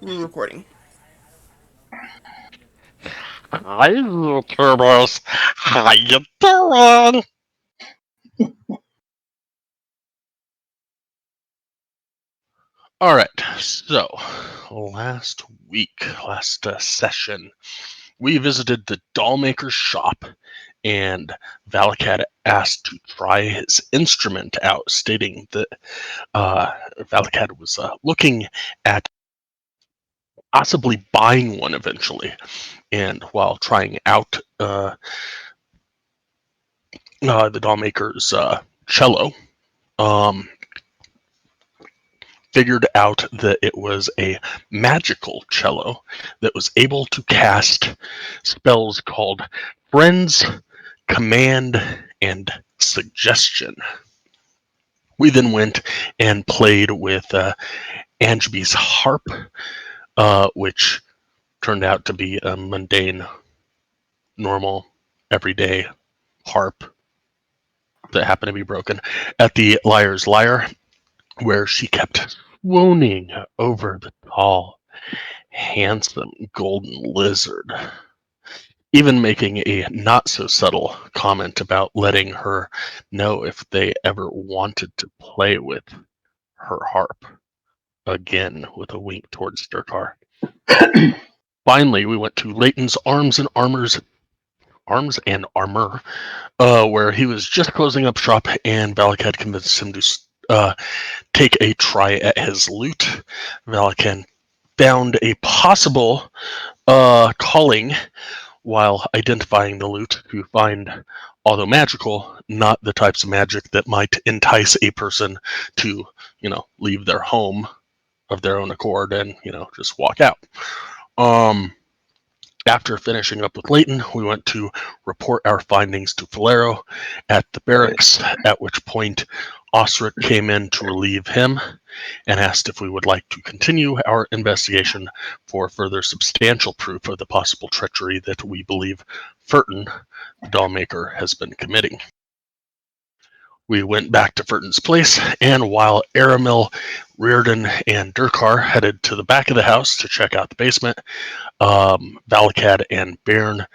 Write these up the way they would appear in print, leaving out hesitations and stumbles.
We're recording. Hi, YouTubers. How you doing? All right. So, last session, we visited the dollmaker's shop, and Valakad asked to try his instrument out, stating that Valakad was looking at possibly buying one eventually. And while trying out the dollmaker's cello, um, figured out that it was a magical cello that was able to cast spells called Friends, Command, and Suggestion. We then went and played with Angeby's harp, which turned out to be a mundane, normal, everyday harp that happened to be broken at the Liar's Lyre, where she kept swooning over the tall, handsome golden lizard, even making a not so subtle comment about letting her know if they ever wanted to play with her harp, again with a wink towards Sturkar. Finally, we went to Leighton's Arms and Armor, where he was just closing up shop, and Valak had convinced him to take a try at his lute. Valak found a possible calling while identifying the lute to find, although magical, not the types of magic that might entice a person to, leave their home of their own accord and, just walk out. Um, After finishing up with Leighton, we went to report our findings to Falero at the barracks, at which point Osric came in to relieve him and asked if we would like to continue our investigation for further substantial proof of the possible treachery that we believe Furton, the dollmaker, has been committing. We went back to Furton's place, and while Aramil, Reardon, and Durkar headed to the back of the house to check out the basement, Valakad and Bairn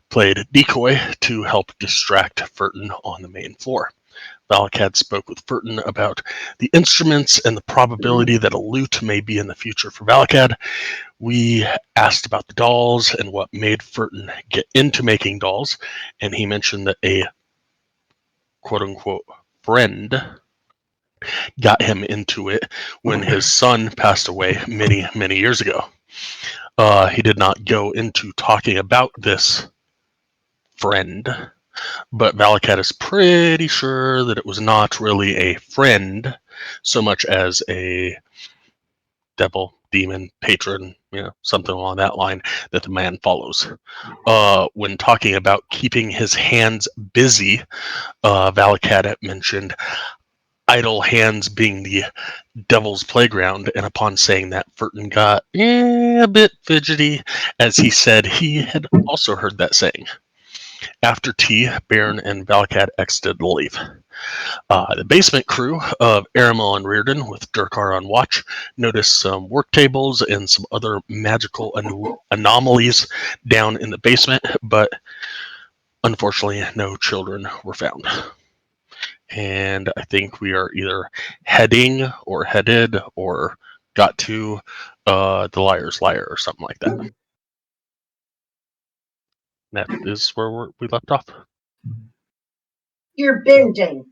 played decoy to help distract Furton on the main floor. Valakad spoke with Furton about the instruments and the probability that a lute may be in the future for Valakad. We asked about the dolls and what made Furton get into making dolls, and he mentioned that a quote-unquote friend got him into it when his son passed away many, many years ago. He did not go into talking about this friend, but Valakad is pretty sure that it was not really a friend so much as a devil, demon, patron, something along that line that the man follows. When talking about keeping his hands busy, Valakad mentioned idle hands being the devil's playground, and upon saying that, Furton got a bit fidgety, as he said he had also heard that saying. After tea, Bairn and Valakad exited the leave. The basement crew of Aramel and Reardon, with Durkar on watch, noticed some work tables and some other magical anomalies down in the basement, but unfortunately, no children were found. And I think we are either headed or got to the Liar's Lyre or something like that. That is where we left off. You're binging.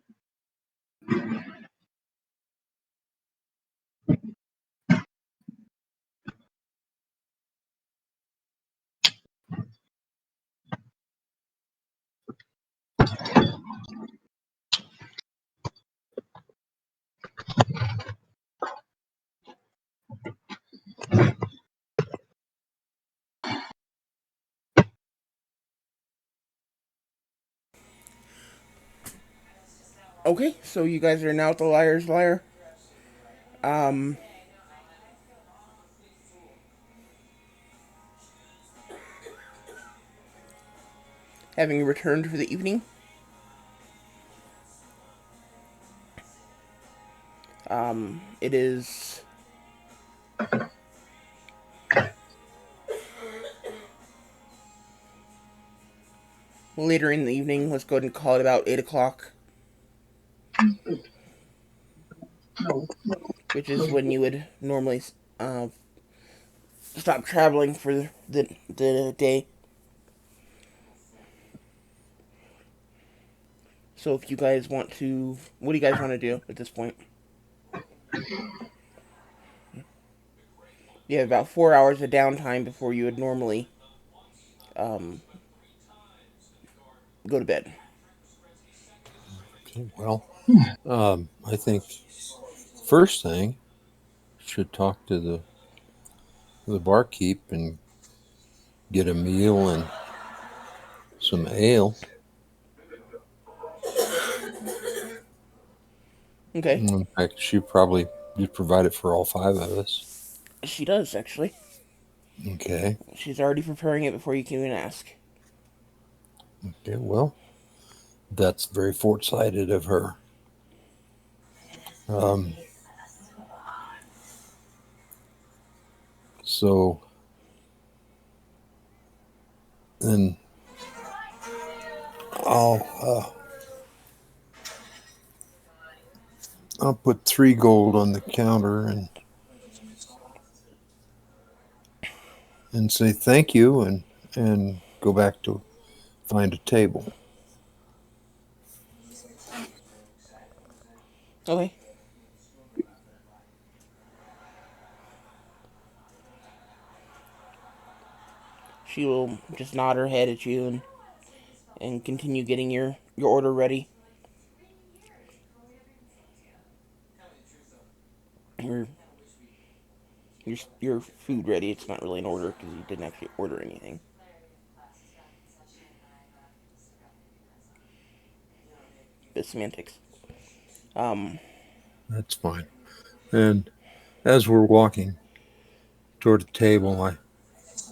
Okay, so you guys are now at the Liar's Lyre. Um, Having returned for the evening. It is later in the evening. Let's go ahead and call it about 8 o'clock, which is when you would normally uh, stop traveling for the day. So if you guys want to, what do you guys want to do at this point? You have about 4 hours of downtime before you would normally um, go to bed. Okay, well, I think first thing should talk to the barkeep and get a meal and some ale. Okay, In fact, she probably just provide it for all five of us. she does actually. Okay. She's already preparing it before you can even ask. Okay. Well, that's very foresighted of her. Um, so then I'll uh, I'll put 3 gold on the counter and say thank you and go back to find a table. Okay. She will just nod her head at you and continue getting your order ready. Your your food ready. It's not really an order because you didn't actually order anything. But semantics. Um. That's fine. And as we're walking toward the table,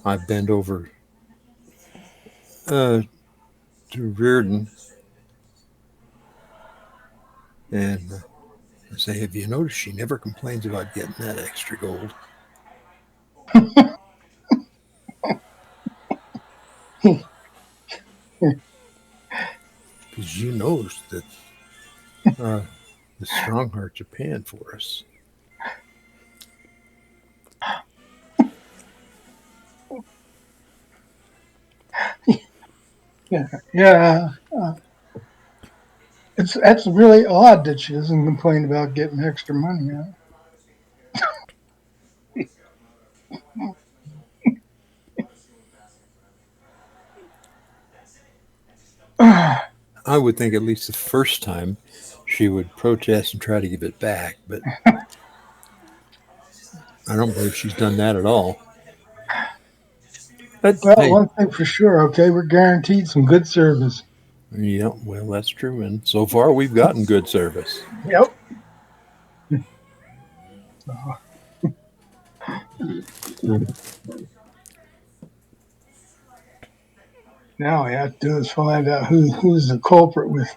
I bend over uh, to Reardon and I say, "Have you noticed she never complains about getting that extra gold? Because you notice that uh, the Stronghearts are paying for us." Yeah, yeah. That's really odd that she doesn't complain about getting extra money. Huh? I would think at least the first time she would protest and try to give it back, but I don't believe she's done that at all. But Well, hey, one thing for sure, okay, we're guaranteed some good service. yeah, well, that's true. And so far, we've gotten good service. Yep. Now we have to do is find out who's the culprit with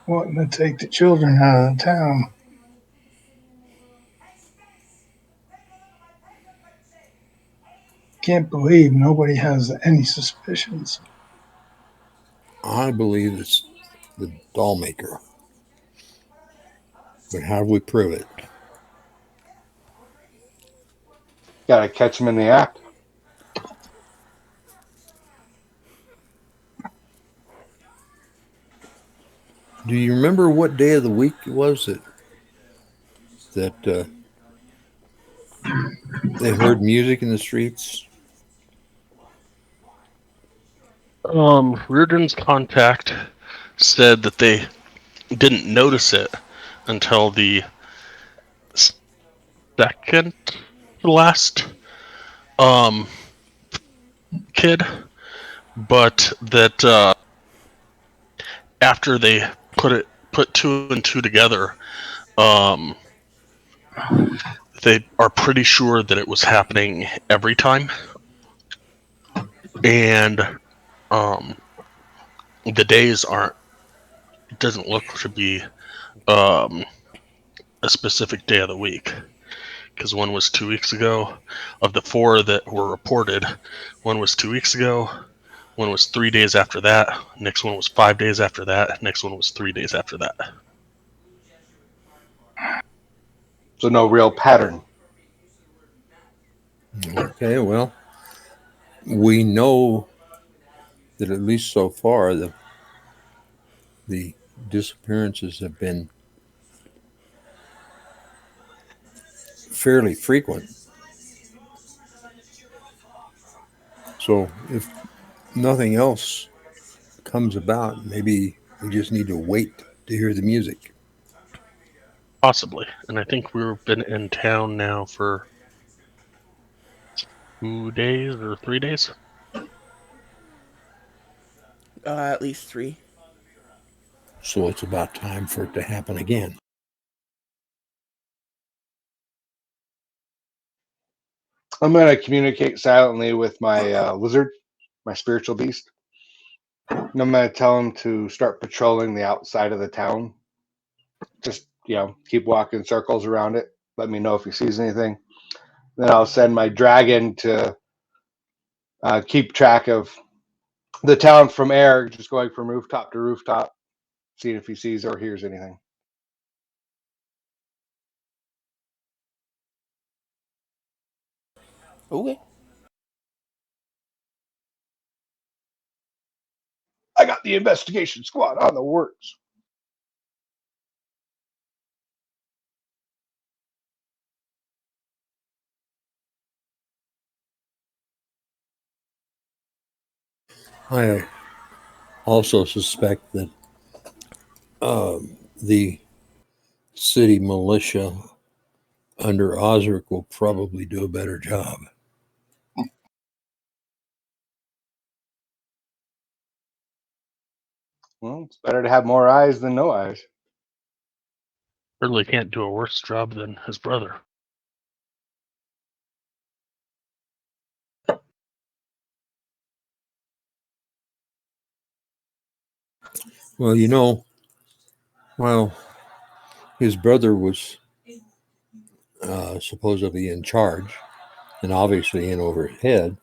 wanting to take the children out of town. Can't believe nobody has any suspicions. I believe it's the doll maker. But how do we prove it? Got to catch them in the act. Do you remember what day of the week it was that they heard music in the streets? Reardon's contact said that they didn't notice it until the second to last kid, but that after they put two and two together, um, they are pretty sure that it was happening every time, and um, the days aren't. It doesn't look to be um, a specific day of the week because one was 2 weeks ago. Of the 4 that were reported, one was 2 weeks ago, one was 3 days after that, next one was 5 days after that, next one was 3 days after that. So no real pattern. Okay, well, we know that at least so far the disappearances have been fairly frequent. So if nothing else comes about, maybe we just need to wait to hear the music. Possibly. And I think we've been in town now for 2 days or 3 days. At least 3. So it's about time for it to happen again. I'm going to communicate silently with my lizard, my spiritual beast. And I'm going to tell him to start patrolling the outside of the town. Just, keep walking circles around it. Let me know if he sees anything. Then I'll send my dragon to keep track of the town from air, just going from rooftop to rooftop, seeing if he sees or hears anything. Okay. I got the investigation squad on the works. I also suspect that the city militia under Osric will probably do a better job. Well, it's better to have more eyes than no eyes. Ridley can't do a worse job than his brother. Well, while his brother was supposedly in charge and obviously in overhead,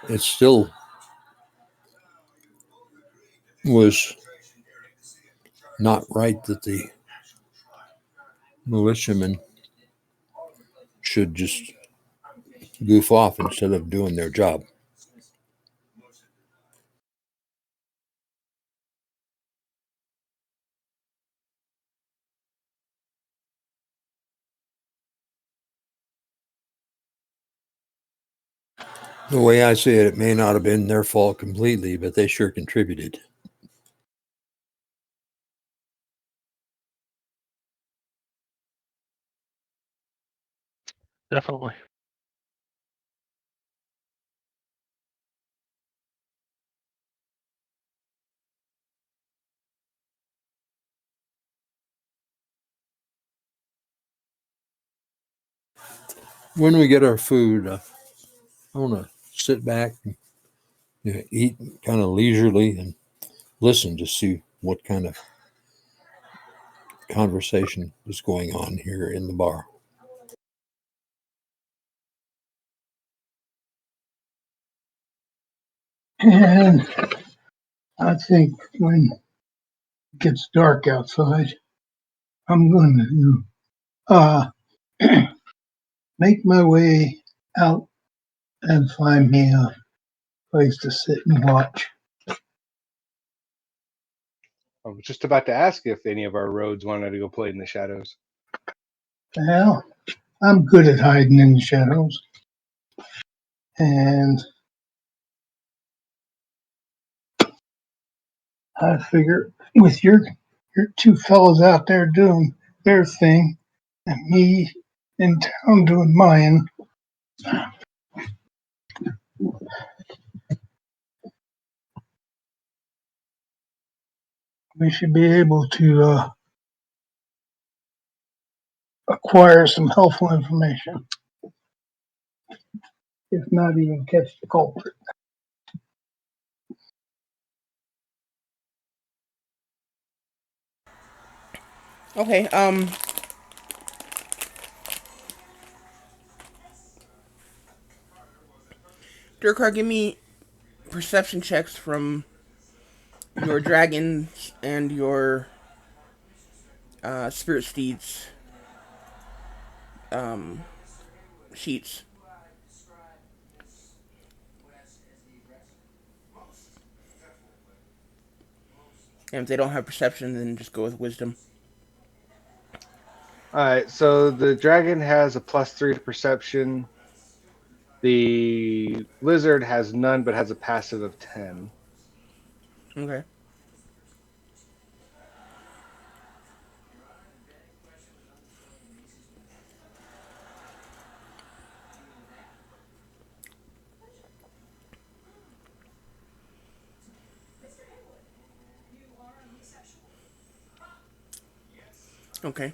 it still was not right that the militiamen should just goof off instead of doing their job. The way I see it, it may not have been their fault completely, but they sure contributed. Definitely. When we get our food, I want to sit back and eat kind of leisurely and listen to see what kind of conversation is going on here in the bar. And I think when it gets dark outside, I'm going to make my way out and find me a place to sit and watch. I was just about to ask if any of our roads wanted to go play in the shadows. Well, I'm good at hiding in the shadows. And I figure with your two fellows out there doing their thing and me in town doing mine, we should be able to acquire some helpful information, if not even catch the culprit. Okay. Durkar, give me perception checks from your dragons and your spirit steeds um, sheets. And if they don't have perception, then just go with wisdom. All right, so the dragon has a +3 to perception. The lizard has none, but has a passive of 10. Okay. Okay.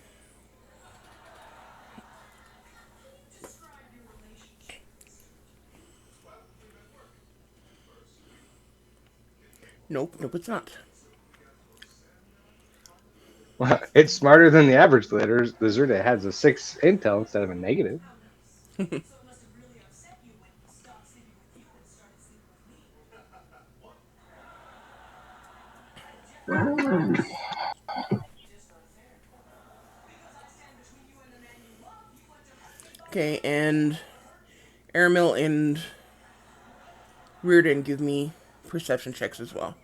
Nope. Nope, it's not. It's smarter than the average lizard. It has a 6 intel instead of a negative. Okay, and Aramil and Reardon give me perception checks as well.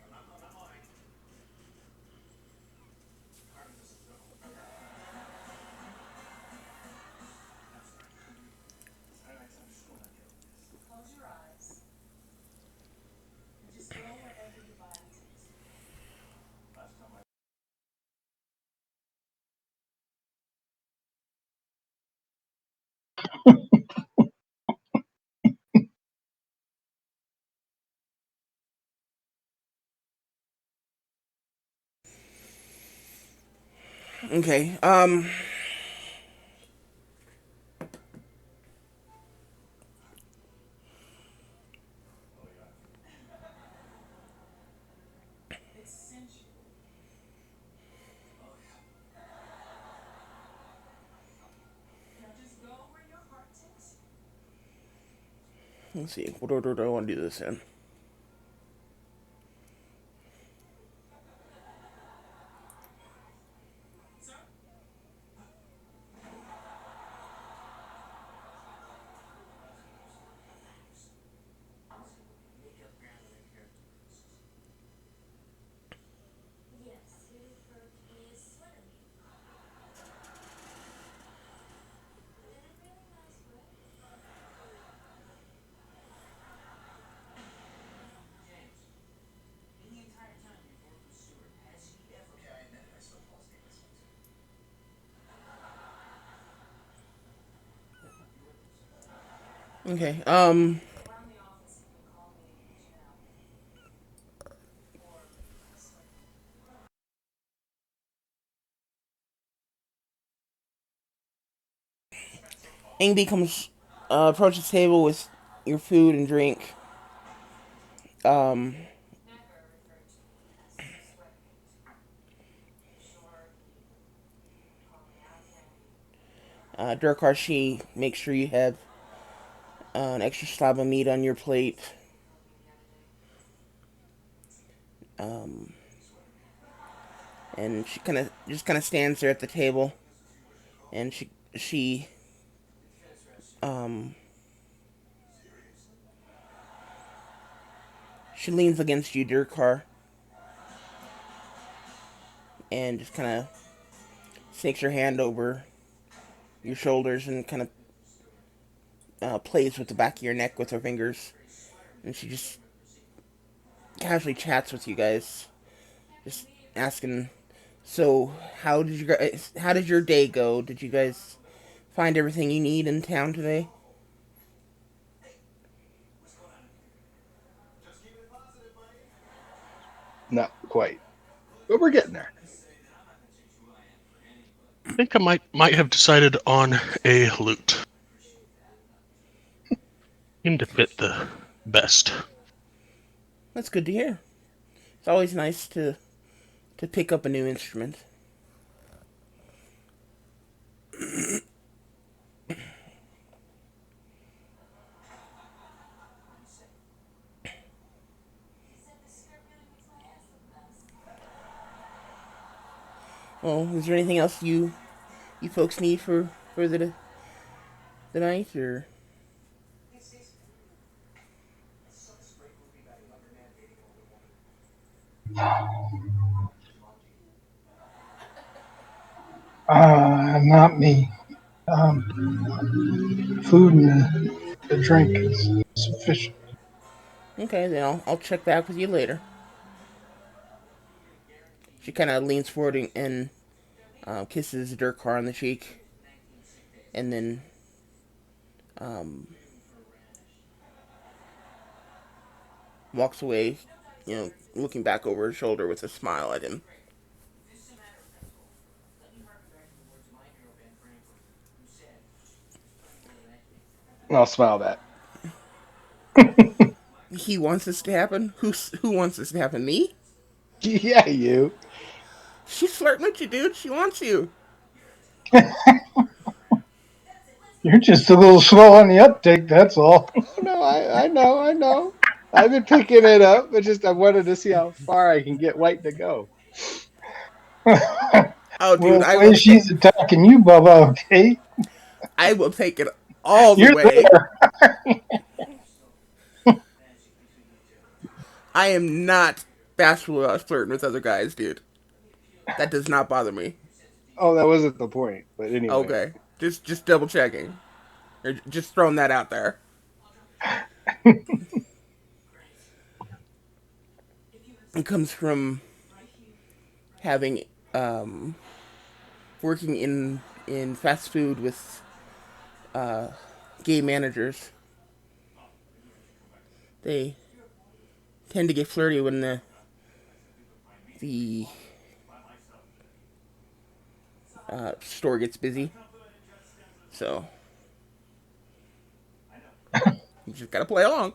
Okay. Let's see. What order do I want to do this in? Okay. Ingby comes, approaches the table with your food and drink. Um, Durkar, she makes sure you have an extra slab of meat on your plate. Um, and she kind of stands there at the table, and um she leans against you, Durkar, and just kind of snakes her hand over your shoulders and kind of plays with the back of your neck with her fingers, and she just casually chats with you guys, just asking, "So, how did your day go? Did you guys find everything you need in town today?" Not quite, but we're getting there. I think I might have decided on a loot. Seemed to fit the best. That's good to hear. It's always nice to pick up a new instrument. Well, is there anything else you folks need for the night or? Not me. Food and the drink is sufficient. Okay, then I'll check back with you later. She kind of leans forward and kisses Dirkar on the cheek, and then um, walks away, looking back over her shoulder with a smile at him. And I'll smile back. He wants this to happen? Who wants this to happen? Me? Yeah, you. She's flirting with you, dude. She wants you. You're just a little slow on the uptake, that's all. Oh no, I know. I've been picking it up, but just I wanted to see how far I can get White to go. Oh, dude, Well, the way she's attacking you, Bubba, okay? I will take it all the You're way. there. I am not bashful about flirting with other guys, dude. That does not bother me. Oh, that wasn't the point. But anyway, Okay, just double checking, or just throwing that out there. It comes from having um, working in fast food with uh, gay managers. They tend to get flirty when the store gets busy. So you just gotta play along.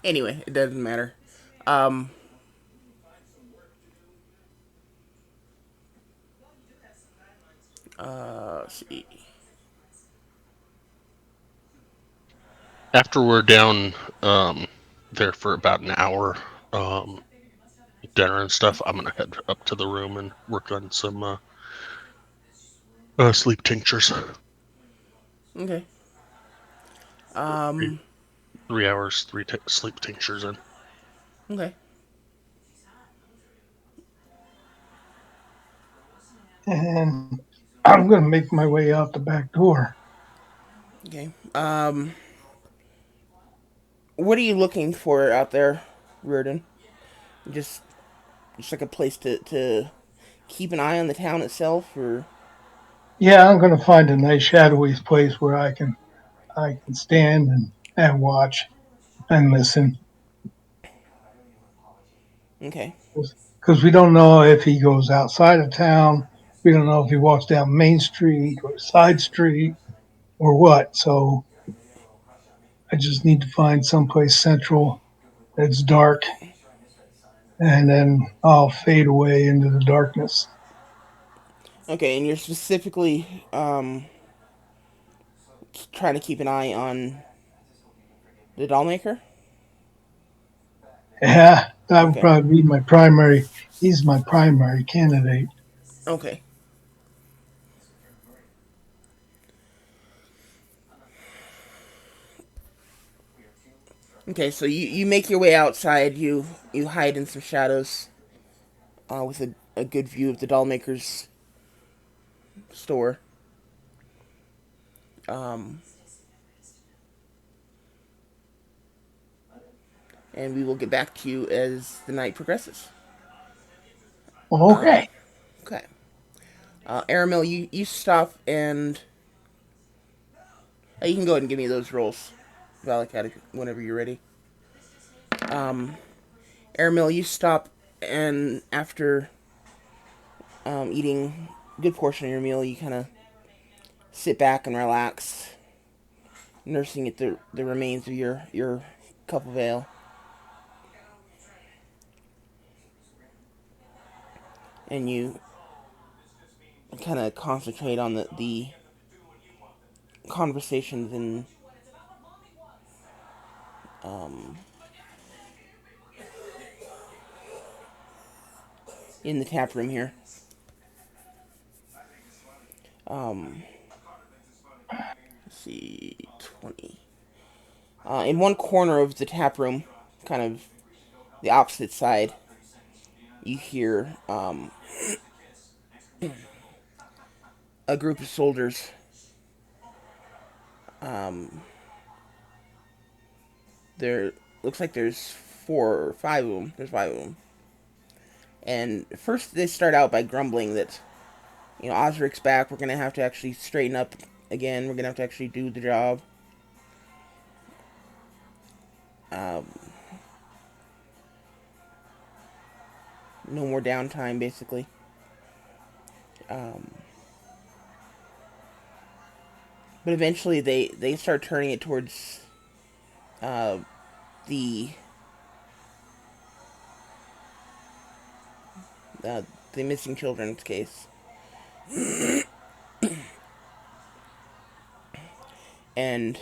Anyway, it doesn't matter. Um, let's see. After we're down there for about an hour, um, dinner and stuff, I'm gonna head up to the room and work on some sleep tinctures. Okay. Three, Um. 3 hours, sleep tinctures in. Okay. And I'm going to make my way out the back door. Okay. What are you looking for out there, Reardon? Just just like a place to keep an eye on the town itself, or Yeah, I'm going to find a nice shadowy place where I can stand and watch and listen. okay. Because we don't know if he goes outside of town. We don't know if he walks down Main Street or side street or what. So I just need to find someplace central that's dark, and then I'll fade away into the darkness. Okay, and you're specifically trying to keep an eye on the doll maker. Yeah, that would Okay. probably be my primary. He's my primary candidate. Okay. Okay. So you make your way outside. You hide in some shadows, with a good view of the doll maker's store. Um, and we will get back to you as the night progresses. Okay. Okay. Aramil, you stop and you can go ahead and give me those rolls, Valakat, whenever you're ready. Um, Aramil, you stop and after eating a good portion of your meal, you kind of sit back and relax, nursing at the remains of your cup of ale. And you kind of concentrate on the conversations and in the tap room here. Let's see, 20. In one corner of the tap room, kind of the opposite side, you hear a group of soldiers. Um, there looks like there's 4 or 5 of them. There's 5 of them. And first, they start out by grumbling that, Osric's back. We're gonna have to actually straighten up again. We're gonna have to actually do the job. Um, no more downtime, basically. Um, but eventually, they start turning it towards uh, the uh, the missing children's case, and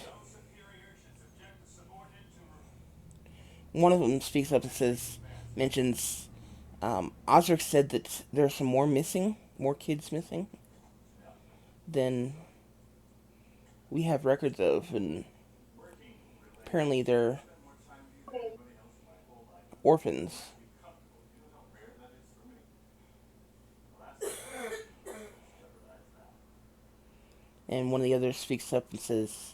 one of them speaks up and mentions, Osric said that there are some more kids missing than we have records of, and apparently they're orphans. And one of the others speaks up and says,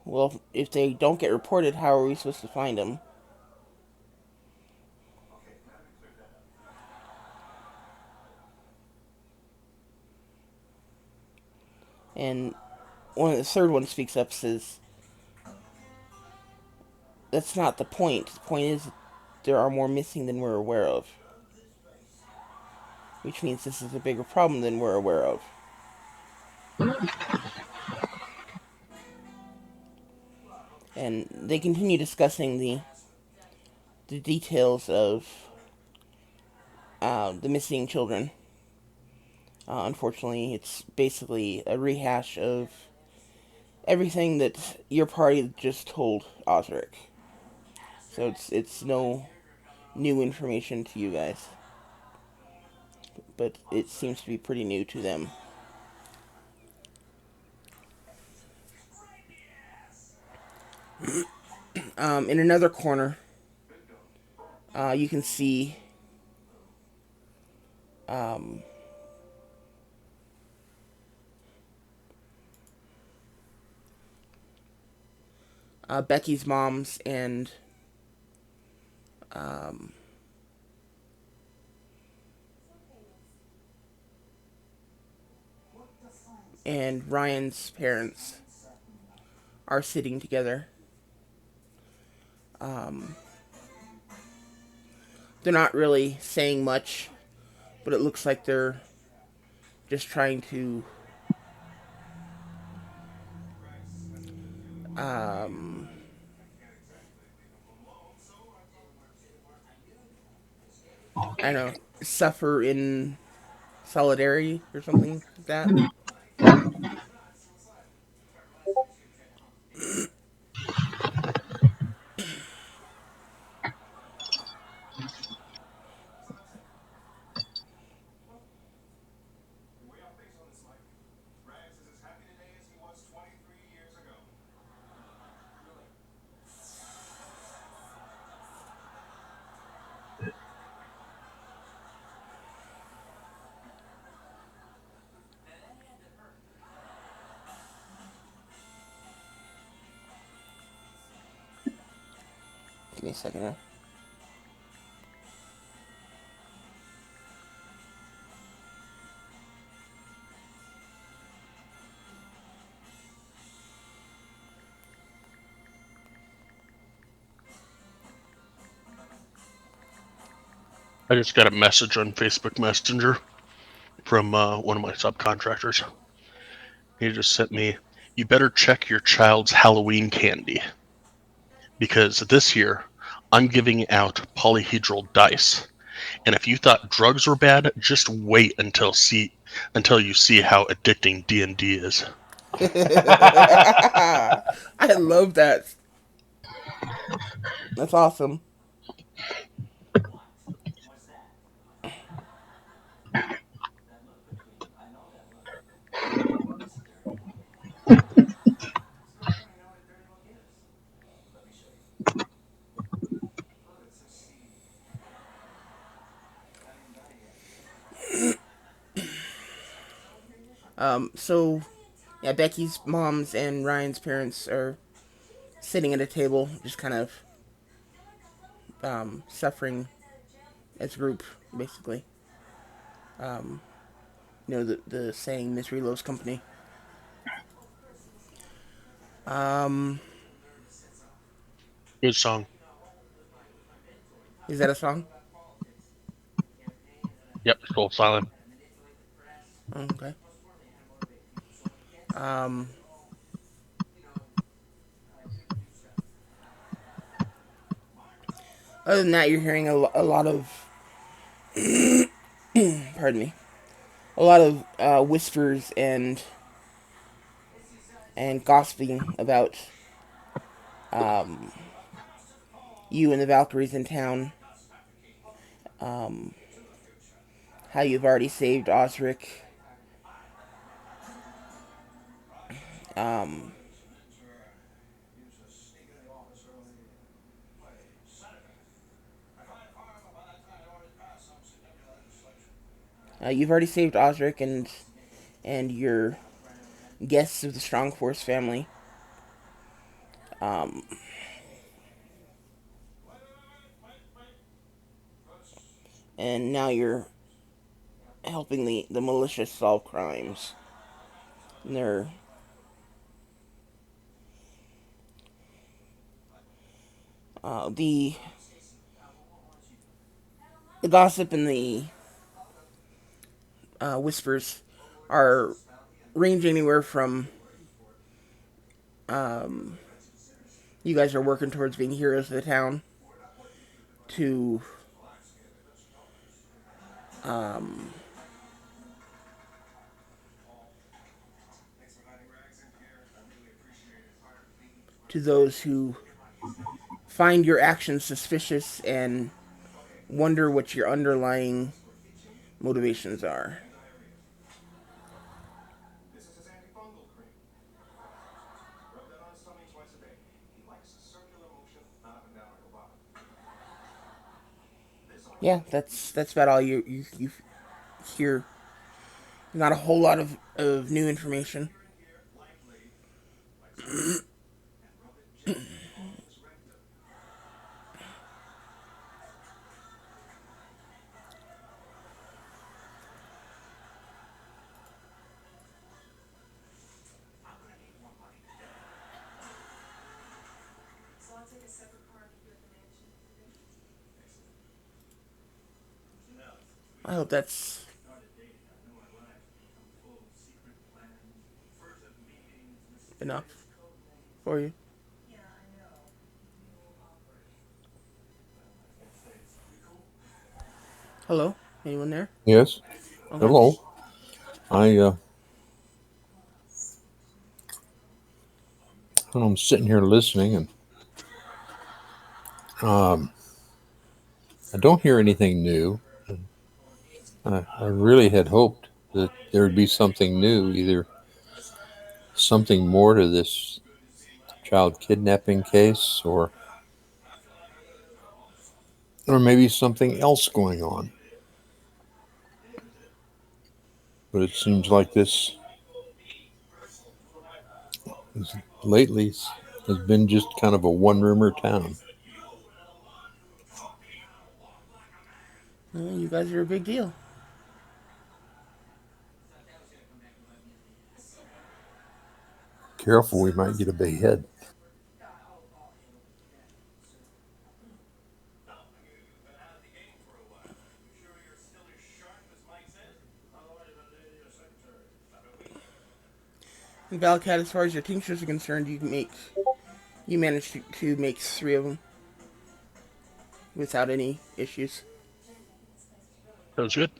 well, if they don't get reported, how are we supposed to find them? And the third one speaks up and says, that's not the point. The point is there are more missing than we're aware of. Which means this is a bigger problem than we're aware of. And they continue discussing the details of the missing children. Unfortunately, it's basically a rehash of everything that your party just told Osric. So it's no new information to you guys, but it seems to be pretty new to them. In another corner, you can see um, Becky's mom's um, and Ryan's parents are sitting together. Um, they're not really saying much, but it looks like they're just trying to um, I don't know, suffer in solidarity or something like that. Give me a second now. I just got a message on Facebook Messenger from one of my subcontractors. He just sent me, you better check your child's Halloween candy. Because this year, I'm giving out polyhedral dice. And if you thought drugs were bad, just wait until you see how addicting D&D is. I love that. That's awesome. So yeah, Becky's moms and Ryan's parents are sitting at a table, just kind of suffering as a group, basically. Um, the saying "misery loves company." Um, Good song. is that a song? Yep, Soul Silent. Oh, okay. Um, Other than that, you're hearing a lot of, pardon me, a lot of whispers and gossiping about um, you and the Valkyries in town. Um, how you've already saved Osric. Um, you've already saved Osric and your guests of the Strong Force family. Um, and now you're helping the malicious solve crimes. And they're the gossip and the whispers are range anywhere from um, you guys are working towards being heroes of the town to um, those who find your actions suspicious and wonder what your underlying motivations are. Yeah, that's about all you hear. Not a whole lot of new information. I hope that's enough for you. Hello, anyone there? Yes. Okay. Hello. I I'm sitting here listening, and um, I don't hear anything new. I really had hoped that there would be something new, either something more to this child kidnapping case, or maybe something else going on. But it seems like this lately has been just kind of a one rumor town. You guys are a big deal. Careful, we might get a big head. In Valcat, as far as your tinctures are concerned, you managed to make 3 of them without any issues. That was good.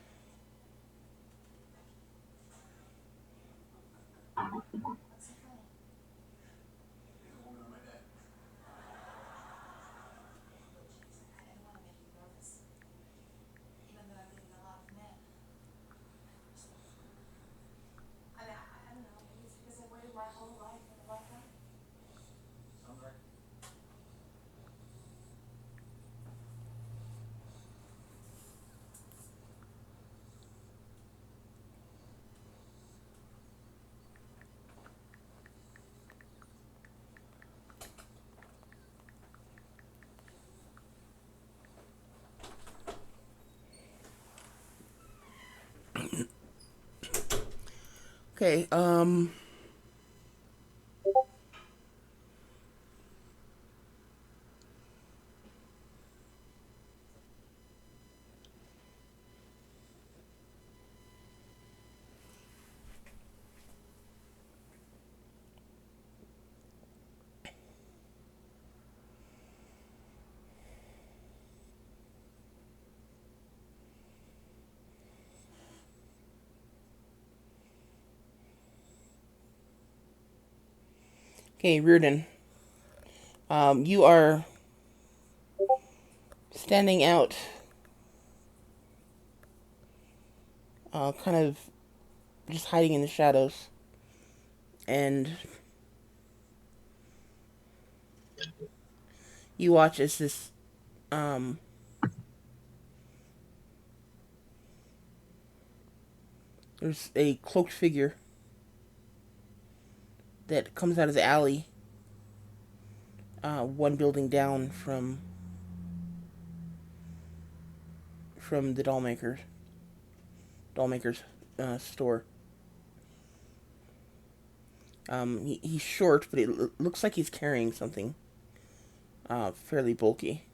Okay. Okay, Reardon. You are standing out, kind of just hiding in the shadows, and you watch as this um there's a cloaked figure that comes out of the alley, one building down from the dollmaker's store. He's short, but it looks like he's carrying something fairly bulky.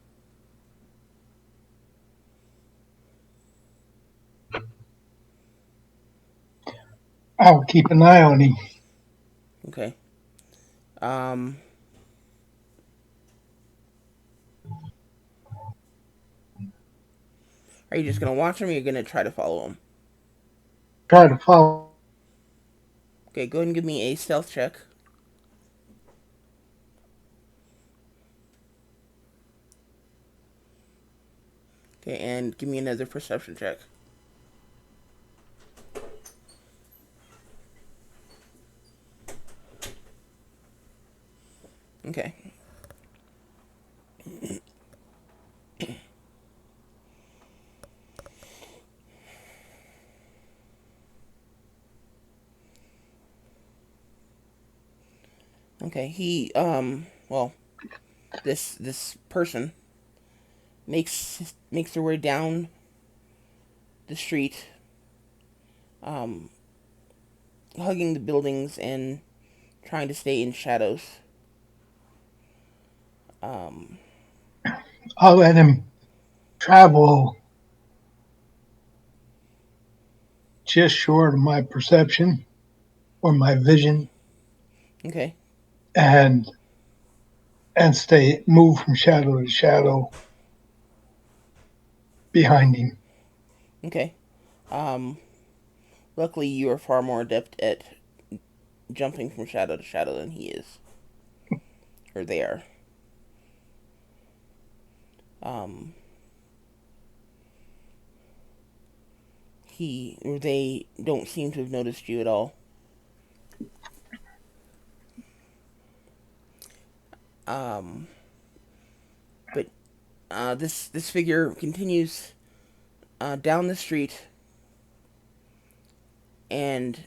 I'll keep an eye on him. Okay. Um, are you just gonna watch him, or are you gonna try to follow him? Try to follow. Okay, go ahead and give me a stealth check. Okay, and give me another perception check. Okay. Okay. Well, this person makes their way down the street, um, hugging the buildings and trying to stay in shadows. Um, I'll let him travel just short of my perception or my vision, okay. and stay move from shadow to shadow behind him. Okay. Um, luckily, you are far more adept at jumping from shadow to shadow than he is, or they are. Um, he or they don't seem to have noticed you at all. Um, but this figure continues down the street, and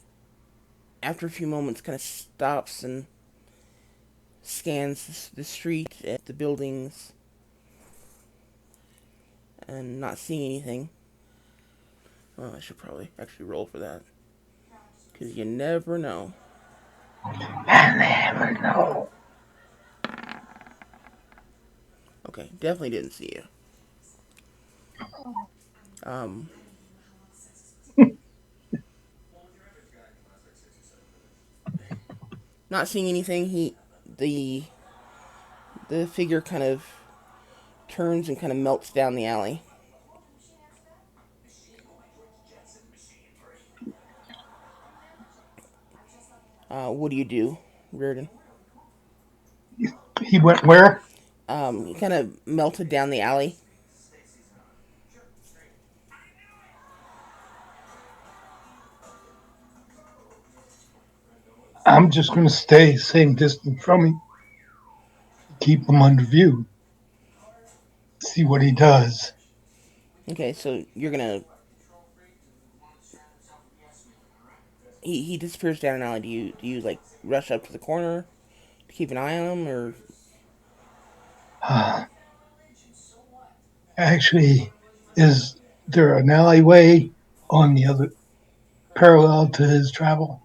after a few moments, kind of stops and scans the street and the buildings, and not seeing anything. Well, I should probably actually roll for that, because you never know. I never know. Okay, definitely didn't see you. Um, not seeing anything. The the figure kind of turns and kind of melts down the alley. What do you do, Reardon? He went where? He kind of melted down the alley. I'm just going to stay same distance from him, keep him under view, see what he does. Okay, so you're gonna. He disappears down an alley. Do you like rush up to the corner to keep an eye on him, or Actually, is there an alleyway on the other parallel to his travel?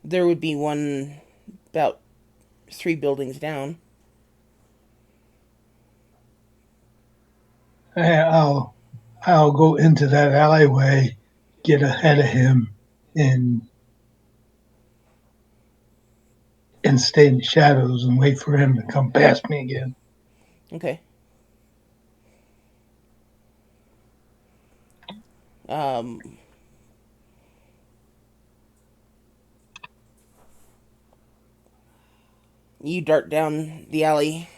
There would be one about 3 buildings down. I'll I'll go into that alleyway, get ahead of him, and and stay in the shadows and wait for him to come past me again. Okay. Um, you dart down the alley,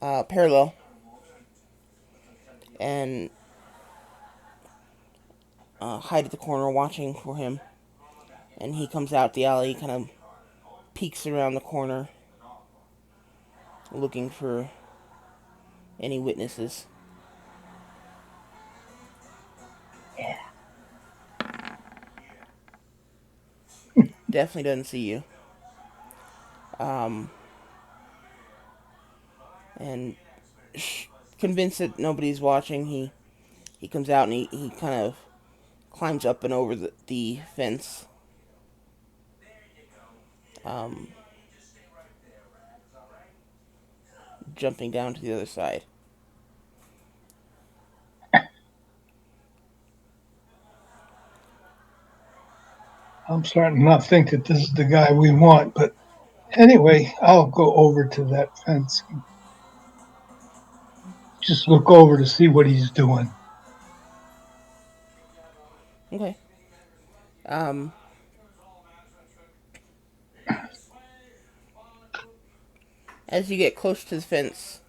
parallel, and hide at the corner watching for him. And he comes out the alley, kind of peeks around the corner, looking for any witnesses. Definitely doesn't see you. Um, and convinced that nobody's watching, he comes out and he kind of climbs up and over the fence, um, jumping down to the other side. I'm starting to not think that this is the guy we want, but anyway, I'll go over to that fence and just look over to see what he's doing. Okay. Um, as you get close to the fence,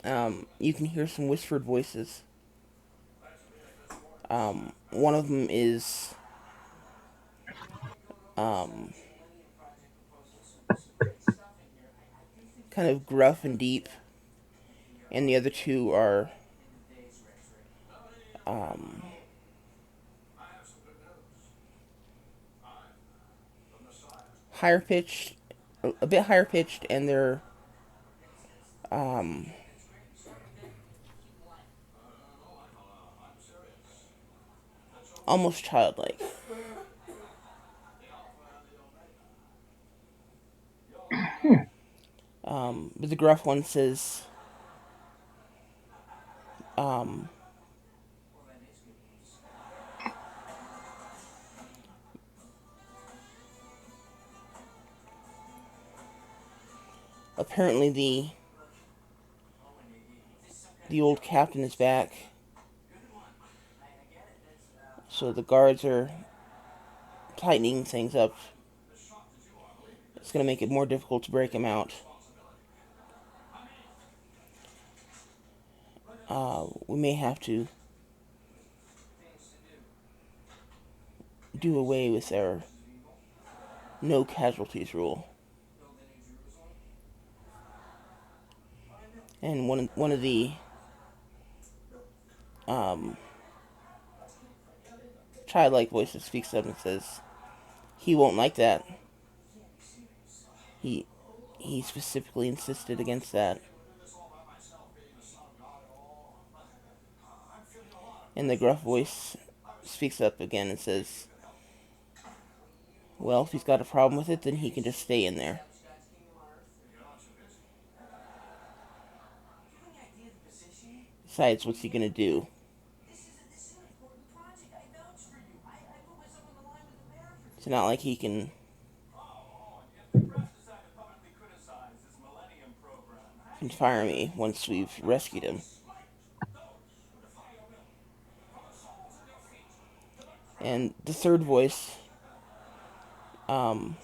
you can hear some whispered voices. One of them is um, kind of gruff and deep, and the other two are um, higher pitched, a bit higher pitched, and they're um, almost childlike. But the gruff one says, um, apparently the old captain is back, so the guards are tightening things up. It's going to make it more difficult to break him out. We may have to do away with our no casualties rule. And one of the um, childlike voices speaks up and says, "He won't like that. He he specifically insisted against that." And the gruff voice speaks up again and says, "Well, if he's got a problem with it, then he can just stay in there. Besides, what's he gonna do? It's not like he can fire me once we've rescued him." And the third voice, um,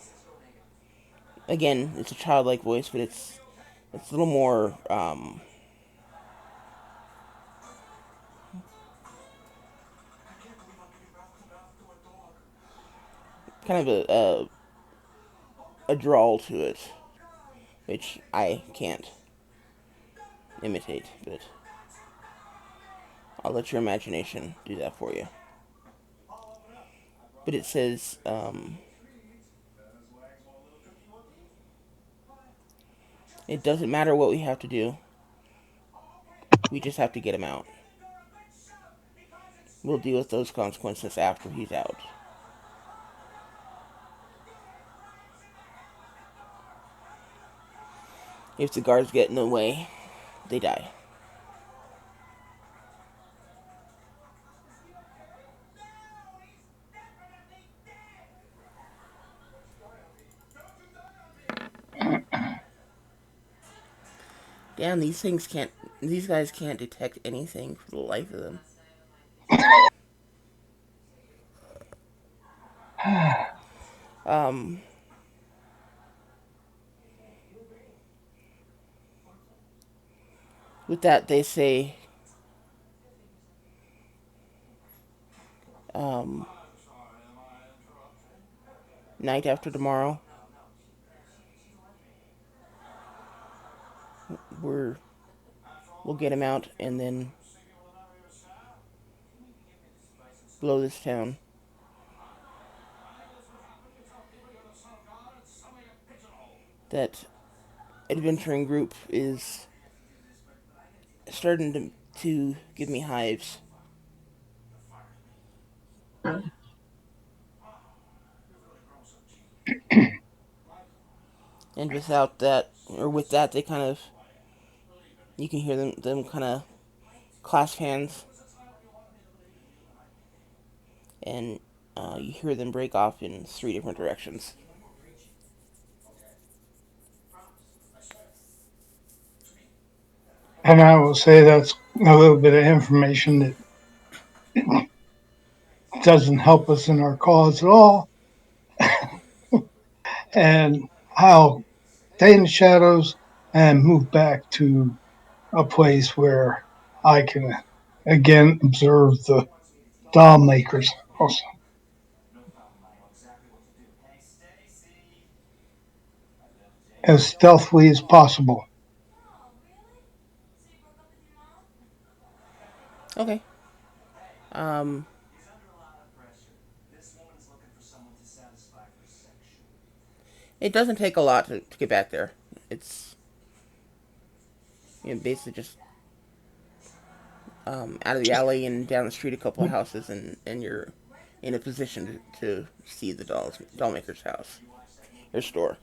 again, it's a childlike voice, but it's a little more kind of a drawl to it, which I can't imitate, but I'll let your imagination do that for you. But it says, it doesn't matter what we have to do, we just have to get him out. We'll deal with those consequences after he's out. If the guards get in the way, they die. Damn, these things can't. These guys can't detect anything for the life of them. Um, with that, they say, um, night after tomorrow, we're we'll get him out and then blow this town. That adventuring group is starting to give me hives. And without that, or with that, they kind of, you can hear them kind of clasp hands, and you hear them break off in three different directions. And I will say that's a little bit of information that doesn't help us in our cause at all. And I'll stay in the shadows and move back to a place where I can again observe the doll makers also as stealthily as possible. Okay. Um, it doesn't take a lot to get back there. It's basically just out of the alley and down the street a couple of houses, and you're in a position to see the doll maker's house or store.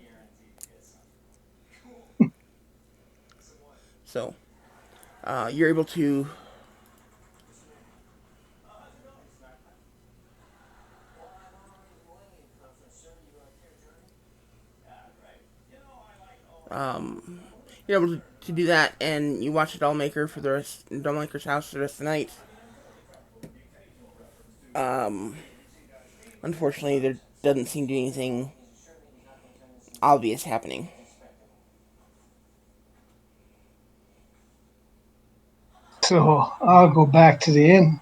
So you're able to um, you're able to do that, and you watch the doll maker's house for the rest of the night. Um, Unfortunately, there doesn't seem to be anything obvious happening. So I'll go back to the inn.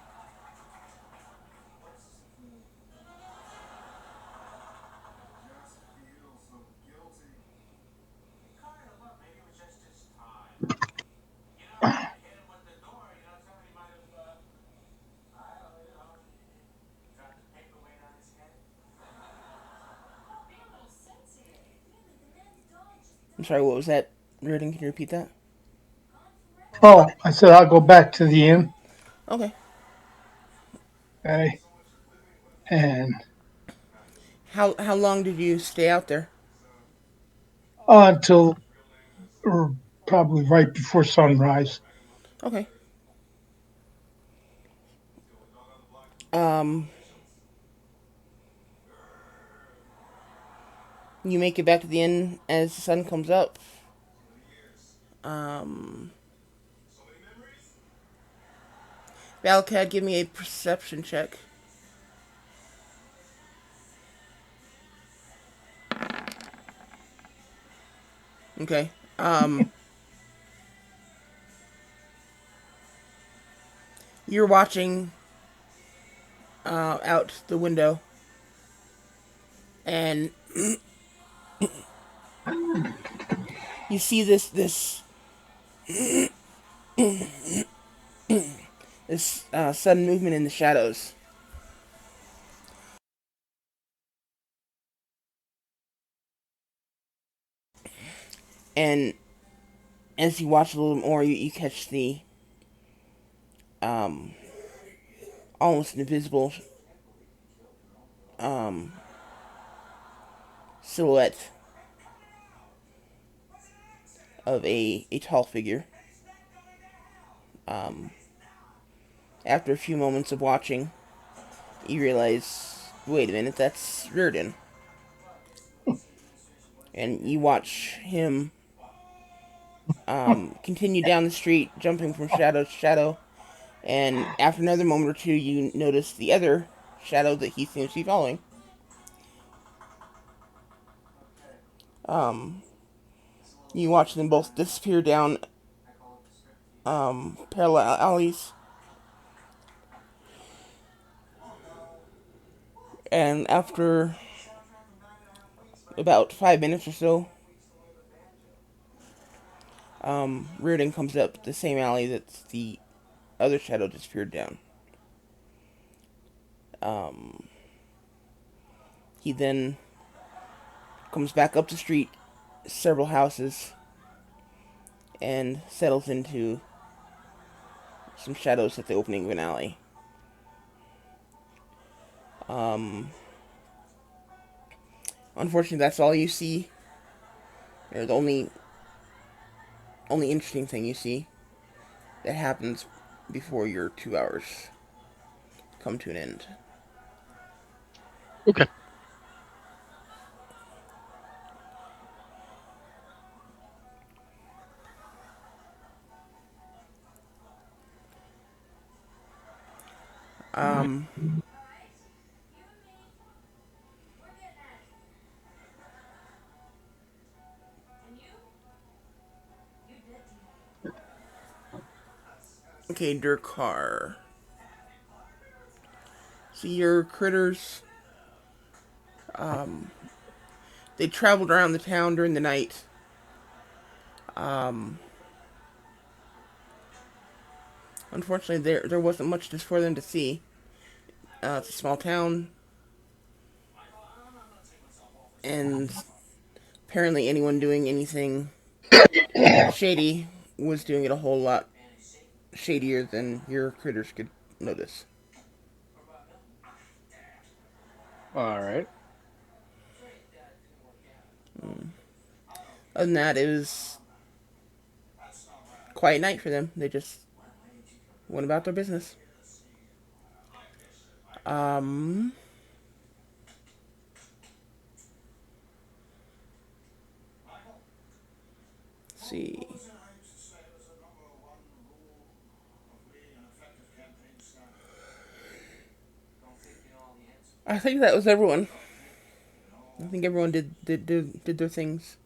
I'm sorry, what was that? Reardon, can you repeat that? Oh, I said I'll go back to the inn. Okay. Okay. And How long did you stay out there? until or probably right before sunrise. Okay. Um, you make it back to the inn as the sun comes up. Um, Valcad, give me a perception check. Okay. You're watching out the window, and you see this sudden movement in the shadows, and as you watch a little more, you catch the um, almost invisible um, silhouette of a tall figure. Um, After a few moments of watching, you realize, wait a minute, that's Reardon. And you watch him continue down the street, jumping from shadow to shadow. And after another moment or two, you notice the other shadow that he seems to be following. Um, you watch them both disappear down parallel alleys. And after about 5 minutes or so, Reardon comes up the same alley that the other shadow disappeared down. Um, he then comes back up the street, several houses, and settles into some shadows at the opening of an alley. Um, Unfortunately, that's all you see. The only interesting thing you see that happens before your 2 hours come to an end. Okay. All right. Um, okay, Durkar. See, your critters, um, they traveled around the town during the night. Um, Unfortunately, there wasn't much just for them to see. It's a small town, and apparently anyone doing anything shady was doing it a whole lot shadier than your critters could notice. All right. Other than that, it was quiet night for them. They just went about their business. Um, let's see. I think that was everyone. I think everyone did their things.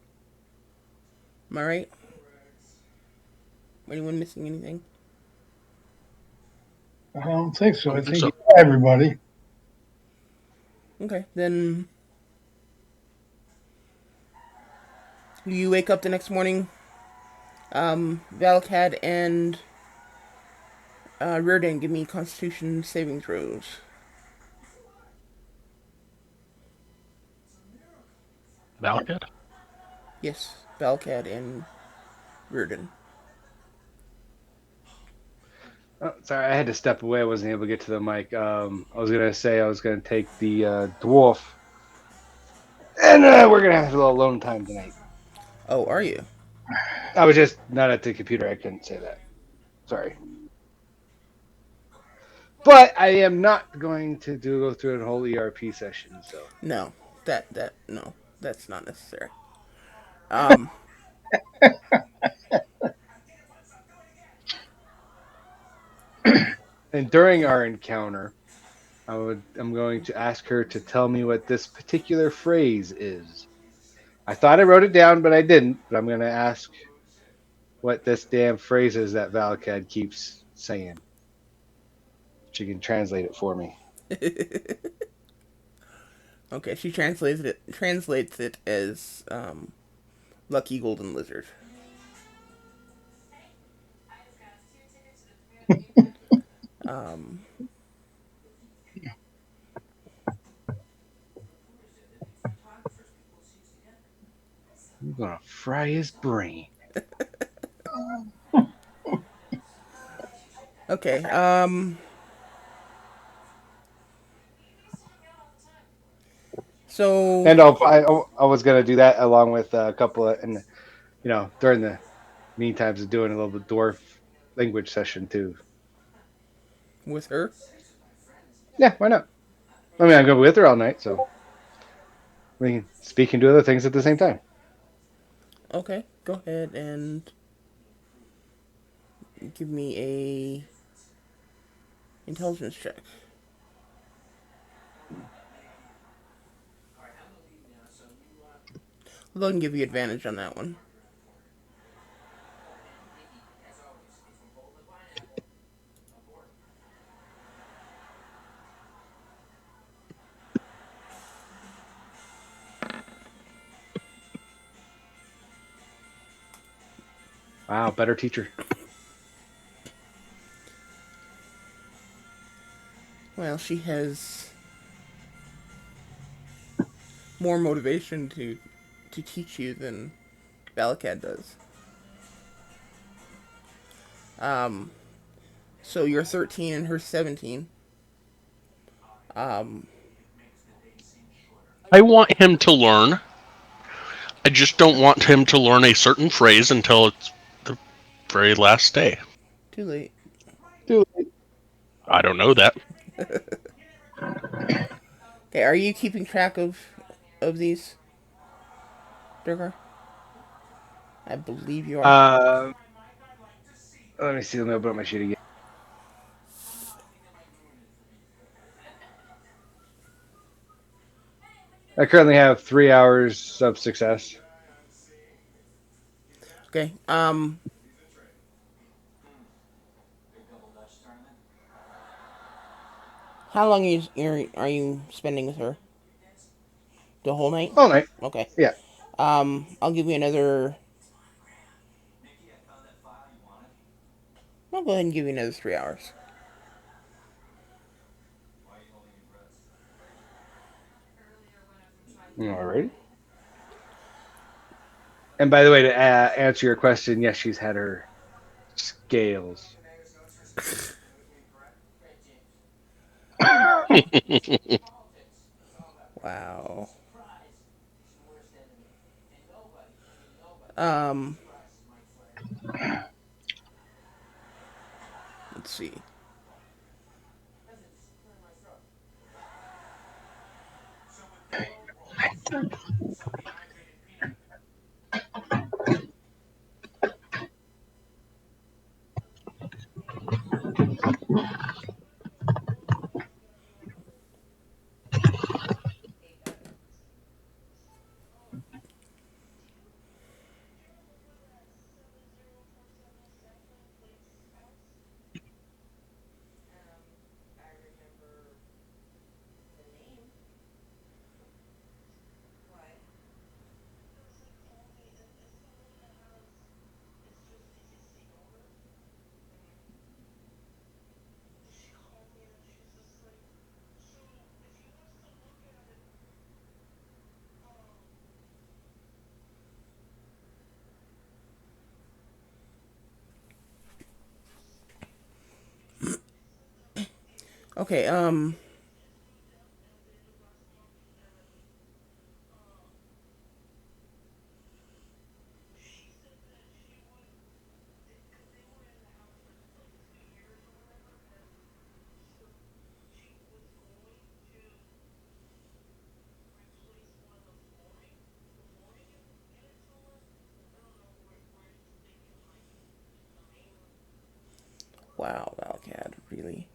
Am I right? Anyone missing anything? I don't think I so. I don't think think so. you got everybody. Okay, then you wake up the next morning. Valcad and Reardon, give me Constitution saving throws. Valakad? Yes, Valcad and Reardon. Oh, sorry, I had to step away. I wasn't able to get to the mic. I was gonna say I was gonna take the dwarf, and we're gonna have a little alone time tonight. Oh, are you? I was just not at the computer. I couldn't say that. Sorry, but I am not going to go through a whole ERP session. So, No, no, that's not necessary. Um, and during our encounter, I'm going to ask her to tell me what this particular phrase is. I thought I wrote it down, but I didn't. But I'm going to ask what this damn phrase is that Valcad keeps saying. She can translate it for me. okay, she translates it as lucky golden lizard. Um, I'm going to fry his brain. okay. So And I was going to do that along with a couple of, and during the meantime, is doing a little dwarf language session too. With her? Yeah, why not? I mean, I'm going with her all night, so we can speak and do other things at the same time. Okay, go ahead and give me a intelligence check. I'll go ahead and give you advantage on that one. Wow, better teacher. Well, she has more motivation to teach you than Balakad does. Um, so you're 13 and her 17. Um, I want him to learn. I just don't want him to learn a certain phrase until it's the very last day. too late. Dude. I don't know that. Okay, are you keeping track of these, Durgar? I believe you are. Uh, Let me see. Let me open up my sheet again. I currently have 3 hours of success. Okay. How long are you spending with her? The whole night? All night. Okay. Yeah. I'll give you another. I'll go ahead and give you another 3 hours. Alrighty. And by the way, to answer your question, yes, she's had her scales. Wow. Um, let's see. Okay. Wow, Valcad, really?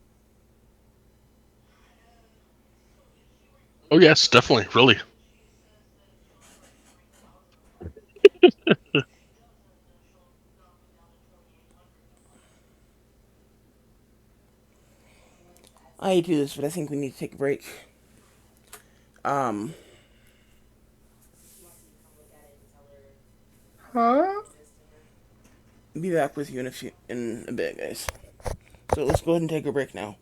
Oh yes, definitely, really. I hate to do this, but I think we need to take a break. Um, Huh? be back with you in a bit, guys. So let's go ahead and take a break now.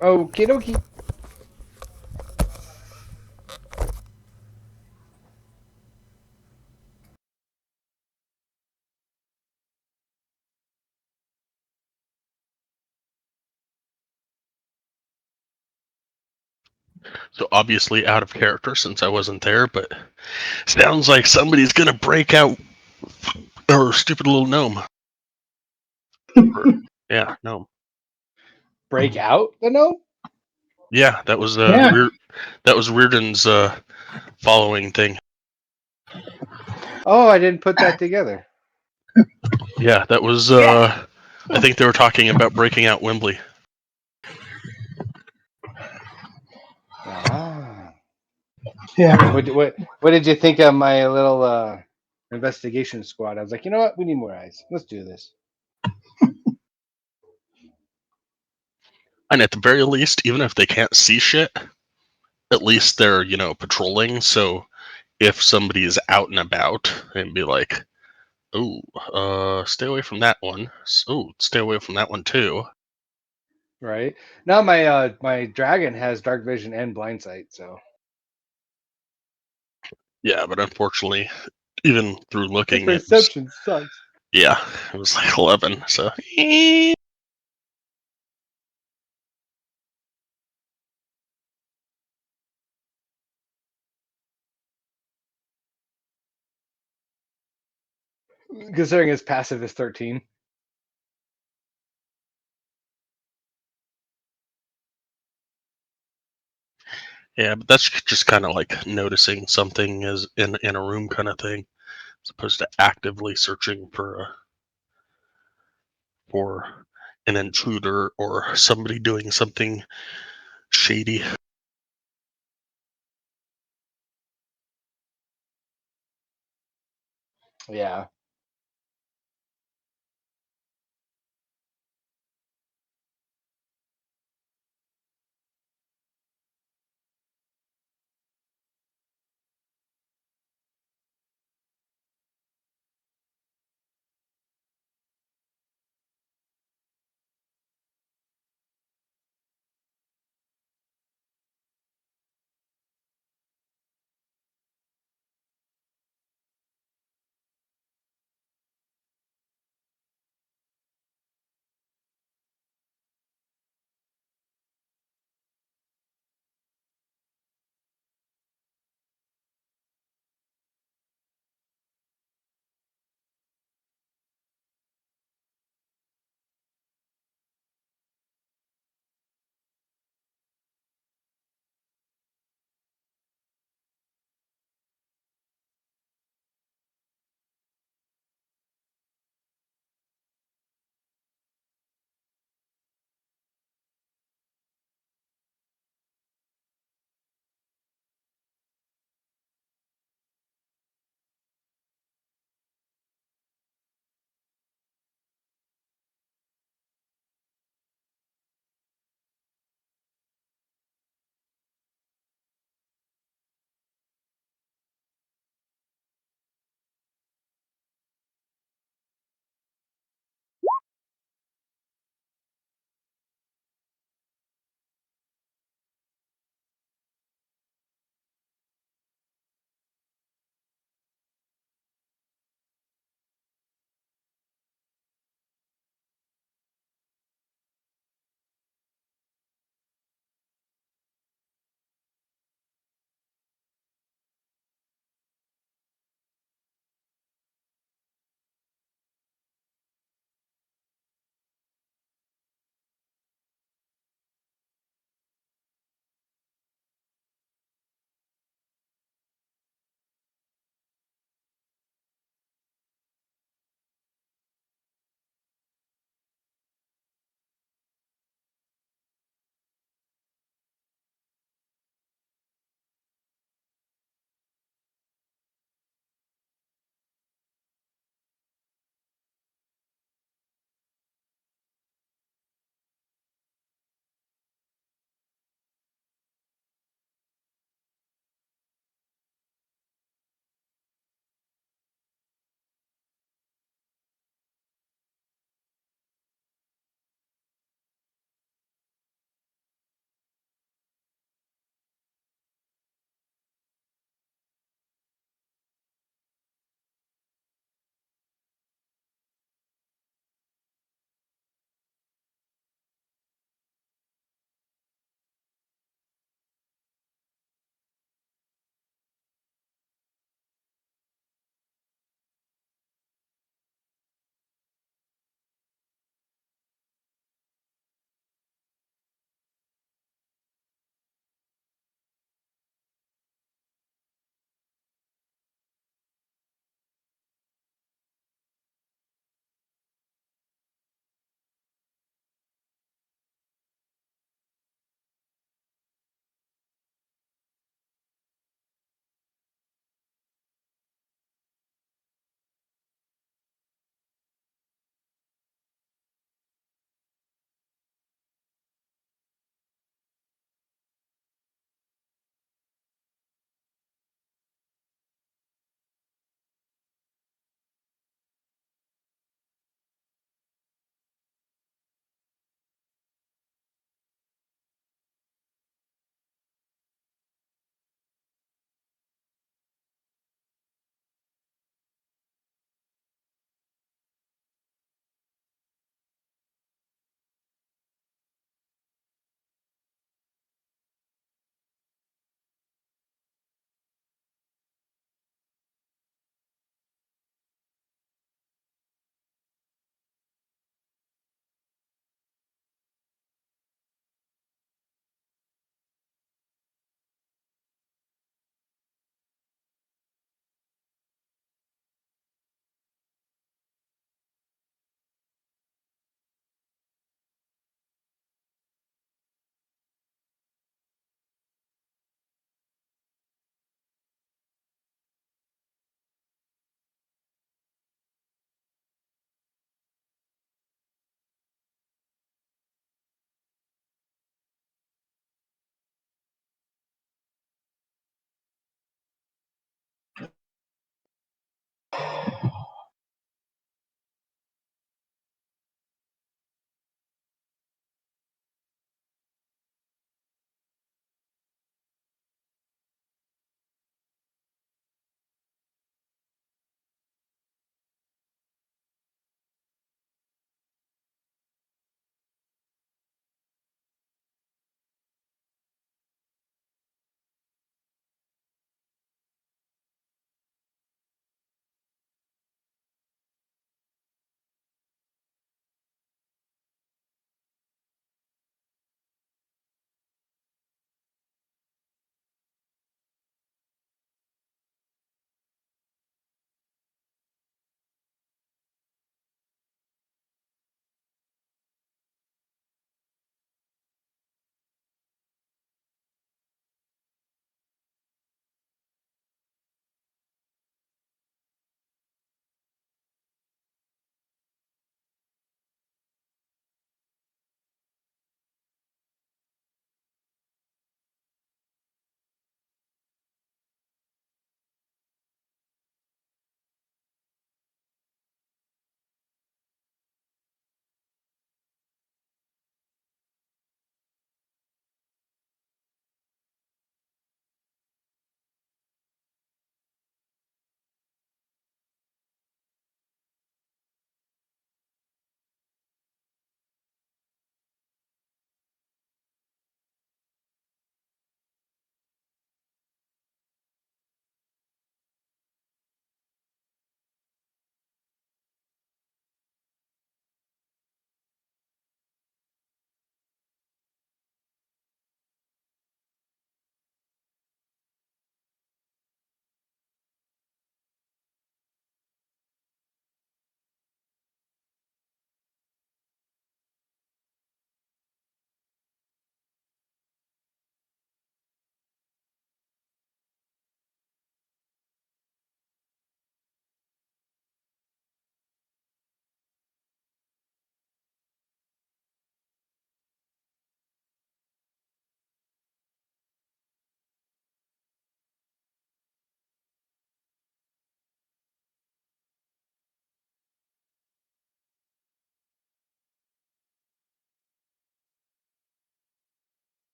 Okie dokie. So obviously out of character since I wasn't there, but sounds like somebody's gonna break out Or stupid little gnome. Or, yeah, gnome. Break out the no? Yeah, that was Yeah. weird. That was Reardon's following thing. Oh, I didn't put that together. Yeah, that was. I think they were talking about breaking out Wembley. Ah. Yeah. What did you think of my little investigation squad? I was like, you know what? We need more eyes. Let's do this. And at the very least, even if they can't see shit, at least they're patrolling. So if somebody is out and about, and be like, "Oh, stay away from that one. Oh, stay away from that one too." Right now, my dragon has dark vision and blind sight. So Yeah, but unfortunately, even through the looking, it was perception sucks. yeah, it was like 11. So Considering his passive is 13. yeah, but that's just kind of like noticing something is in a room kind of thing, as opposed to actively searching for an intruder or somebody doing something shady. Yeah.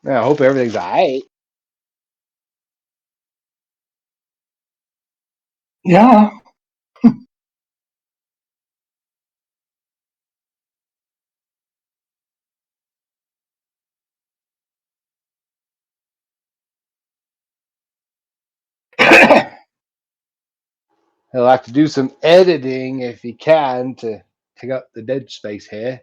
Yeah, I hope everything's all right. Yeah. He'll have to do some editing if he can to take up the dead space here.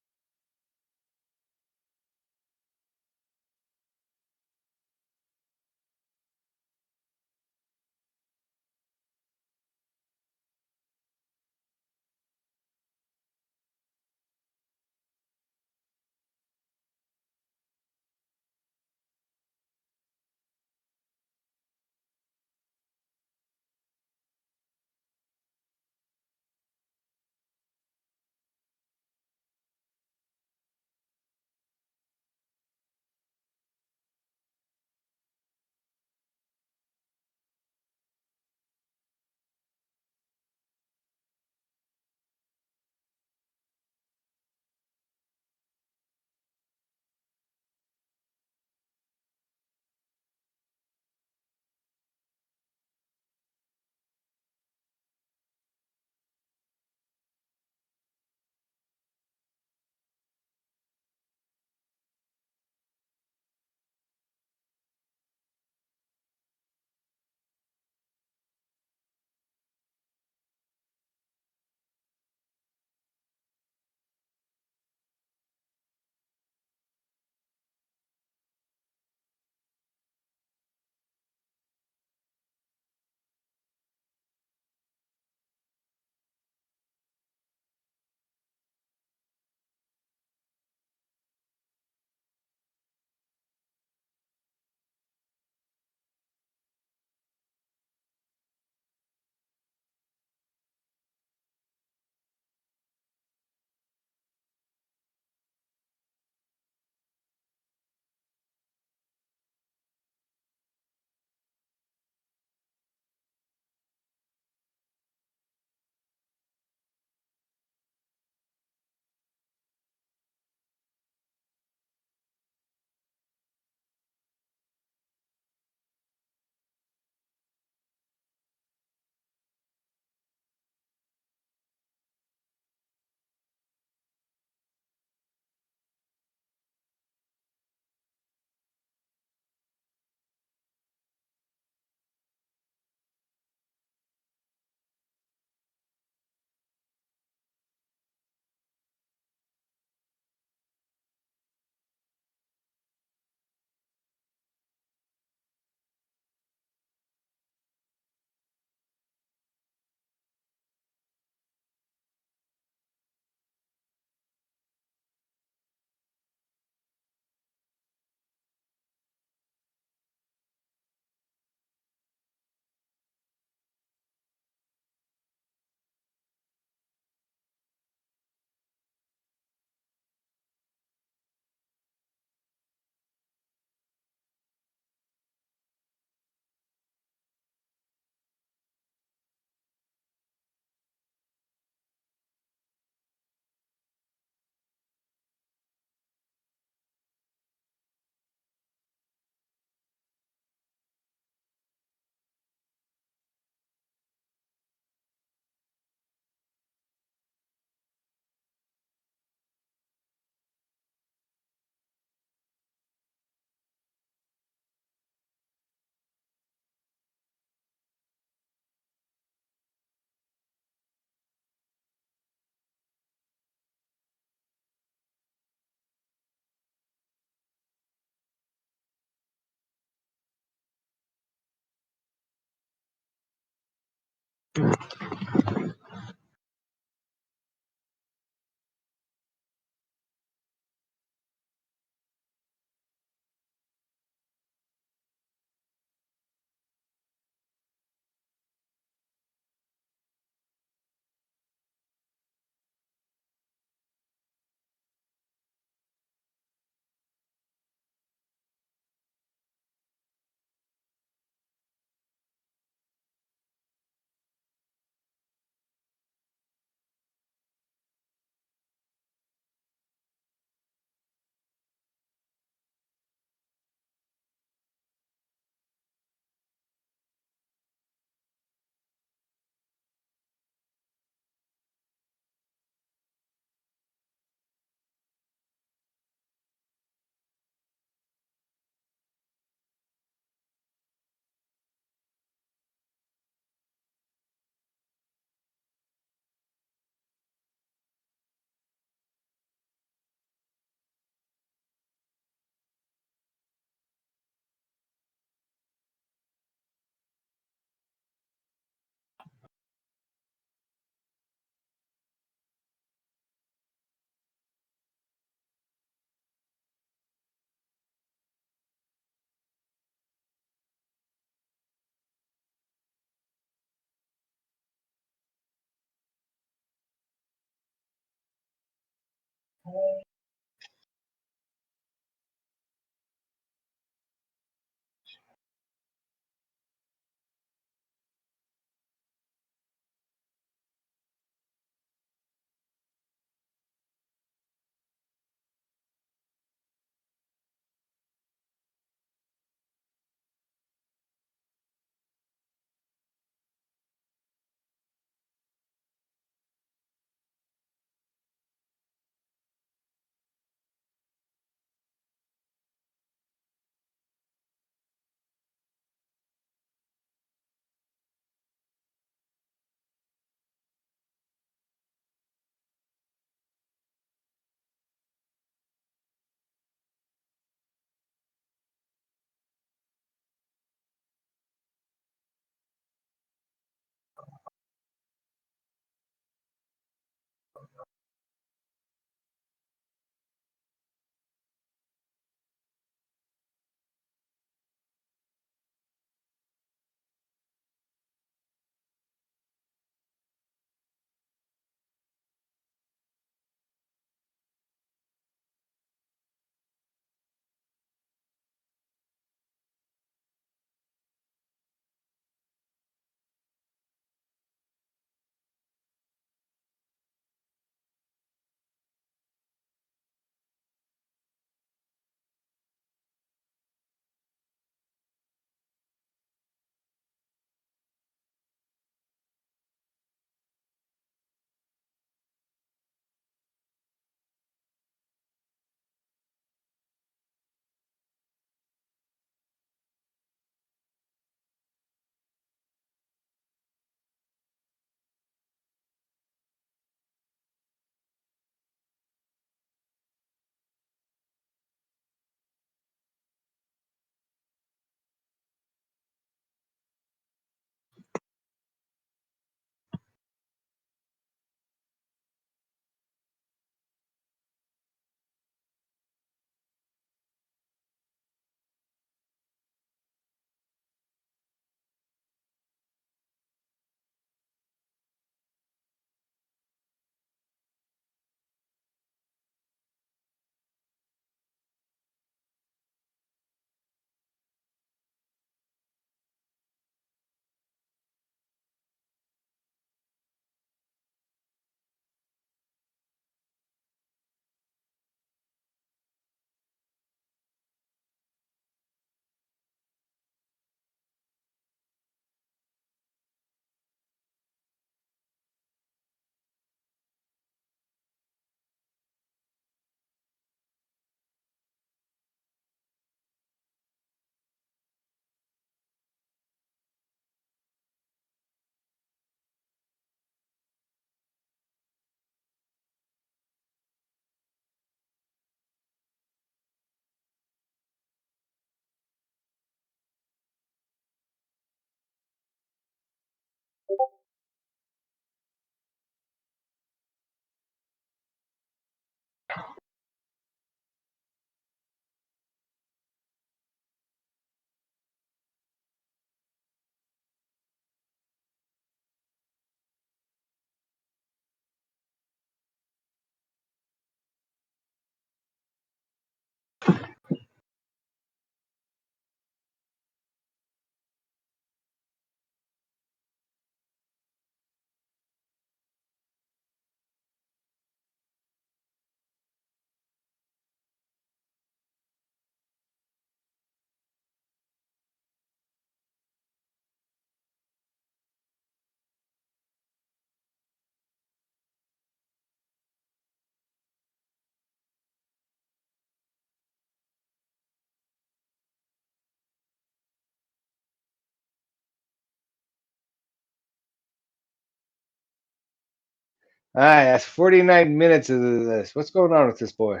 All right, that's 49 minutes of this. What's going on with this boy?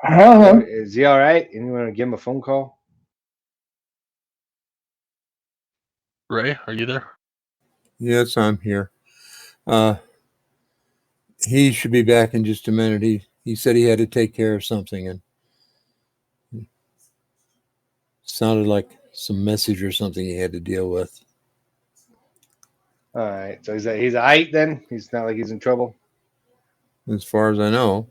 I don't know. Is he all right? Anyone want to give him a phone call? Ray, are you there? Yes, I'm here. Uh, he should be back in just a minute. He said he had to take care of something, and it sounded like some message or something he had to deal with. All right, so he's a height then. He's not like he's in trouble. As far as I know.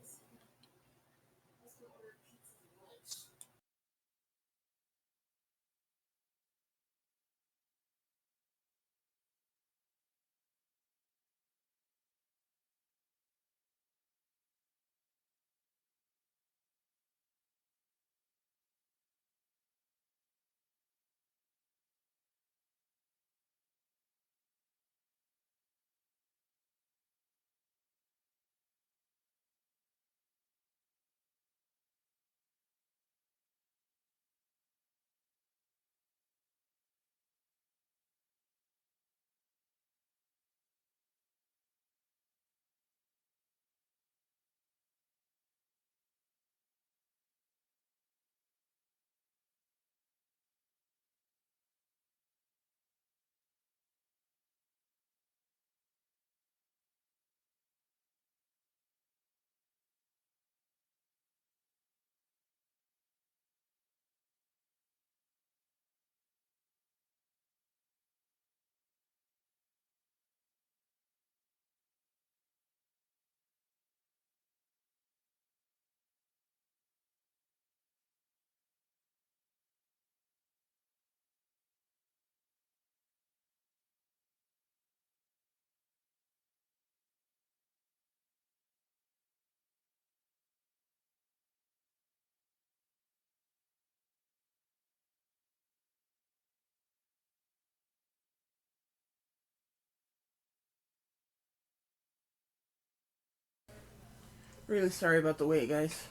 Really sorry about the wait, guys.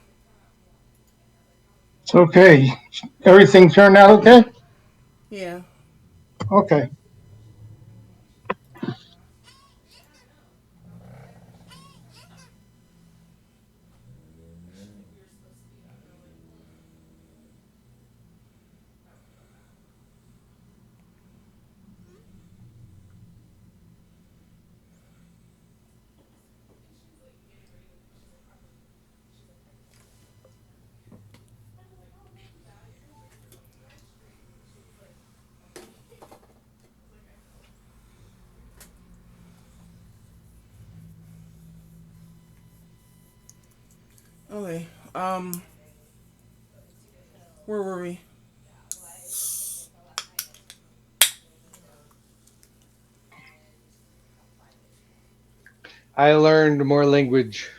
It's okay. Everything turned out okay? Yeah. Okay. Okay. Where were we? I learned more language.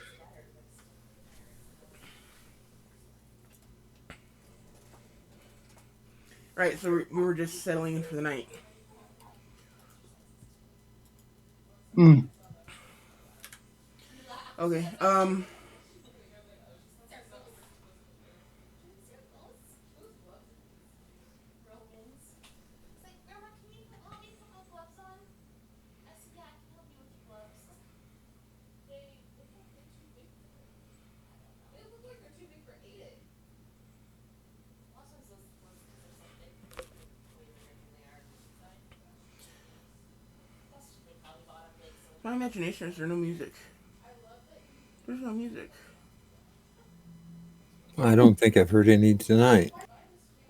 Right. So we were just settling in for the night. Mm. Okay. My imagination is there no music. There's no music. I don't think I've heard any tonight.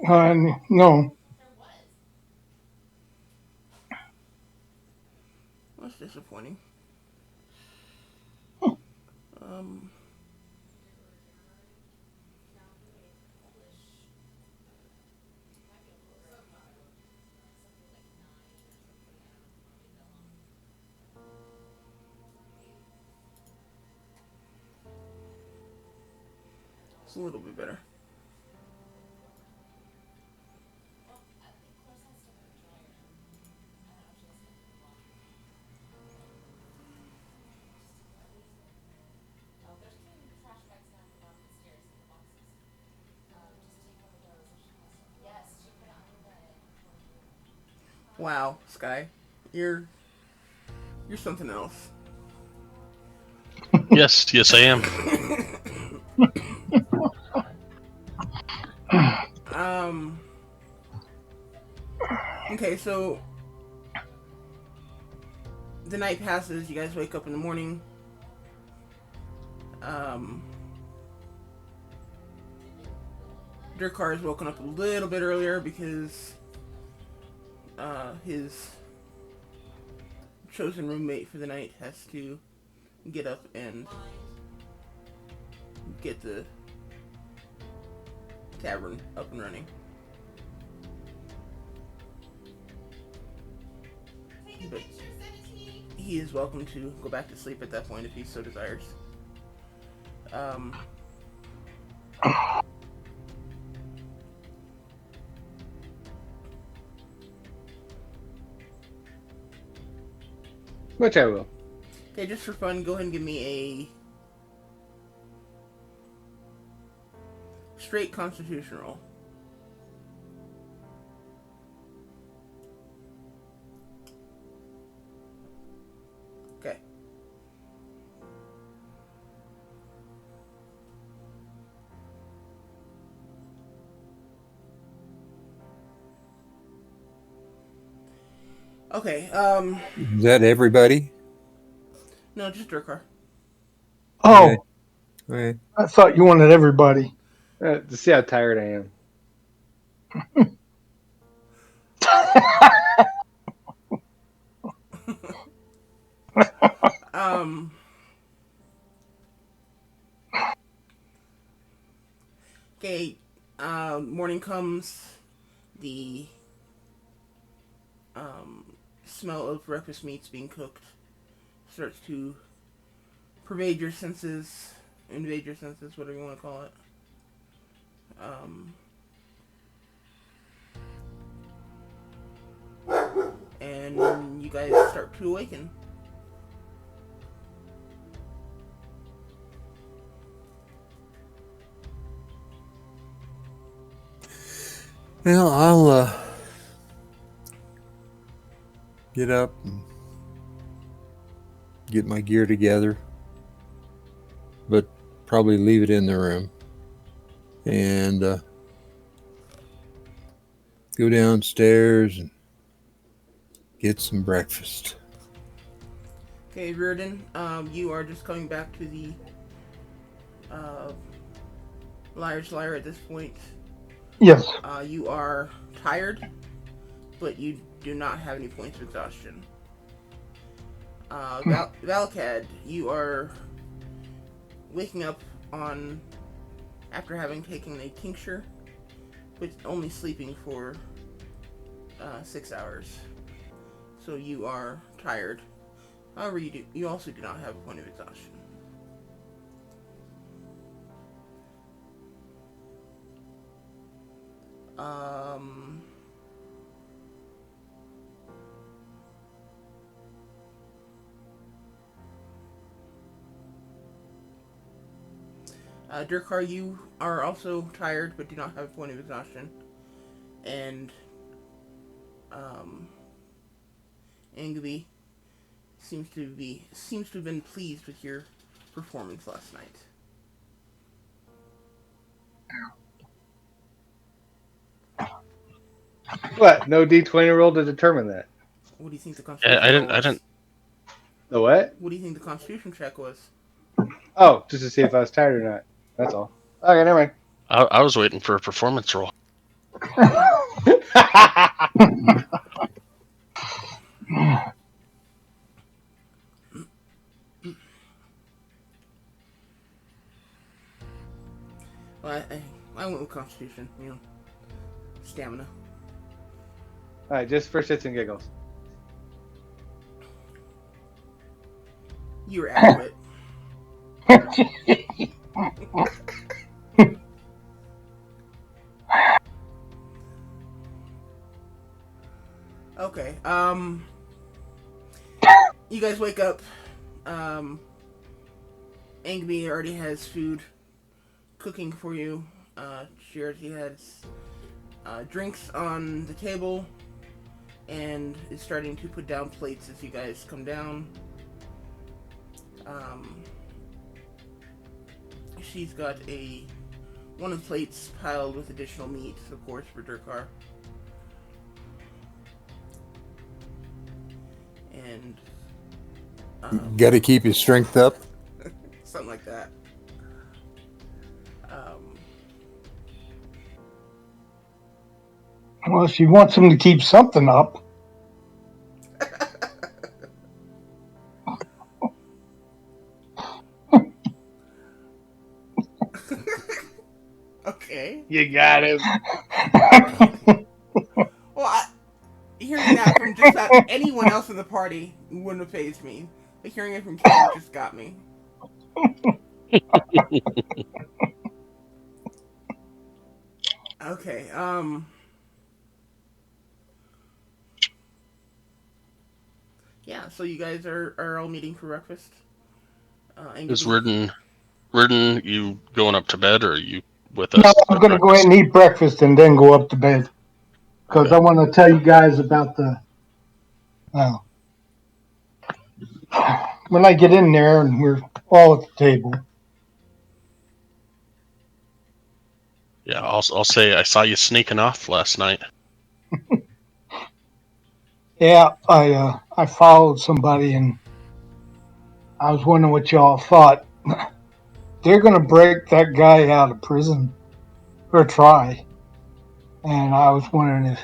No. That's disappointing. Um. It's a little bit better. Wow, Sky, you're you're something else. Yes, I am. Um. Okay, so the night passes. You guys wake up in the morning. Um. Dirkar is woken up a little bit earlier because his chosen roommate for the night has to get up and get the tavern up and running. But he is welcome to go back to sleep at that point if he so desires. Um, Which I will. okay, just for fun, go ahead and give me a straight Constitution roll. Okay. Okay. Is that everybody? No, just Dirkar. Okay. Oh, Okay. I thought you wanted everybody. To see how tired I am. um. Okay. Morning comes. The smell of breakfast meats being cooked starts to pervade your senses, invade your senses, whatever you want to call it. Um, and you guys start to awaken. Well, I'll get up and get my gear together, but probably leave it in the room and go downstairs and get some breakfast. Okay, Reardon, you are just coming back to the uh, Liar's Lair at this point. Yes. You are tired, but you do not have any points of exhaustion. Valakad, you are waking up on after having taken a tincture, but only sleeping for 6 hours. So you are tired. However, you also do not have a point of exhaustion. Um, Dirkar, you are also tired but do not have a point of exhaustion. And Angaby seems to have been pleased with your performance last night. What? No D20 roll to determine that. What do you think the I Constitution roll didn't. I was? didn't. The what? What do you think the Constitution check was? Oh, just to see if I was tired or not. That's all. Okay, never mind. I was waiting for a performance roll. Well, I went with Constitution. Stamina. All right, just for shits and giggles. You were adequate. Okay. You guys wake up. Angby already has food cooking for you. She already has drinks on the table and is starting to put down plates as you guys come down. Um, she's got one of the plates piled with additional meat, of course, for Durkar. And Got to keep his strength up. something like that. Um, Well, she wants him to keep something up. okay. You got him. Well, hearing that from just about anyone else in the party wouldn't have phased me. But hearing it from Ken just got me. Okay. Yeah. So you guys are all meeting for breakfast. And Is giving. Ridden, you going up to bed, or are you with No, us I'm at going to go ahead breakfast? and eat breakfast and then go up to bed because Okay. I want to tell you guys about the. Uh, when I get in there and we're all at the table. Yeah, I'll say I saw you sneaking off last night. Yeah, I followed somebody and I was wondering what y'all thought. They're going to break that guy out of prison or try, and I was wondering if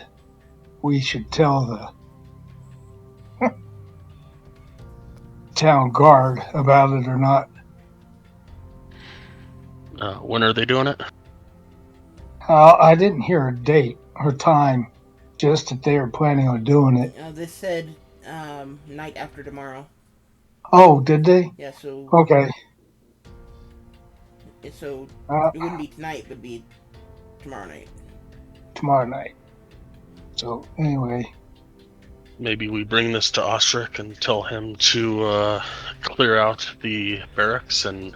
we should tell the town guard about it or not. When are they doing it? I didn't hear a date or time, just that they were planning on doing it. This said night after tomorrow. Oh, did they? Yeah. So Okay. so Uh, it wouldn't be tonight. It would be tomorrow night. tomorrow night. So anyway, Maybe we bring this to Ostrich and tell him to clear out the barracks and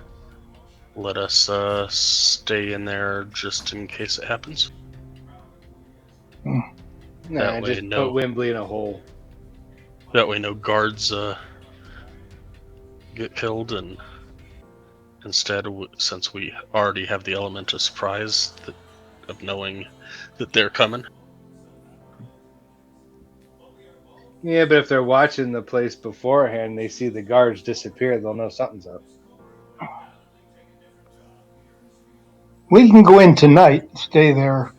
let us stay in there just in case it happens. Nah, That way, just put no. Wembley in a hole. That way, no guards get killed, and instead, since we already have the element of surprise of knowing that they're coming. Yeah, but if they're watching the place beforehand, they see the guards disappear, they'll know something's up. we can go in tonight, stay there,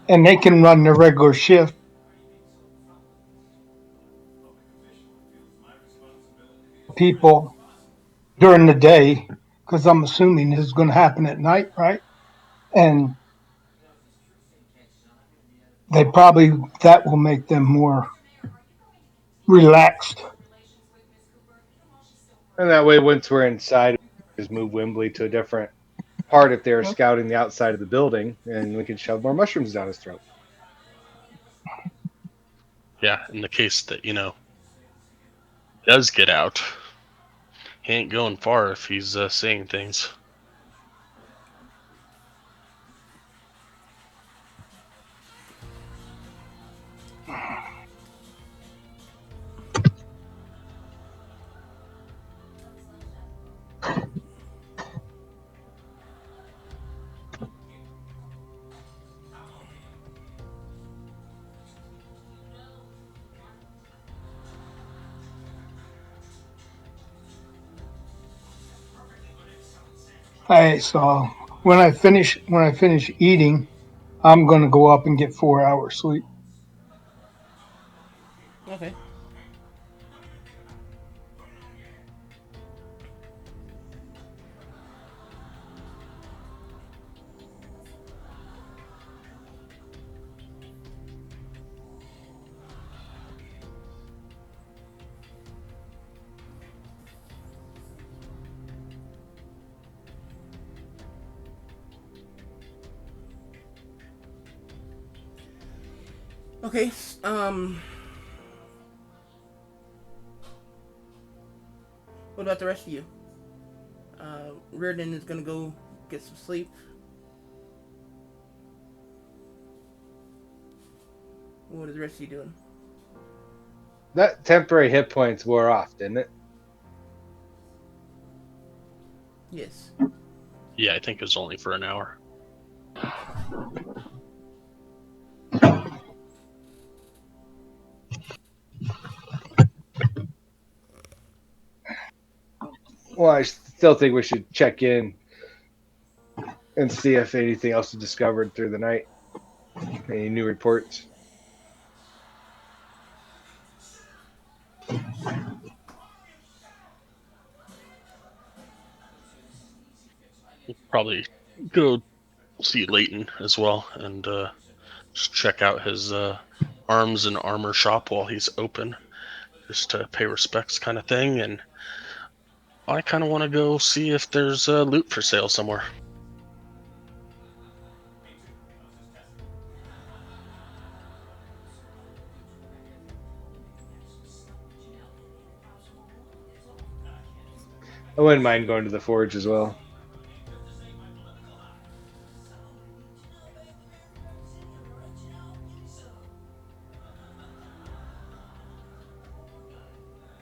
and they can run their regular shift. People during the day, because I'm assuming this is going to happen at night, right? And they probably that will make them more relaxed. And that way, once we're inside, we just move Wembley to a different part if they're scouting the outside of the building, and we can shove more mushrooms down his throat. Yeah, in the case that, does get out, he ain't going far if he's seeing things. So when I finish eating, I'm going to go up and get 4 hours sleep. Okay. Okay. What about the rest of you? Reardon is gonna go get some sleep. What are the rest of you doing? That temporary hit points wore off, didn't it? Yes. Yeah, I think it was only for an hour. Well, I still think we should check in and see if anything else is discovered through the night. Any new reports? Probably go see Leighton as well and just check out his arms and armor shop while he's open, just to pay respects, kind of thing. And I kind of want to go see if there's loot for sale somewhere. I wouldn't mind going to the forge as well.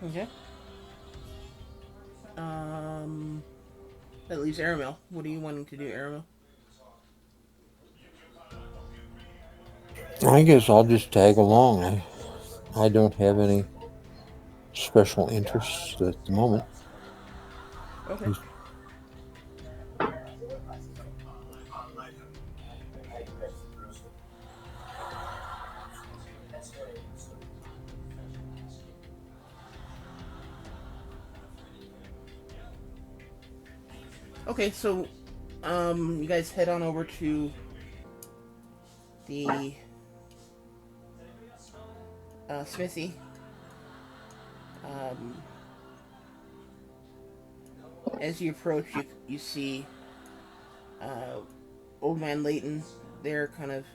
Okay. Um, that leaves Aramil. What are you wanting to do, Aramil? I guess I'll just tag along. I don't have any special interests at the moment. Okay. Okay, so you guys head on over to the smithy. Um, as you approach, you see uh, old man Leighton there, kind of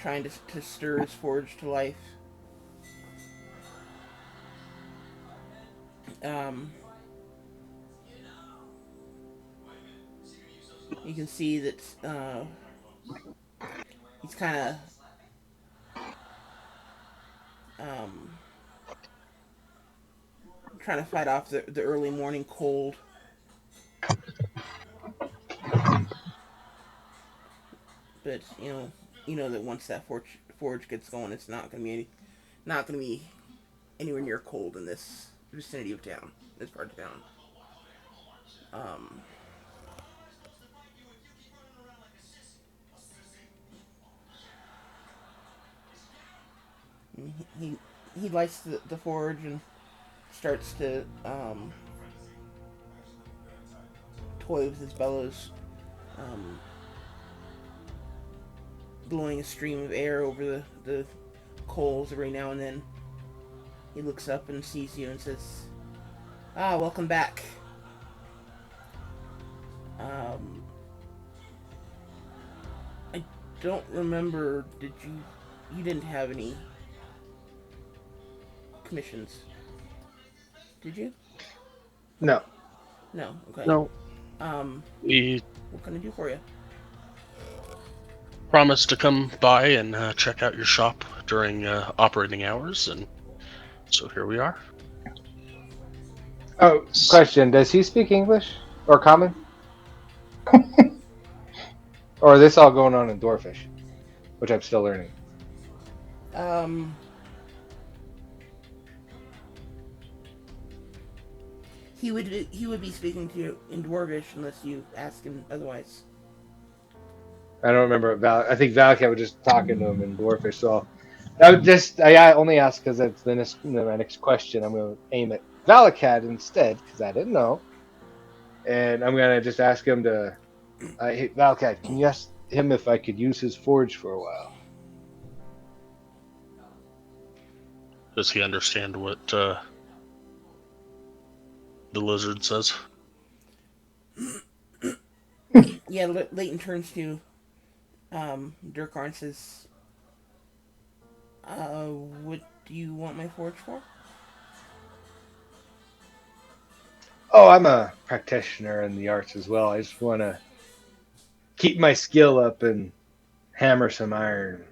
trying to stir his forge to life. Um, you can see that he's kind of um, trying to fight off the early morning cold. But you know that once that forge gets going, it's not gonna be anywhere near cold in this vicinity of town, this part of town. Um, he he lights the forge and starts to toy with his bellows, um, blowing a stream of air over the coals every now and then. He looks up and sees you and says, "Ah, welcome back. Um, I don't remember. Did you? You didn't have any commissions, did you? No. No. Okay. No, Um, we what can I do for you? promised to come by and check out your shop during operating hours, and so here we are. Oh, question. Does he speak English or common? Or is this all going on in Dwarfish, which I'm still learning? Um, he would be speaking to you in Dwarvish unless you ask him otherwise. I don't remember. I think Valak was just talking to him in Dwarfish. So I would just, I only asked because that's my next question. I'm going to aim at Valakad instead because I didn't know. And I'm going to just ask him to, hey, Valakad, can you ask him if I could use his forge for a while? Does he understand what the lizard says? Yeah, Leighton turns to Durkar and says, what do you want my forge for?" Oh, I'm a practitioner in the arts as well. I just want to keep my skill up and hammer some iron.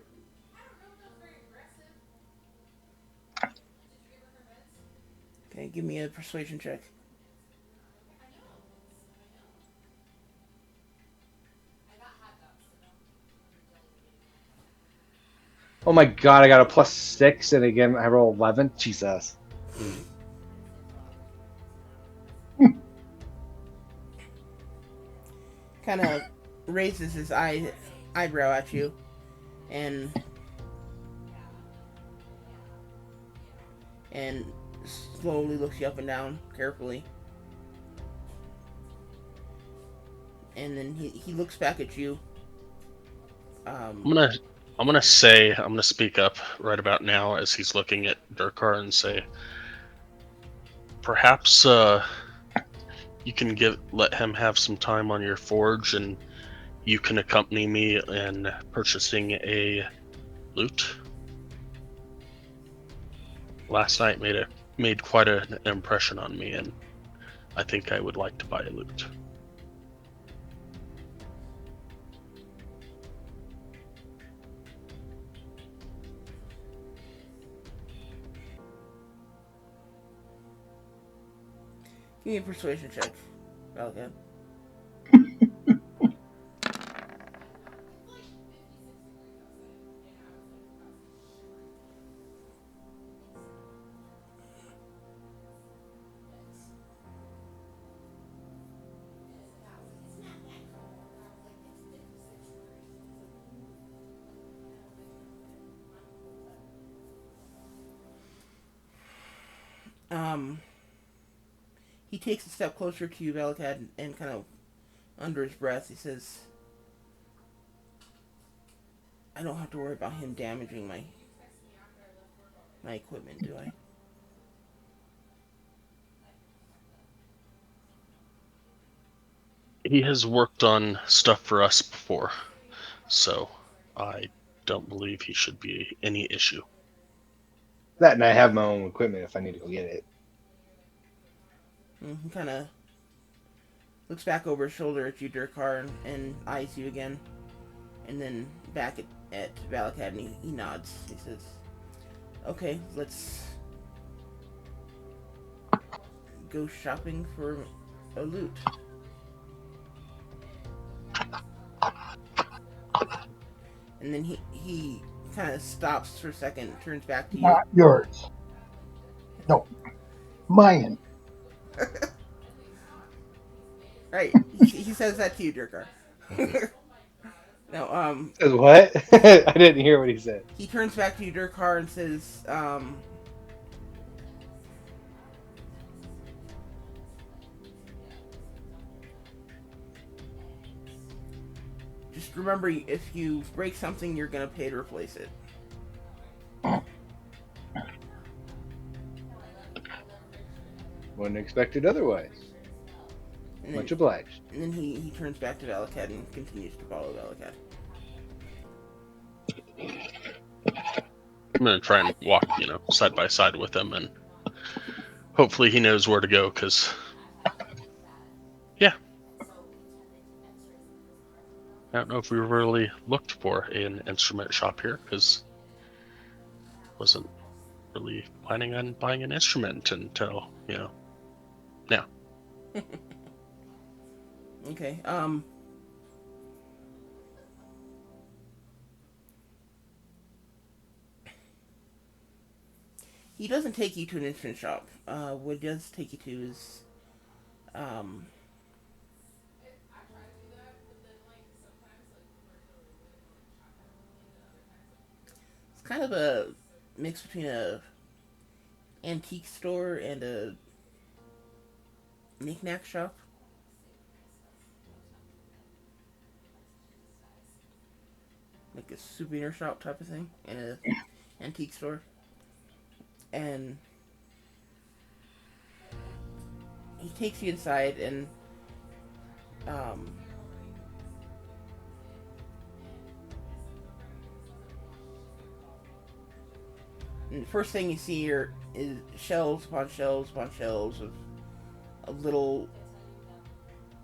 Okay, give me a persuasion check. Oh my god, I got a +6, and again I roll 11. Jesus. Kind of raises his eyebrow at you, and and slowly looks you up and down carefully, and then he looks back at you. I'm Um, gonna I'm gonna speak up right about now as he's looking at Durkar and say, perhaps you can let him have some time on your forge, and you can accompany me in purchasing a loot. Last night made quite an impression on me, and I think I would like to buy a loot. Give me a persuasion check, Valakad. Um, he takes a step closer to you, Valakad, and kind of under his breath, he says, "I don't have to worry about him damaging my equipment, do I?" He has worked on stuff for us before, so I don't believe he should be any issue. That, and I have my own equipment if I need to go get it. He kind of looks back over his shoulder at you, Durkar, and eyes you again, and then back at Valakad, and he nods. He says, "Okay, let's go shopping for a loot." And then he kind of stops for a second, turns back to you. Not yours. No, mine. Right, he says that to you, Durkar. No, Says what? I didn't hear what he said. he turns back to you, Durkar, and says, "Just remember, if you break something, you're gonna pay to replace it." Wouldn't expect it otherwise. And then, Much obliged. and then he turns back to Valakad and continues to follow Valakad. I'm gonna try and walk, side by side with him, and hopefully he knows where to go, because, yeah, I don't know if we really looked for an instrument shop here, because wasn't really planning on buying an instrument until, now. Okay, he doesn't take you to an instrument shop. What he does take you to is, um, it's kind of a mix between a antique store and a knickknack shop, like a souvenir shop type of thing, and a antique store. And he takes you inside, and um, and the first thing you see here is shelves upon shelves upon shelves of little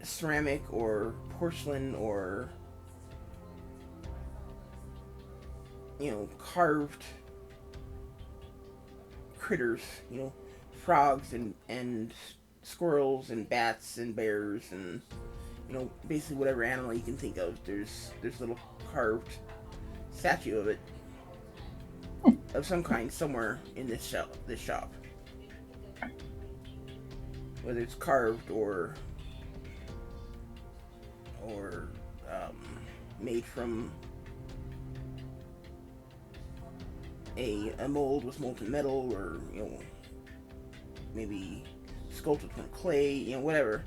ceramic or porcelain or carved critters, frogs and squirrels and bats and bears and basically whatever animal you can think of. There's little carved statue of it. of some kind somewhere in this shop. Whether it's carved or made from a mold with molten metal, or maybe sculpted from clay, whatever.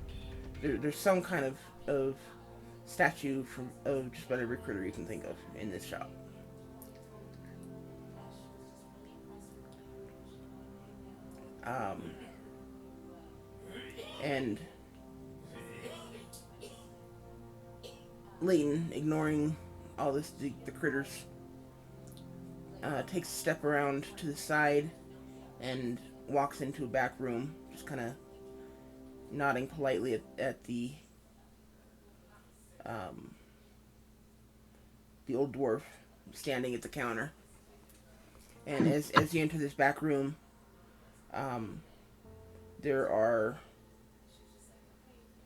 There's some kind of statue of just about every critter you can think of in this shop. Um, and Leighton, ignoring all the critters, takes a step around to the side and walks into a back room, just kind of nodding politely at um, the old dwarf standing at the counter. And as you enter this back room, um, there are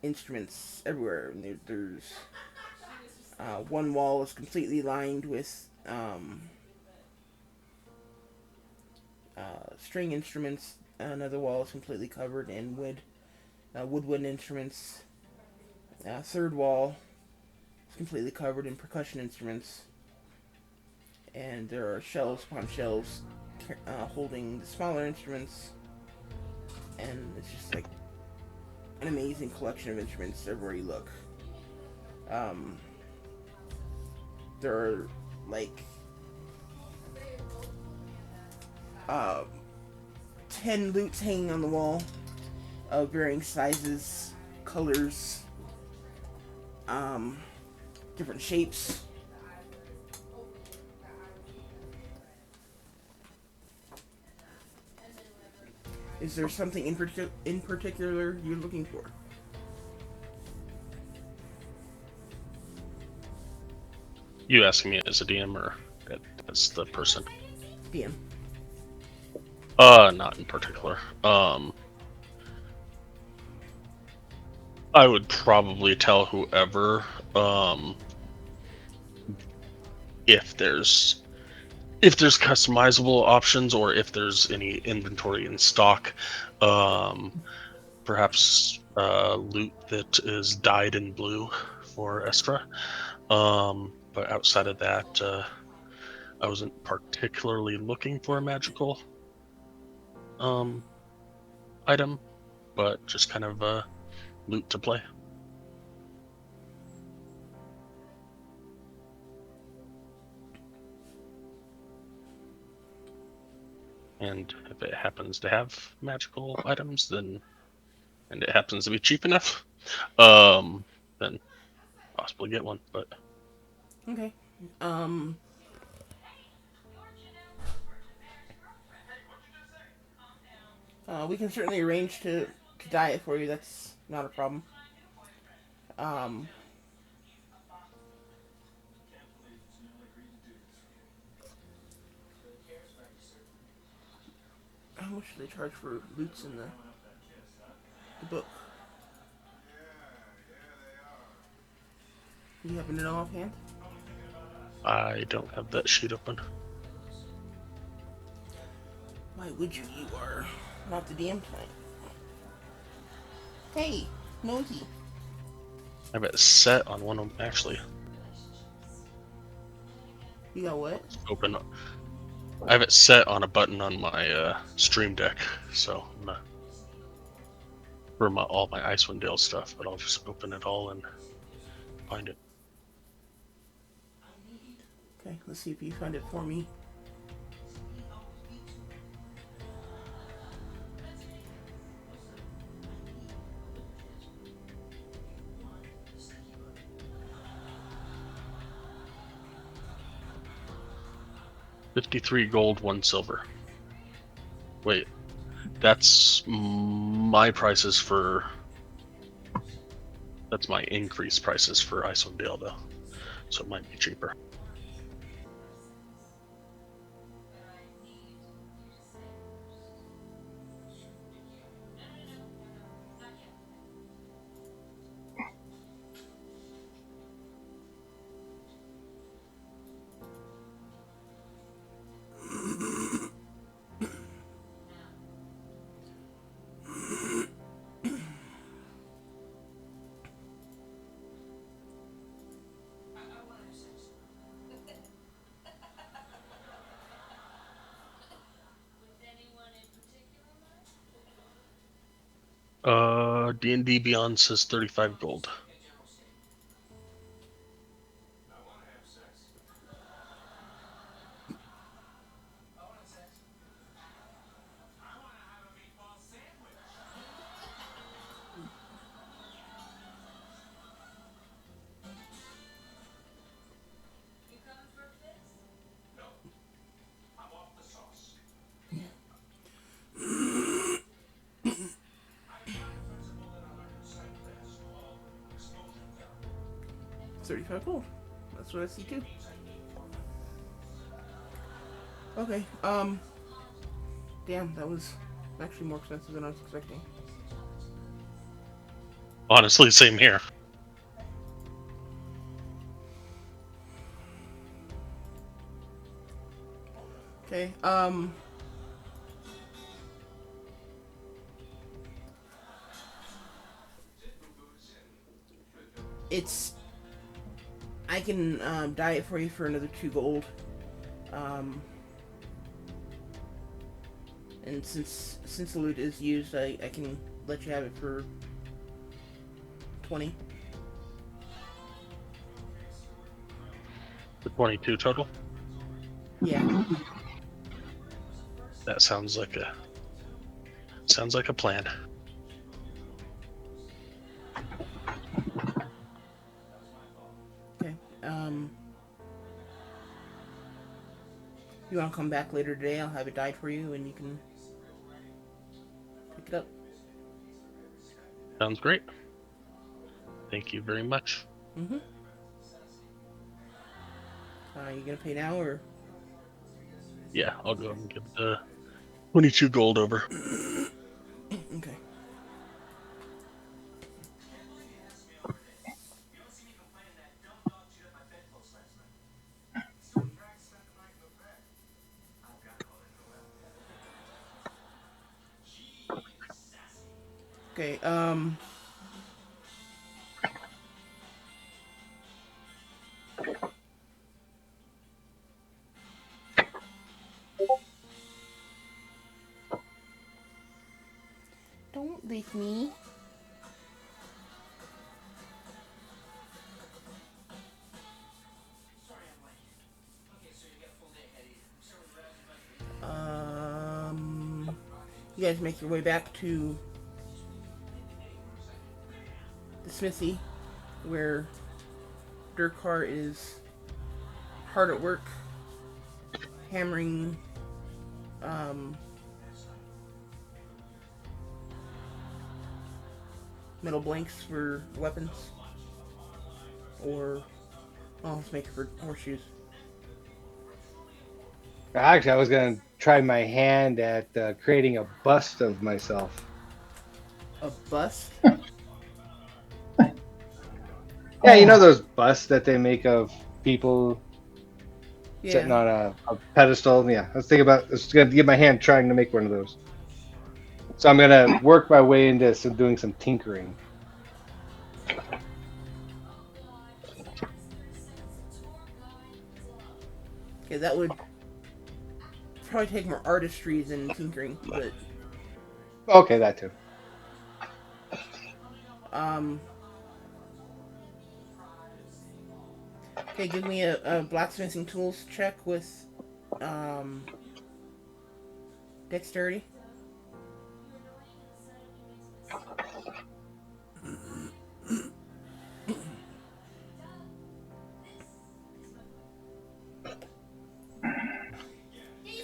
instruments everywhere. There's one wall is completely lined with string instruments. Another wall is completely covered in woodwind instruments. Third wall is completely covered in percussion instruments. And there are shelves upon shelves holding the smaller instruments. And it's just like an amazing collection of instruments everywhere you look. Um, there are like uh, 10 lutes hanging on the wall of varying sizes, colors, um, different shapes. Is there something in particular you're looking for? You asking me as a DM or as the person? DM. Not in particular. I would probably tell whoever, if there's customizable options or if there's any inventory in stock. Perhaps loot that is dyed in blue for Estra. But outside of that, I wasn't particularly looking for a magical item, but just kind of loot to play. And if it happens to have magical items, then and it happens to be cheap enough, then possibly get one. But Okay. Um, we can certainly arrange to dye it for you. That's not a problem. Um, how much do they charge for lutes in the book? Do you happen to know offhand? I don't have that sheet open. Why would you? You are not the DM tonight. Hey, nosy. I have it set on one of them. Actually, You got what? open. I have it set on a button on my Stream Deck, so I'm gonna for all my Icewind Dale stuff. But I'll just open it all and find it. Okay, let's see if you find it for me. $53 gold, 1 silver. Wait, that's my prices for. That's my increased prices for Icewind Dale, though, so it might be cheaper. D&D Beyond says 35 gold. $35 gold. That's what I see too. Okay. Damn, that was actually more expensive than I was expecting. Honestly, same here. Okay. It's. I can dye it for you for another 2 gold. Um, and since the loot is used, I can let you have it for 20. The 22 total. Yeah. That sounds like a plan. Okay. You want to come back later today? I'll have it dyed for you, and you can pick it up. Sounds great. Thank you very much. Mm-hmm. You gonna pay now or? Yeah, I'll go and give the 22 gold over. Okay. Okay. Don't leave me. You guys make your way back to the smithy, where Durkar is hard at work, hammering um, metal blanks for weapons, or let's make it for horseshoes. Actually, I was gonna try my hand at creating a bust of myself. A bust? Yeah, you know Oh, those busts that they make of people sitting Yeah. on a pedestal. Yeah, I was gonna get my hand trying to make one of those. So I'm gonna work my way into doing some tinkering. Okay, that would probably take more artistry than tinkering, but Okay, that too. um, okay, give me a blacksmithing tools check with um, dexterity.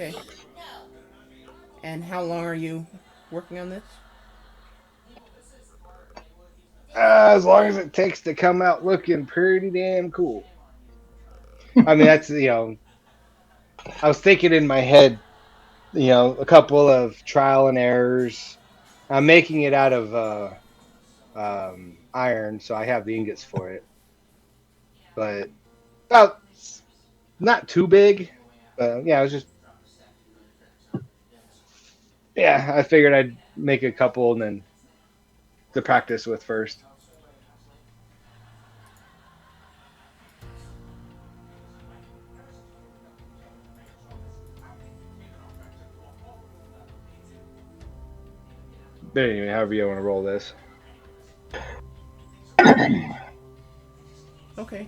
Okay. And how long are you working on this? As long as it takes to come out looking pretty damn cool. I mean, that's I was thinking in my head, a couple of trial and errors. I'm making it out of iron, so I have the ingots for it. But about not too big. But yeah, I was just yeah, I figured I'd make a couple and then to practice with first. But anyway, however you want to roll this. Okay.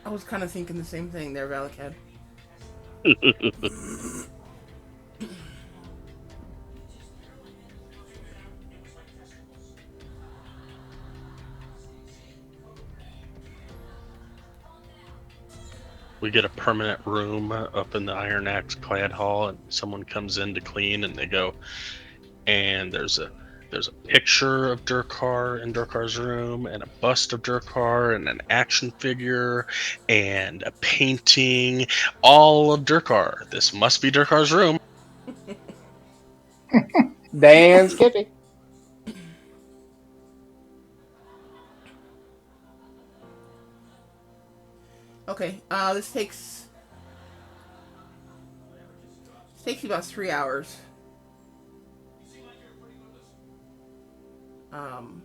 I was kind of thinking the same thing there, Valakad. We get a permanent room up in the Iron Axe Clad Hall, and someone comes in to clean, and they go, and there's a picture of Durkar in Durkar's room, and a bust of Durkar, and an action figure, and a painting, all of Durkar. This must be Durkar's room. Dan Skippy. Okay. This takes you about 3 hours. Um,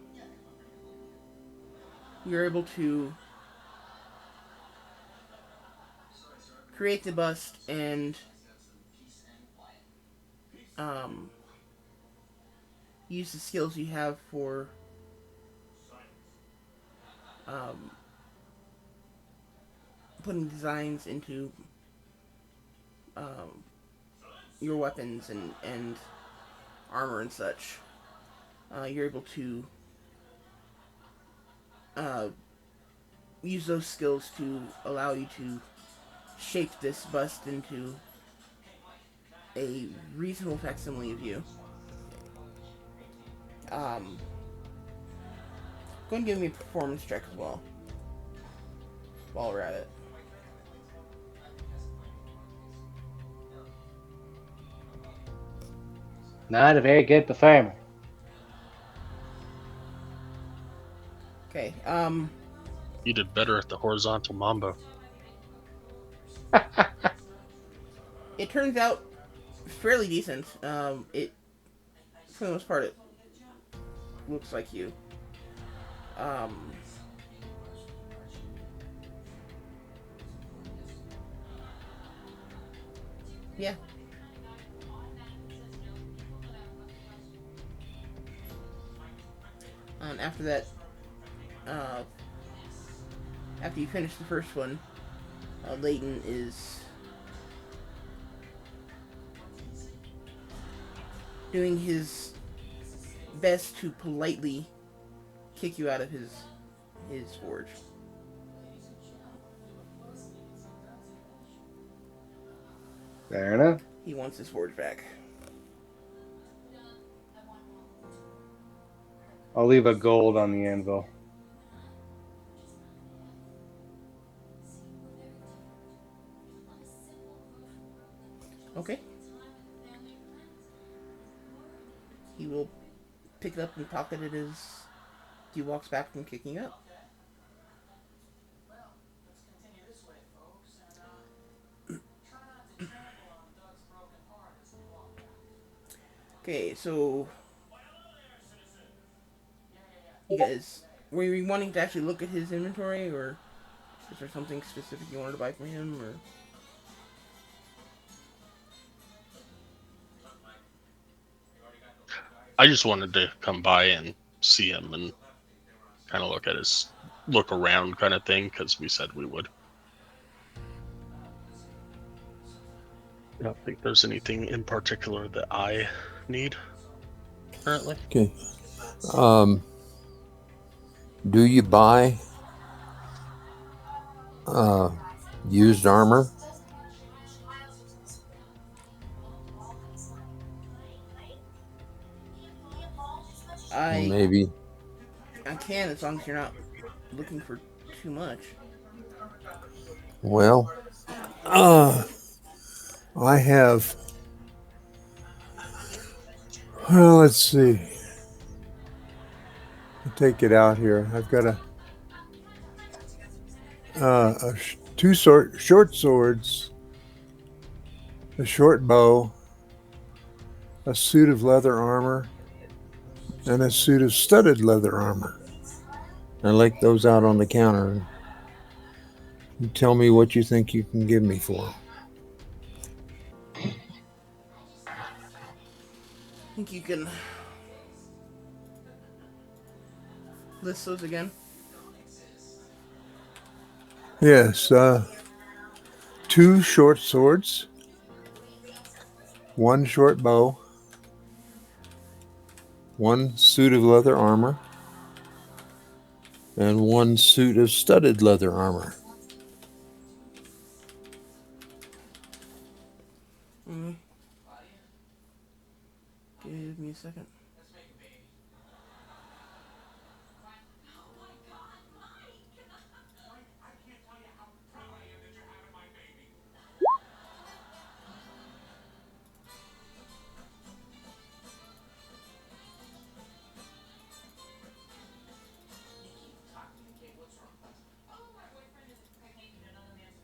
you're able to create the bust and um, use the skills you have for um, putting designs into um, your weapons and armor and such. You're able to uh, use those skills to allow you to shape this bust into a reasonable facsimile of you. Um, go and give me a performance check as well while we're at it. Not a very good performer. Okay. You did better at the horizontal mambo. It turns out fairly decent. It for the most part it looks like you. Um, yeah. And after that, uh, after you finish the first one, Leighton is doing his best to politely kick you out of his forge. Fair enough. He wants his forge back. I'll leave a gold on the anvil. Okay. He will pick it up and pocket it as he walks back from kicking up. Okay, so you guys, were you wanting to actually look at his inventory, or is there something specific you wanted to buy from him, or? I just wanted to come by and see him and kind of look around kind of thing, because we said we would. I don't think there's anything in particular that I need currently. Okay. Do you buy uh, used armor? I Maybe. I can, as long as you're not looking for too much. Well, I have. Well, let's see. I'll take it out here. I've got two short swords, a short bow, a suit of leather armor, and a suit of studded leather armor. I like those out on the counter. You tell me what you think you can give me for them. I think you can list those again. Yes, 2 short swords, 1 short bow, 1 suit of leather armor, and 1 suit of studded leather armor. Give me a second.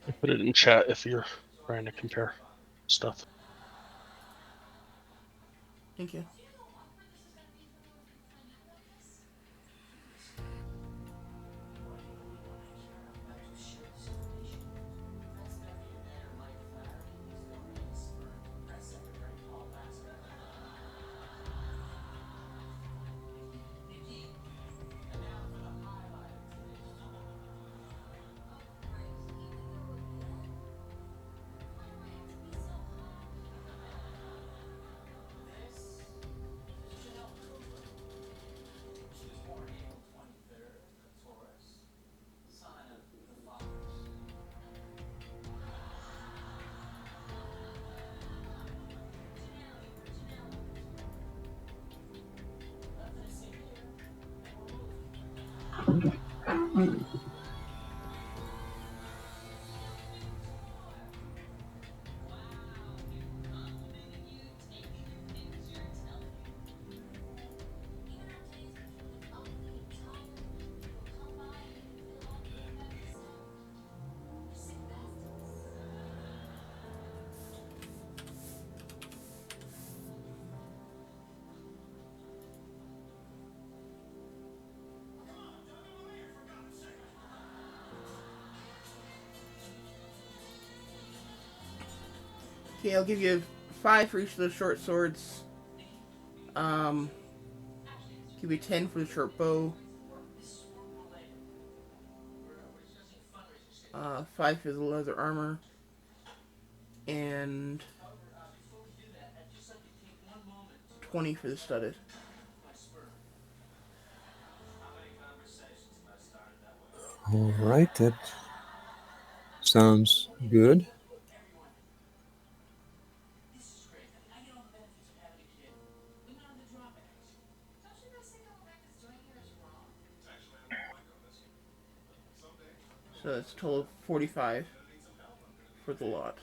I put it in chat if you're trying to compare stuff. Thank you. Okay, I'll give you 5 for each of those short swords. Give you 10 for the short bow. 5 for the leather armor. And 20 for the studded. All right, that sounds good. So that's a total of 45 for the lot.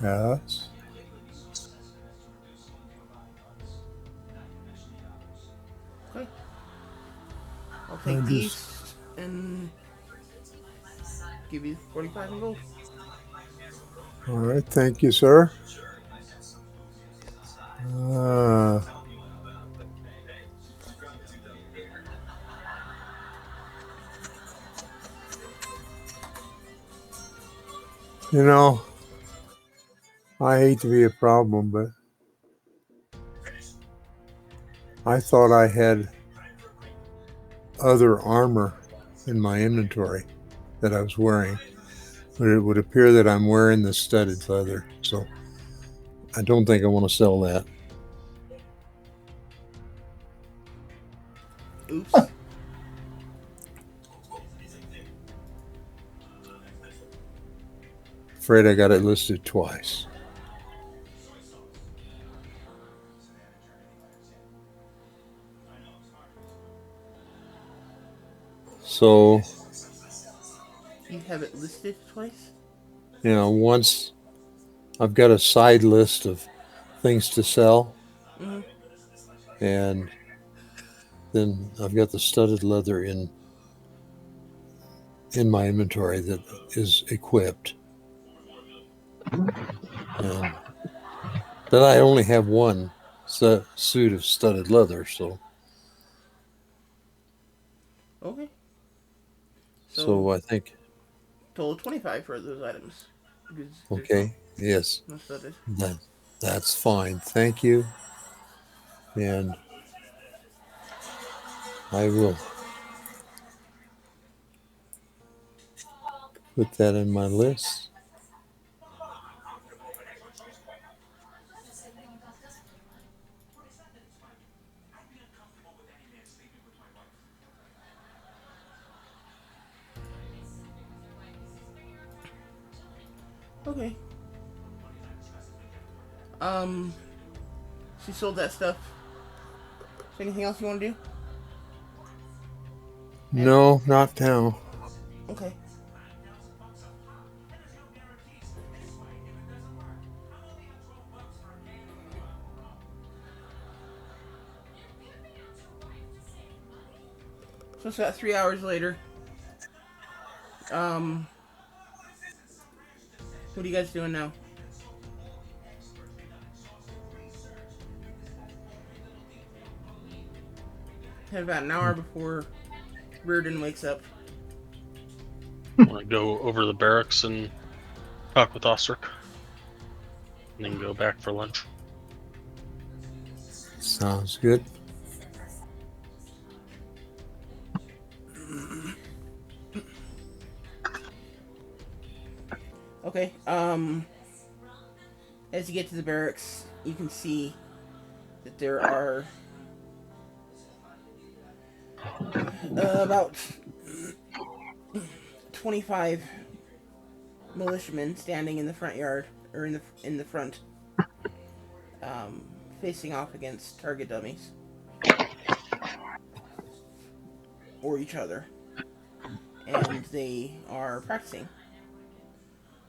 Yes. Okay. I'll take these and give you 45 in gold. All right, thank you, sir. Uh, you know, I hate to be a problem, but I thought I had other armor in my inventory that I was wearing, but it would appear that I'm wearing the studded leather, so I don't think I want to sell that. Oops. Afraid I got it listed twice. So, You have it listed twice? once I've got a side list of things to sell, Mm-hmm. and then I've got the studded leather in in my inventory that is equipped, and but I only have one suit of studded leather, Okay. So so I think total 25 for those items because there's okay, yes, no studded. that that's fine. Thank you, and I will put that in my list. Okay. Um, she sold that stuff. Is there anything else you want to do? Ed? No, not now. Okay. So it's about 3 hours later. Um, what are you guys doing now? Have about an hour before Reardon wakes up. Want to go over the barracks and talk with Ostrich, and then go back for lunch. Sounds good. Okay. As you get to the barracks, you can see that there are about 25 militiamen standing in the front yard or in the front, um, facing off against target dummies or each other, and they are practicing.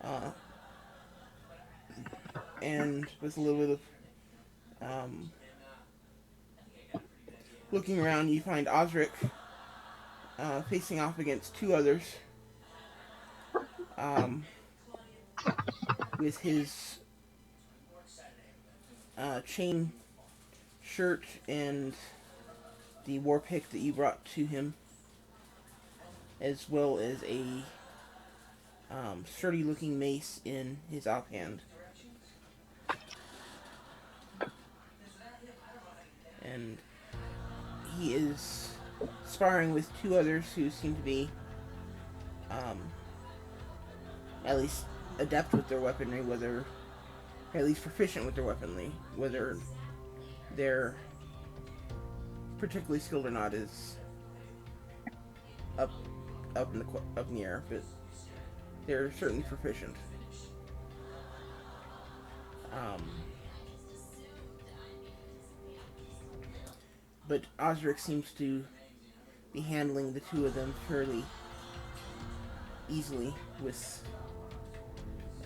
Uh, and with a little bit of um, looking around, you find Osric facing off against two others, um, with his chain shirt and the war pick that you brought to him, as well as a sturdy looking mace in his offhand. And he is sparring with two others who seem to be um, at least adept with their weaponry, whether at least proficient with their weaponry, whether they're particularly skilled or not is up up in the air, but they're certainly proficient. Um, but Osric seems to be handling the two of them fairly easily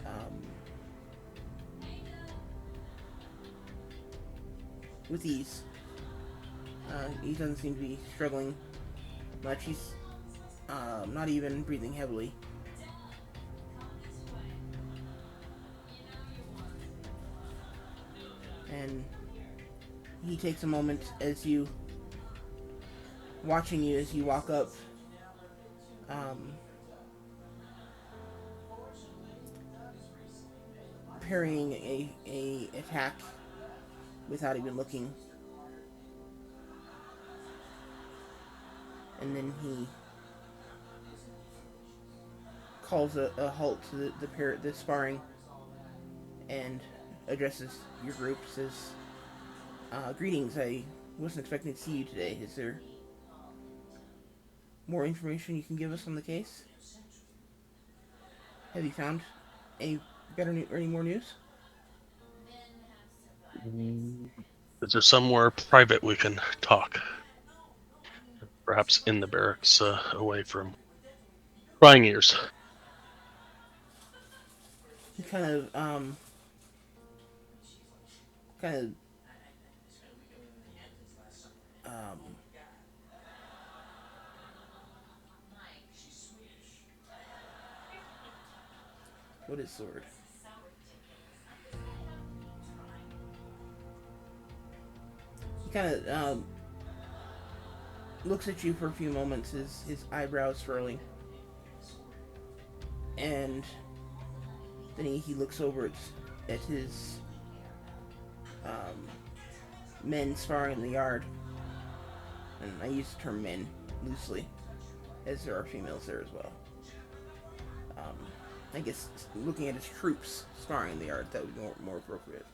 um, with ease. He doesn't seem to be struggling much. He's not even breathing heavily. And he takes a moment as you, watching you as you walk up, um, parrying a attack without even looking. And then he calls a halt to the sparring and addresses your group. Says, "Greetings. I wasn't expecting to see you today. Is there more information you can give us on the case? Have you found any or any more news?" Is there somewhere private we can talk? Perhaps in the barracks, away from prying ears. He kind of um, with his sword. He kind of looks at you for a few moments, his eyebrows furling, and then he looks over at his um, men sparring in the yard, and I use the term men loosely, as there are females there as well. Um, I guess looking at his troops sparring in the yard, that would be more appropriate.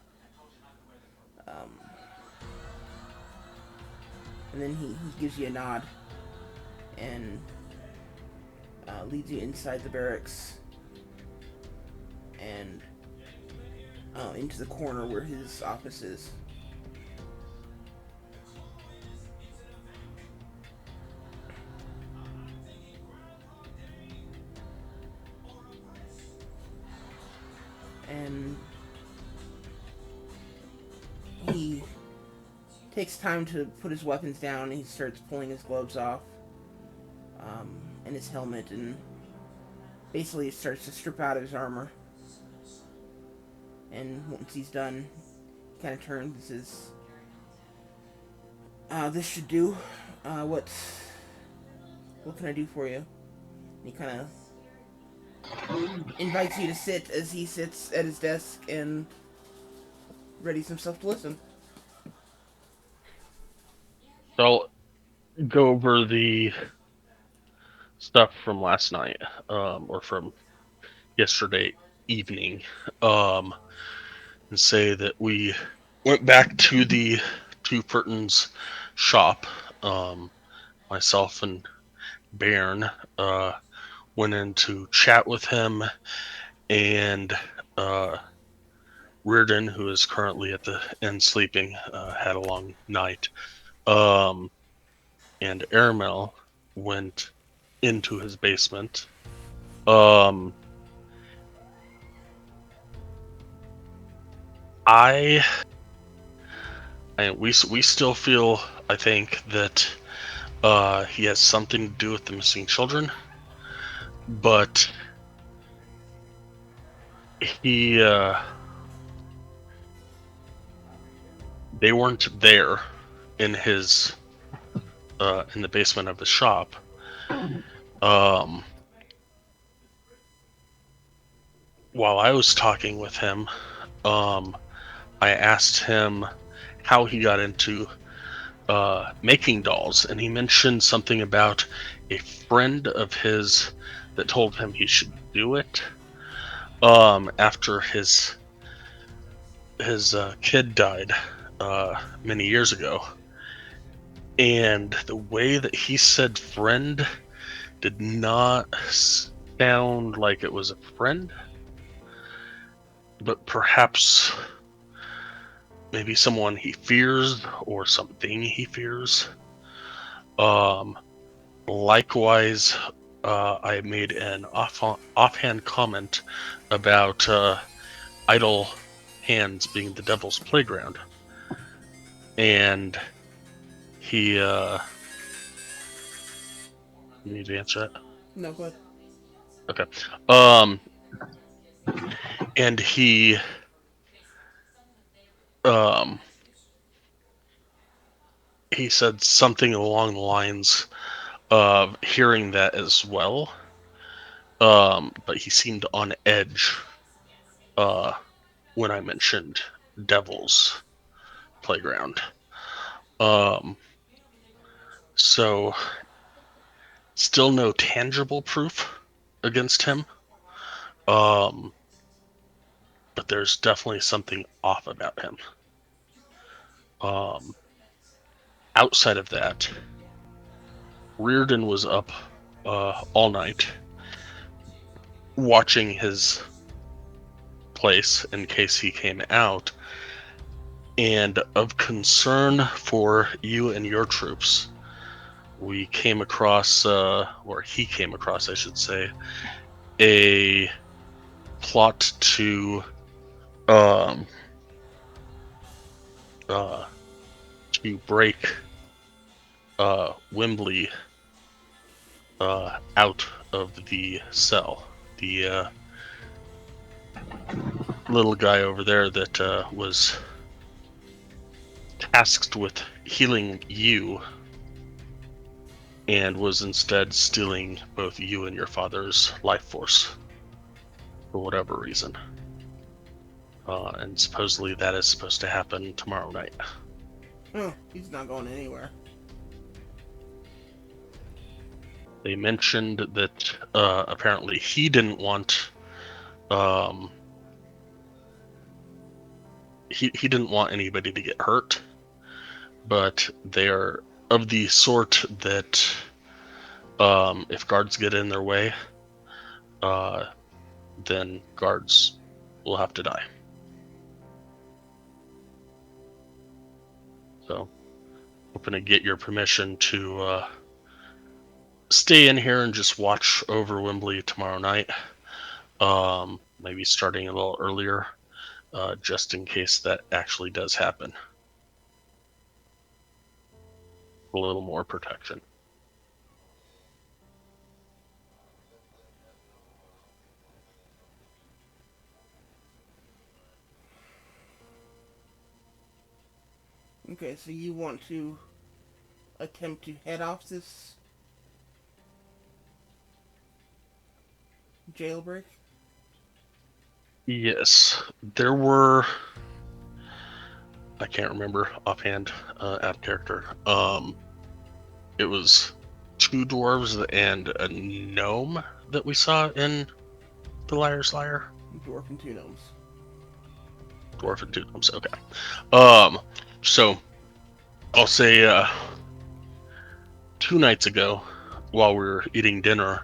Um, and then he gives you a nod and leads you inside the barracks and into the corner where his office is. And he takes time to put his weapons down, and he starts pulling his gloves off and his helmet, and basically starts to strip out of his armor. And once he's done, he kind of turns and says, "This should do. What can I do for you?" And he kind of invites you to sit as he sits at his desk and readies himself to listen. So I'll go over the stuff from last night, or from yesterday evening, and say that we went back to the Two Furton's shop. Myself and Bairn went in to chat with him, and Reardon, who is currently at the inn sleeping, had a long night. And Airmail went into his basement. We still feel, I think, that he has something to do with the missing children, but they weren't there in his in the basement of the shop. While I was talking with him, I asked him how he got into making dolls, and he mentioned something about a friend of his that told him he should do it after his kid died many years ago. And the way that he said friend did not sound like it was a friend, but perhaps maybe someone he fears or something he fears. Likewise, I made an offhand comment about idle hands being the devil's playground, and he you need to answer that? No, go ahead. Okay. And he said something along the lines of hearing that as well. But he seemed on edge when I mentioned Devil's Playground. So still no tangible proof against him. But there's definitely something off about him. Outside of that, Reardon was up all night watching his place in case he came out, and of concern for you and your troops, we came across, or he came across, I should say, a plot to break Wembley out of the cell. little guy over there that was tasked with healing you and was instead stealing both you and your father's life force for whatever reason. And supposedly that is supposed to happen tomorrow night. Oh, he's not going anywhere. They mentioned that apparently he didn't want he didn't want anybody to get hurt, but they're of the sort that if guards get in their way, then guards will have to die. So, hoping to get your permission to stay in here and just watch over Wembley tomorrow night. Maybe starting a little earlier, just in case that actually does happen. A little more protection. Okay, so you want to attempt to head off this jailbreak? Yes, there were. I can't remember offhand, out of character. It was 2 dwarves and a gnome that we saw in the Liar's Liar. Dwarf and 2 gnomes. Dwarf and 2 gnomes. Okay. So I'll say 2 nights ago, while we were eating dinner,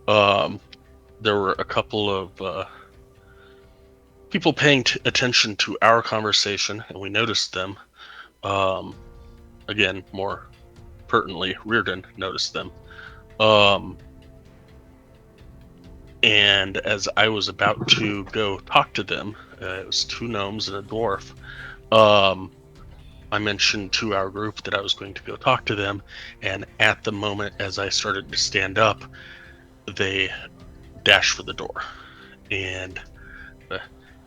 there were a couple of people paying attention to our conversation, and we noticed them. Again, more pertinently, Reardon noticed them. And as I was about to go talk to them, it was 2 gnomes and a dwarf. I mentioned to our group that I was going to go talk to them, and at the moment as I started to stand up, they dashed for the door. And the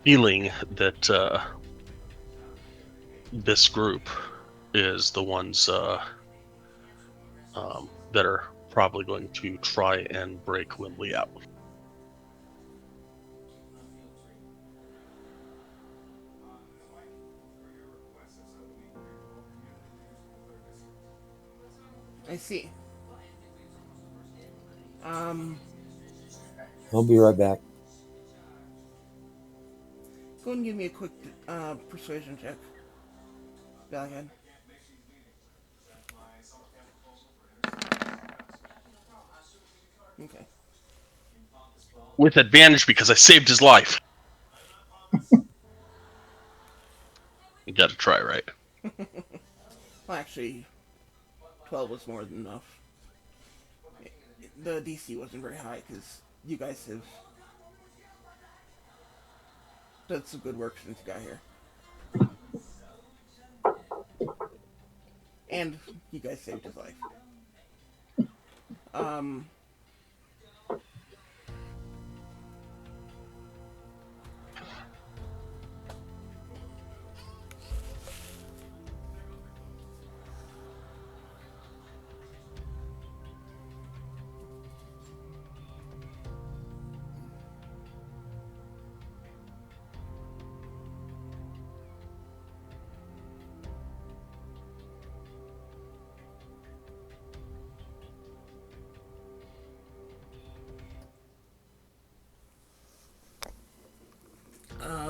feeling that this group is the ones that are probably going to try and break Wembley out. I see. I'll be right back. Go and give me a quick persuasion check. Go ahead. Okay. With advantage because I saved his life. You gotta try, right? Well, actually, 12 was more than enough. The DC wasn't very high because you guys have done some good work since you got here. And you guys saved his life. Um,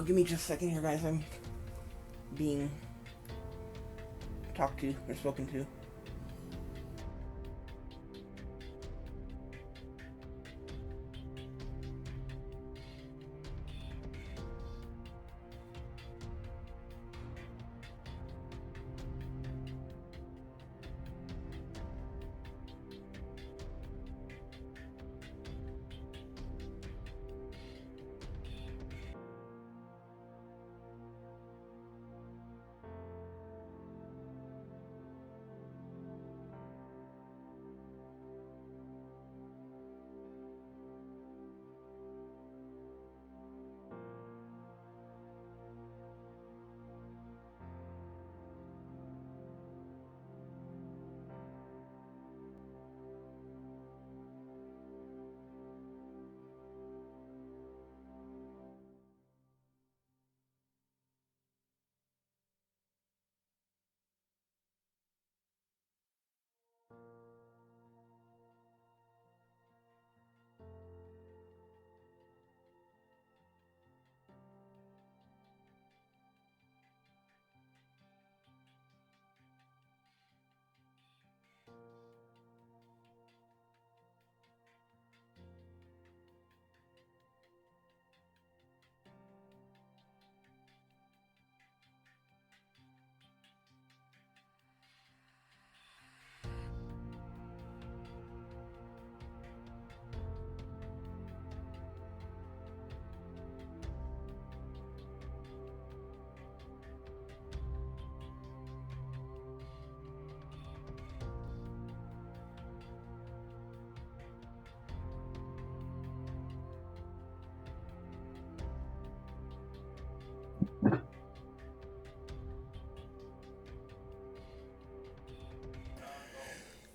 give me just a second here, guys. I'm being talked to or spoken to.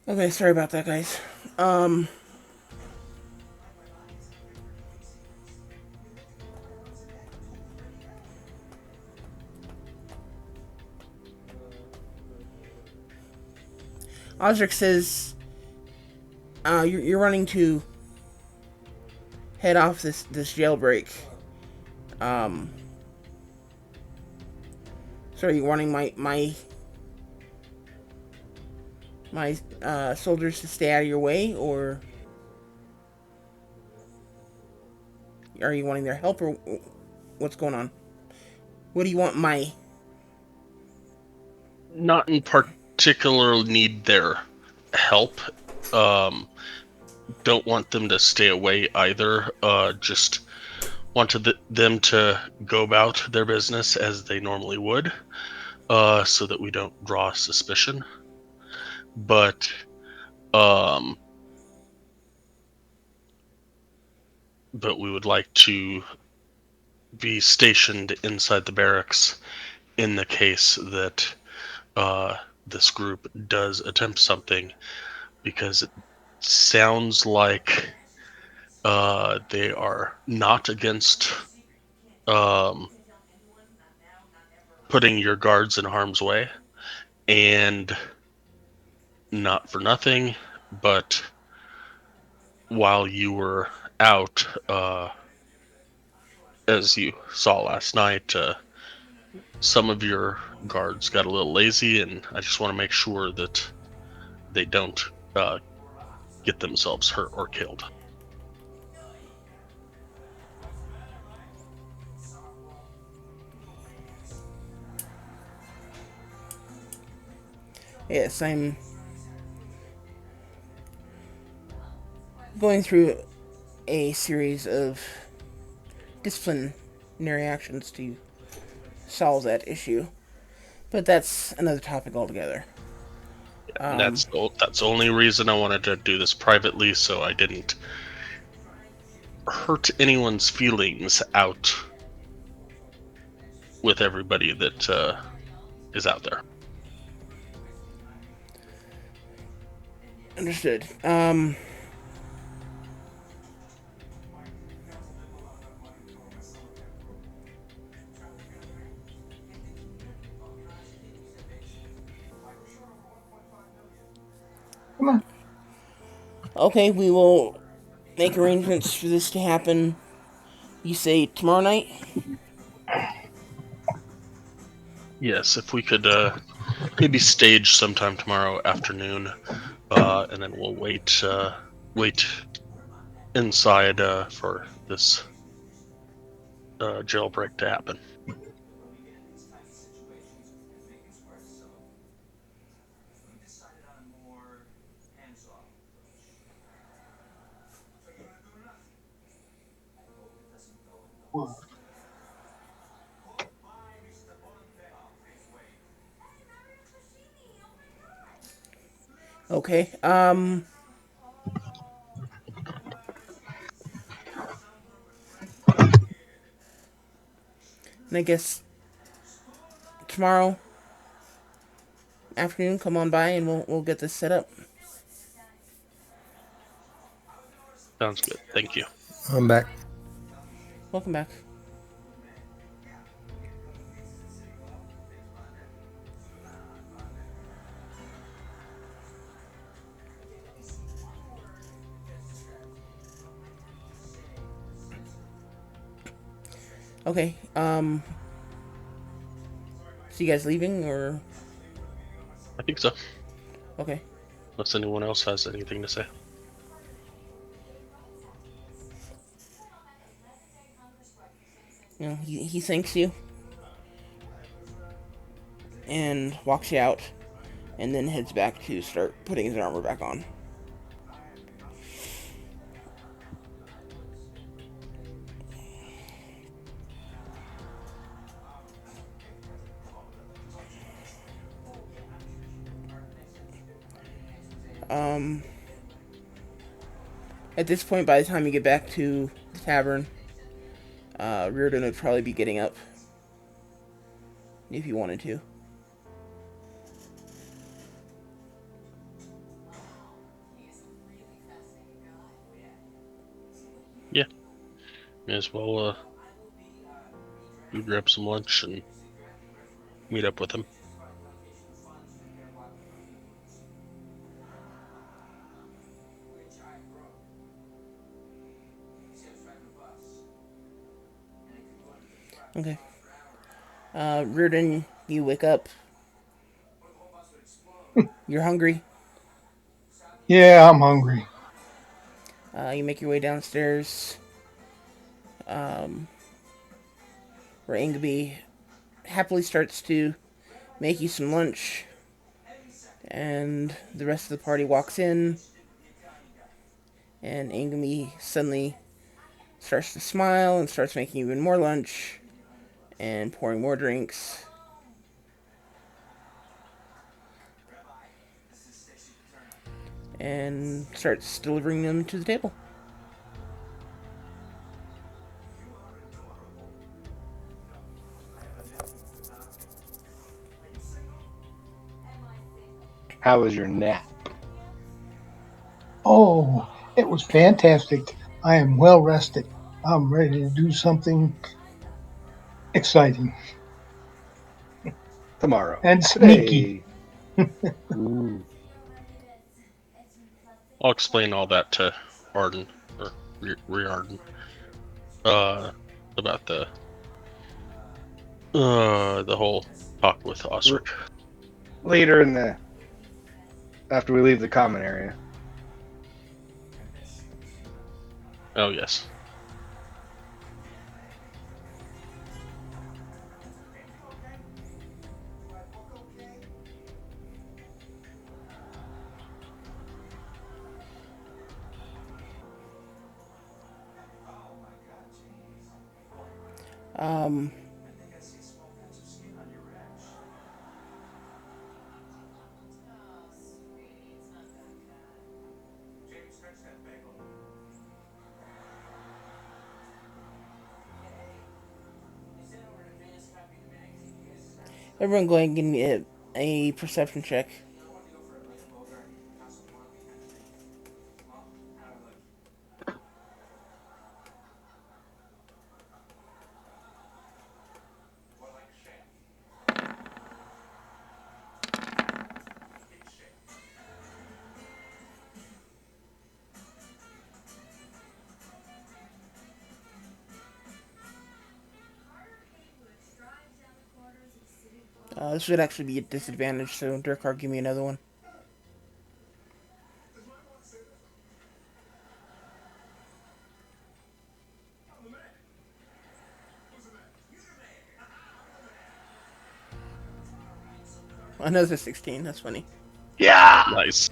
Okay, sorry about that, guys. Um, Osric says you're running to head off this jailbreak. Um, so are you wanting my soldiers to stay out of your way, or are you wanting their help, or what's going on? What do you want my? Not in particular need their help. Um, don't want them to stay away either. Just wanted them to go about their business as they normally would, so that we don't draw suspicion. But um, we would like to be stationed inside the barracks in the case that this group does attempt something, because it sounds like they are not against um, putting your guards in harm's way, and not for nothing, but while you were out, as you saw last night, some of your guards got a little lazy, and I just want to make sure that they don't get themselves hurt or killed. Yes, I'm going through a series of disciplinary actions to solve that issue, but that's another topic altogether. And Um, that's the only reason I wanted to do this privately, so I didn't hurt anyone's feelings out with everybody that is out there. Understood. Come on. Okay, we will make arrangements for this to happen. You say tomorrow night? Yes, if we could maybe stage sometime tomorrow afternoon, and then we'll wait inside for this jailbreak to happen. Okay. And I guess tomorrow afternoon, come on by and we'll get this set up. Sounds good. Thank you. I'm back. Welcome back. Okay. So you guys leaving or I think so. okay? Unless anyone else has anything to say. You know, he thanks you and walks you out, and then heads back to start putting his armor back on. Um, at this point, by the time you get back to the tavern, Reardon would probably be getting up if you wanted to. May as well go grab some lunch and meet up with him. Okay. Reardon, you wake up. You're hungry. Yeah, I'm hungry. You make your way downstairs. Um, where Ingeby happily starts to make you some lunch, and the rest of the party walks in, and Ingeby suddenly starts to smile and starts making even more lunch and pouring more drinks. And starts delivering them to the table. How was your nap? Oh, it was fantastic. I am well rested. I'm ready to do something exciting Tomorrow. and sneaky. Today. Ooh. I'll explain all that to Arden, or Riordan, about the whole talk with Osric. Later in the after we leave the common area. Oh yes. Um, Everyone go ahead and give me a perception check. This would actually be a disadvantage, so Durkar, give me another one. Another 16, that's funny. Yeah. Nice.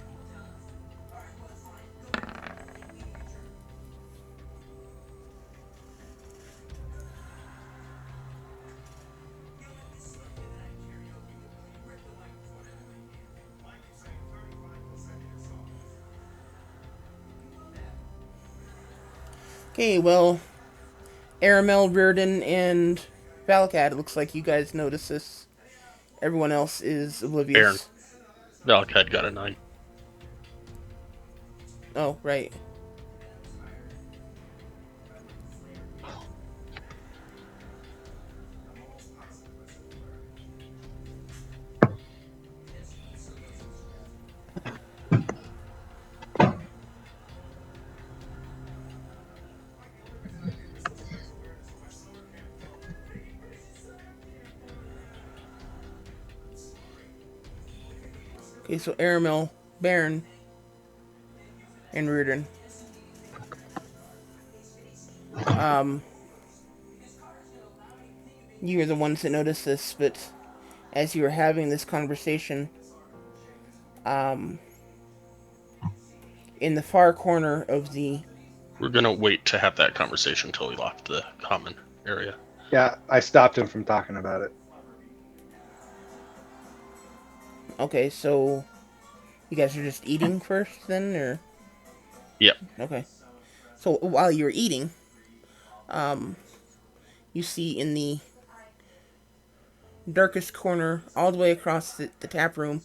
Okay, well, Aramel, Reardon, and Valakad, it looks like you guys notice this. Everyone else is Baron. oblivious. Valakad got a 9. Oh, right. Okay, so Aramel, Baron, and Reardon. Um, you are the ones that notice this, but as you were having this conversation, um, in the far corner of the... We're gonna wait to have that conversation until we left the common area. Yeah, I stopped him from talking about it. Okay, so you guys are just eating first then, or... Yep. Okay. So while you're eating, you see in the darkest corner, all the way across the tap room,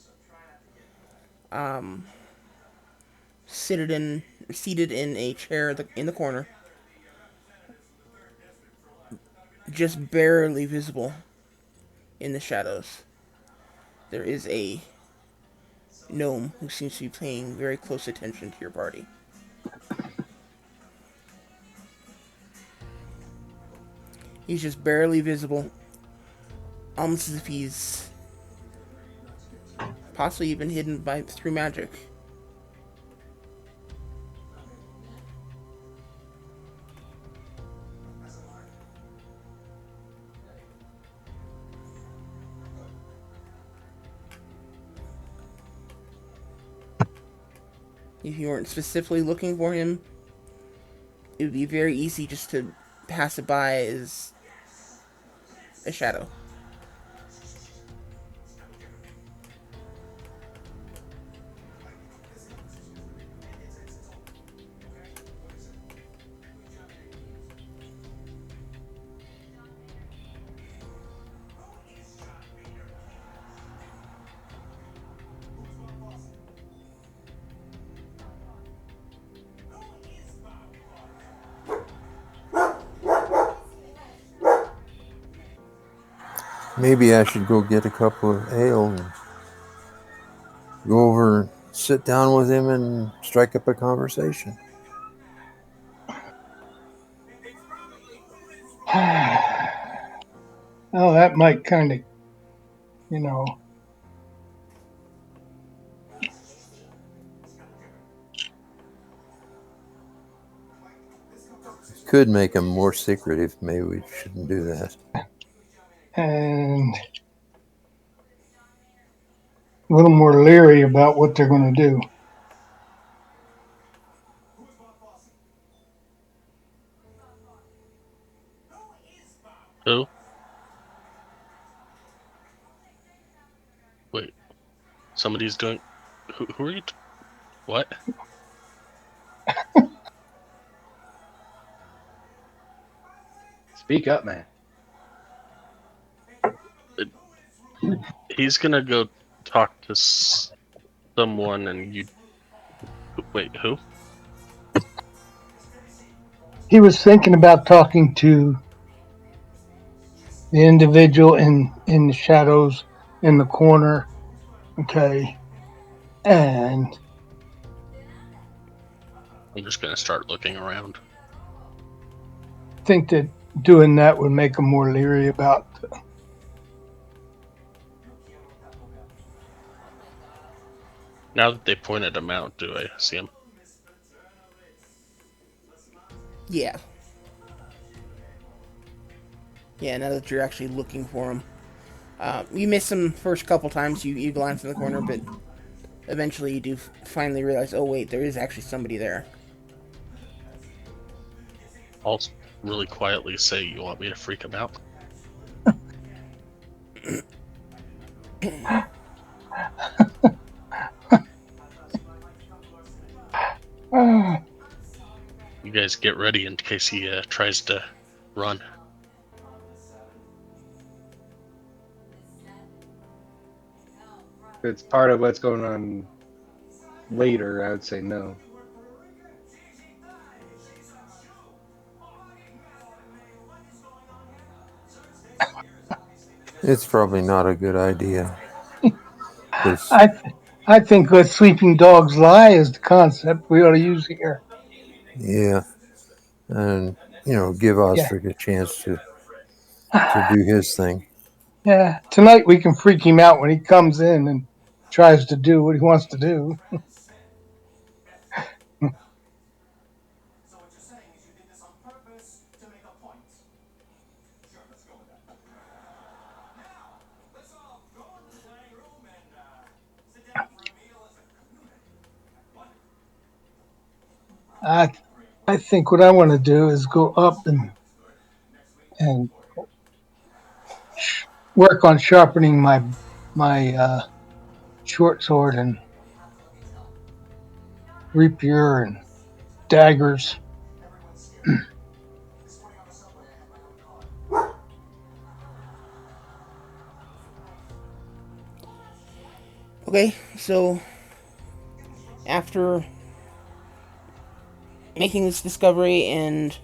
seated in a chair in the corner, just barely visible in the shadows, there is a gnome who seems to be paying very close attention to your party. He's just barely visible, almost as if he's possibly even hidden by through magic. If you weren't specifically looking for him, it would be very easy just to pass it by as a shadow. Maybe I should go get a cup of ale and go over and sit down with him and strike up a conversation. Oh, that might kind of, you know, Could make him more secretive. Maybe we shouldn't do that. and a little more leery about what they're going to do. Who? Wait. Somebody's doing. Who are you? What? Speak up, man. He's gonna go talk to someone, and you. Wait, who? He was thinking about talking to the individual in the shadows in the corner. Okay, and I'm just gonna start looking around. think that doing that would make him more leery about. Now that they pointed him out, do I see him? Yeah. Yeah, now that you're actually looking for him. You miss him first couple times, you glance in the corner, but eventually you do finally realize, oh wait, there is actually somebody there. I'll really quietly say, "You want me to freak him out?" You guys get ready in case he tries to run. If it's part of what's going on later, I would say no. It's probably not a good idea. Because, I I think what sleeping dogs lie is the concept we ought to use here. yeah, and, give Yeah. Osric a chance to do his thing. Yeah, tonight we can freak him out when he comes in and tries to do what he wants to do. I I think what I want to do is go up and work on sharpening my short sword and rapier and daggers. Okay, so after making this discovery and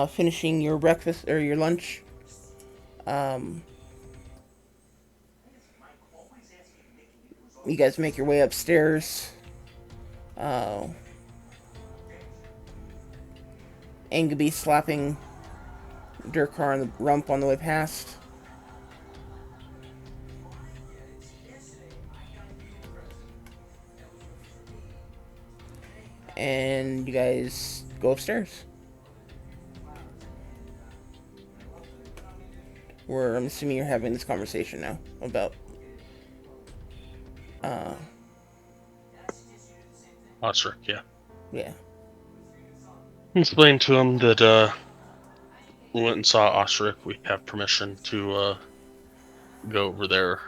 finishing your breakfast or your lunch. Um, you guys make your way upstairs. Uh, Angaby slapping Durkar on the rump on the way past. And you guys go upstairs. Where I'm assuming you're having this conversation now about uh Osric, yeah. yeah. Explain to him that we went and saw Osric. We have permission to go over there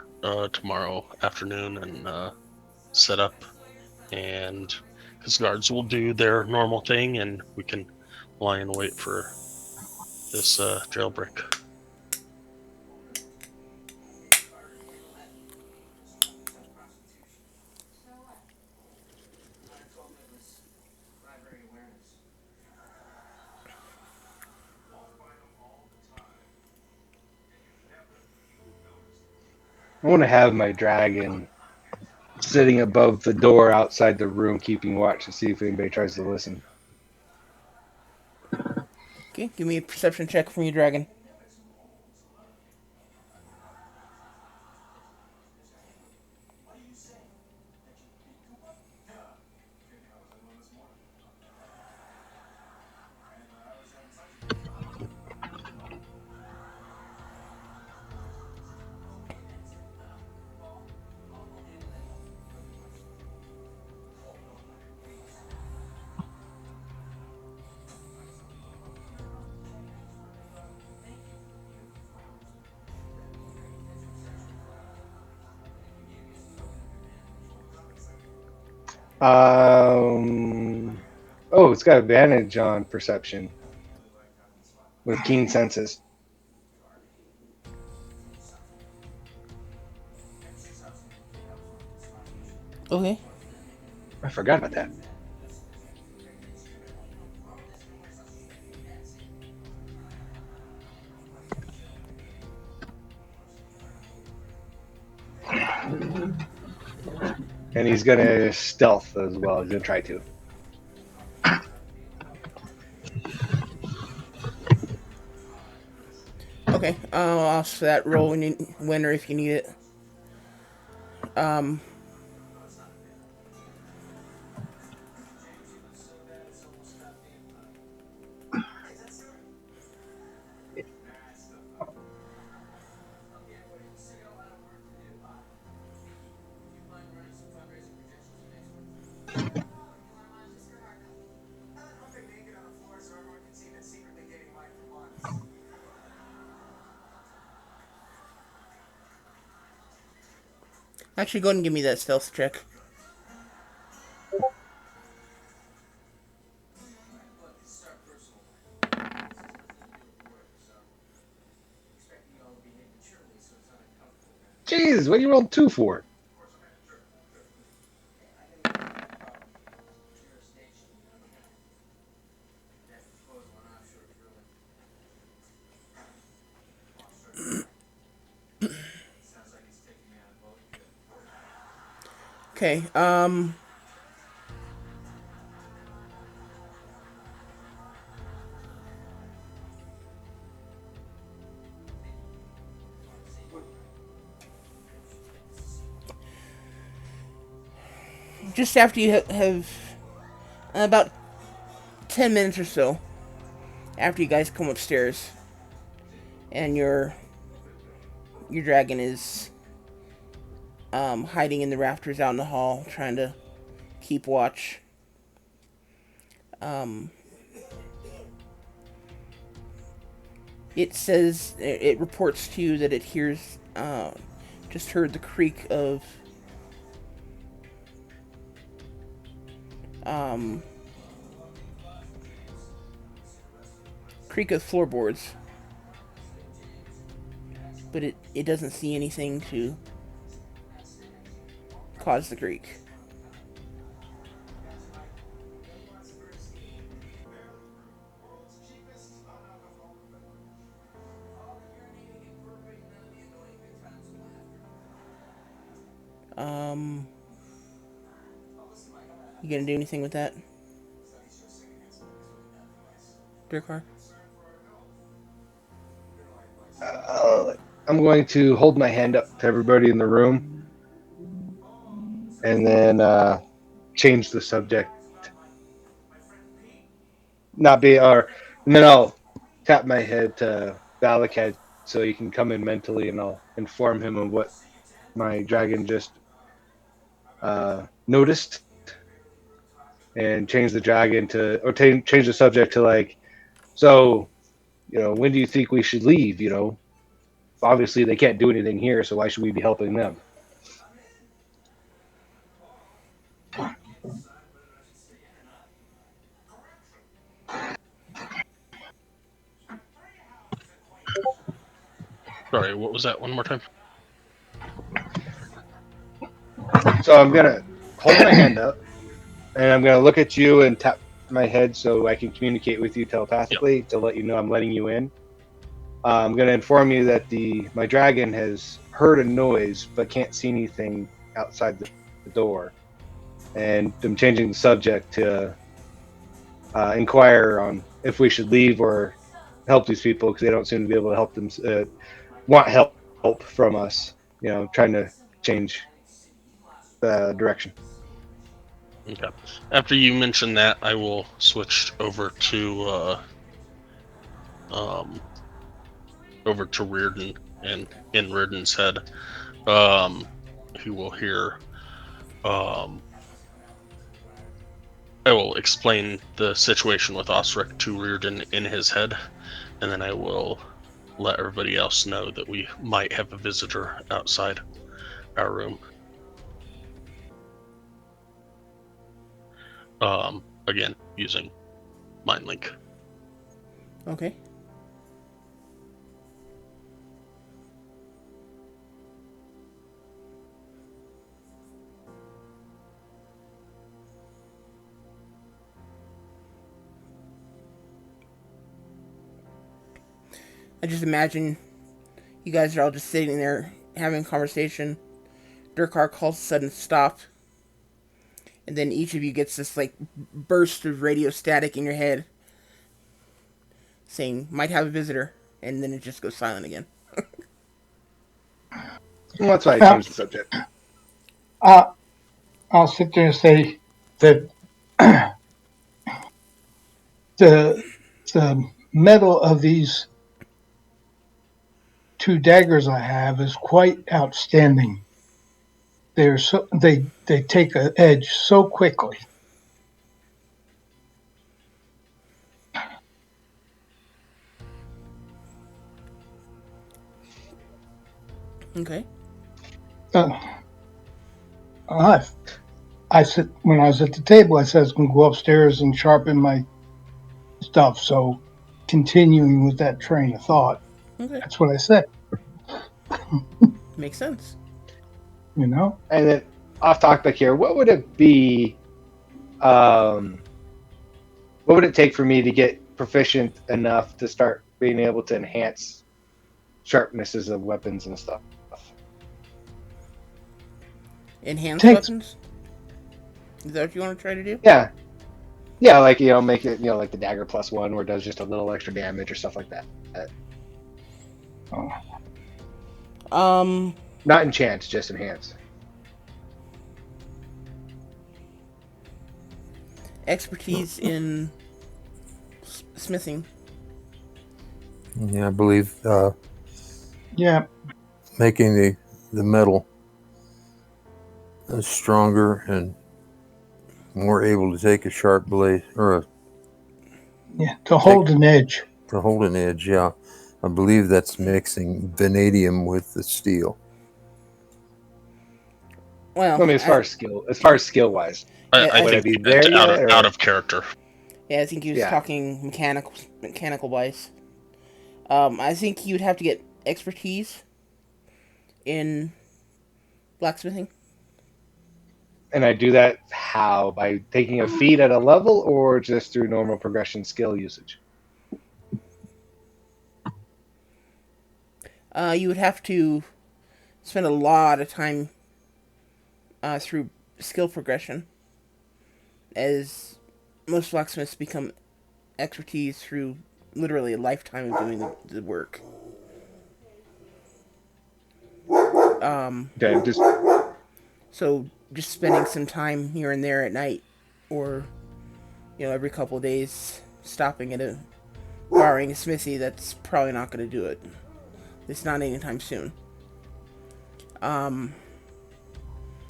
tomorrow afternoon and set up, and his guards will do their normal thing, and we can lie in wait for this jailbreak. I want to have my dragon sitting above the door outside the room, keeping watch to see if anybody tries to listen. Okay, give me a perception check from your dragon. Oh, it's got advantage on perception with keen senses. Okay. I forgot about that. And he's gonna stealth as well. He's gonna try to. Okay. I'll ask for that roll when you win or if you need it. Um. Actually, go ahead and give me that stealth check. Jeez, what do you roll two for? Okay. Just after you have about 10 minutes or so after you guys come upstairs, and your dragon is hiding in the rafters out in the hall, trying to keep watch. Um, it says it reports to you that it hears just heard the um, creak of floorboards, but it doesn't see anything to cause the creak. Um, you gonna do anything with that, Dirkar? Uh, I'm going to hold my hand up to everybody in the room and then change the subject. Not be or and then I'll tap my head to Valakad so he can come in mentally, and I'll inform him of what my dragon just noticed, and change the dragon to or change the subject to like, so when do you think we should leave? Obviously they can't do anything here, so why should we be helping them? Sorry, what was that? One more time. So I'm gonna hold my hand up, and I'm gonna look at you and tap my head so I can communicate with you Yep. telepathically to let you know I'm letting you in. I'm going to inform you that the my dragon has heard a noise but can't see anything outside the door, and I'm changing the subject to inquire on if we should leave or help these people because they don't seem to be able to help them. Want help from us, trying to change the direction. Okay. After you mention that, I will switch um over to Reardon, and in Reardon's head, he will hear. I will explain the situation with Osric to Reardon in his head, and then I will let everybody else know that we might have a visitor outside our room. Again, using Mind Link. Okay. I just imagine you guys are all just sitting there having a conversation. Dirkar calls a sudden stop, and then each of you gets this like burst of radio static in your head saying "might have a visitor," and then it just goes silent again. Well, that's why I Now, changed the subject. I'll sit there and say that the the metal of these two daggers I have is quite outstanding. They take an edge so quickly. Okay. Uh, I I said when I was at the table, I said I was going to go upstairs and sharpen my stuff. So continuing with that train of thought, Okay. that's what I said. Makes sense. You know, And then off topic here, um, what would it take for me to get proficient enough to start being able to enhance sharpnesses of weapons and stuff? Enhanced takes weapons. Is that what you want to try to do? Yeah, yeah, like make it like the dagger +1 where it does just a little extra damage or stuff like that. oh, Um, Not enchant, just enhance. expertise in smithing. Yeah, I believe yeah. making the metal stronger and more able to take a sharp blade or Yeah, to take hold an edge. to hold an edge. Yeah, I believe that's mixing vanadium with the steel. Well, I mean, as far as skill wise, I I would I think be you meant there yet, out or of character. yeah, I think he was yeah? talking mechanical wise. I think you would have to get expertise in blacksmithing. And I do that how by taking a feat at a level, or just through normal progression skill usage. You would have to spend a lot of time through skill progression, as most blacksmiths become expertise through literally a lifetime of doing the work. Okay, just So just spending some time here and there at night, or every couple of days, stopping at a borrowing a smithy, that's probably not going to do it. It's not anytime soon. Um,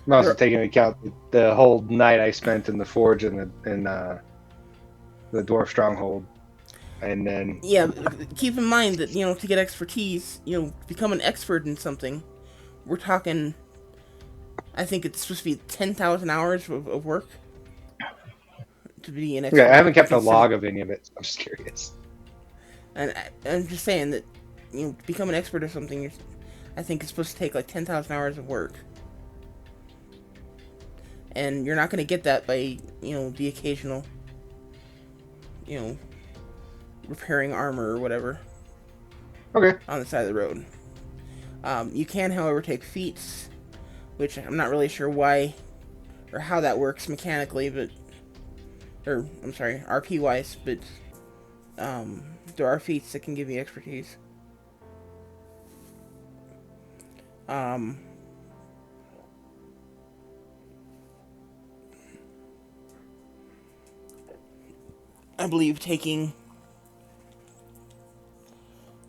I'm also there, taking into account the whole night I spent in the forge and the dwarf stronghold, and then yeah, keep in mind that to get expertise, become an expert in something. We're talking. I think it's supposed to be 10,000 hours of work to be an okay, I expert. haven't I kept a think some, log of any of it. So I'm just curious. and I'm just saying that to become an expert or something, I think it's supposed to take like 10,000 hours of work, and you're not going to get that by the occasional you know repairing armor or whatever Okay, on the side of the road. You can, however, take feats, which I'm not really sure why or how that works mechanically, but or I'm sorry, RP wise, but there are feats that can give you expertise. Um, I believe taking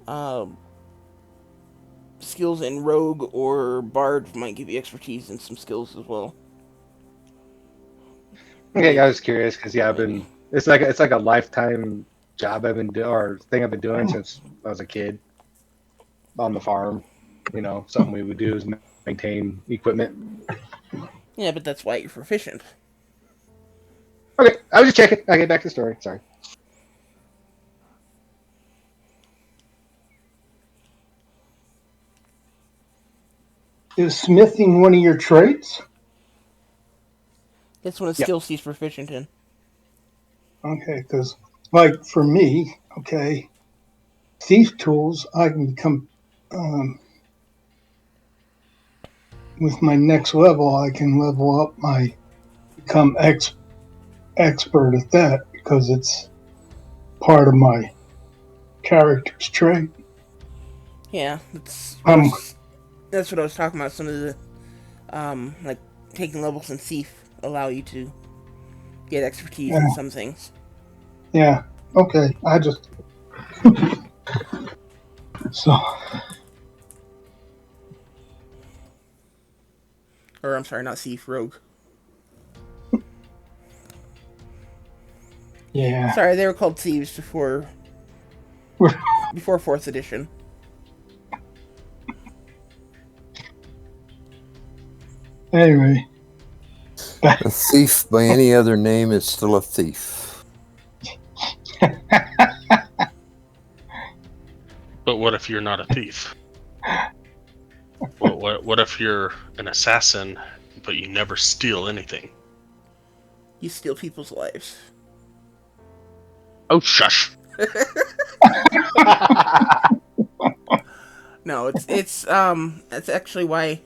uh, skills in rogue or bard might give you expertise in some skills as well. I okay, I believe, was curious because yeah, I've maybe. been it's like a lifetime job I've been doing or thing I've been doing since I was a kid on the farm. Something we would do is maintain equipment. Yeah, but that's why you're proficient. Okay, I was just checking. I get back to the story. Sorry. Is smithing one of your traits? That's one of the Yep. skills he's proficient in. Okay, because like for me, okay, thief tools, I can become with my next level. I can level up my become expert at that because it's part of my character's trait. Yeah, that's what I I'm was. That's what I was talking about. Some of the like taking levels in thief allow you to get expertise in yeah, some things. yeah, okay. I just so Or I'm sorry, not thief, rogue. yeah. Sorry, they were called thieves before fourth edition. Anyway, A thief by any other name is still a thief. But what if you're not a thief? What if you're an assassin, but you never steal anything? You steal people's lives. Oh, shush! No, that's actually why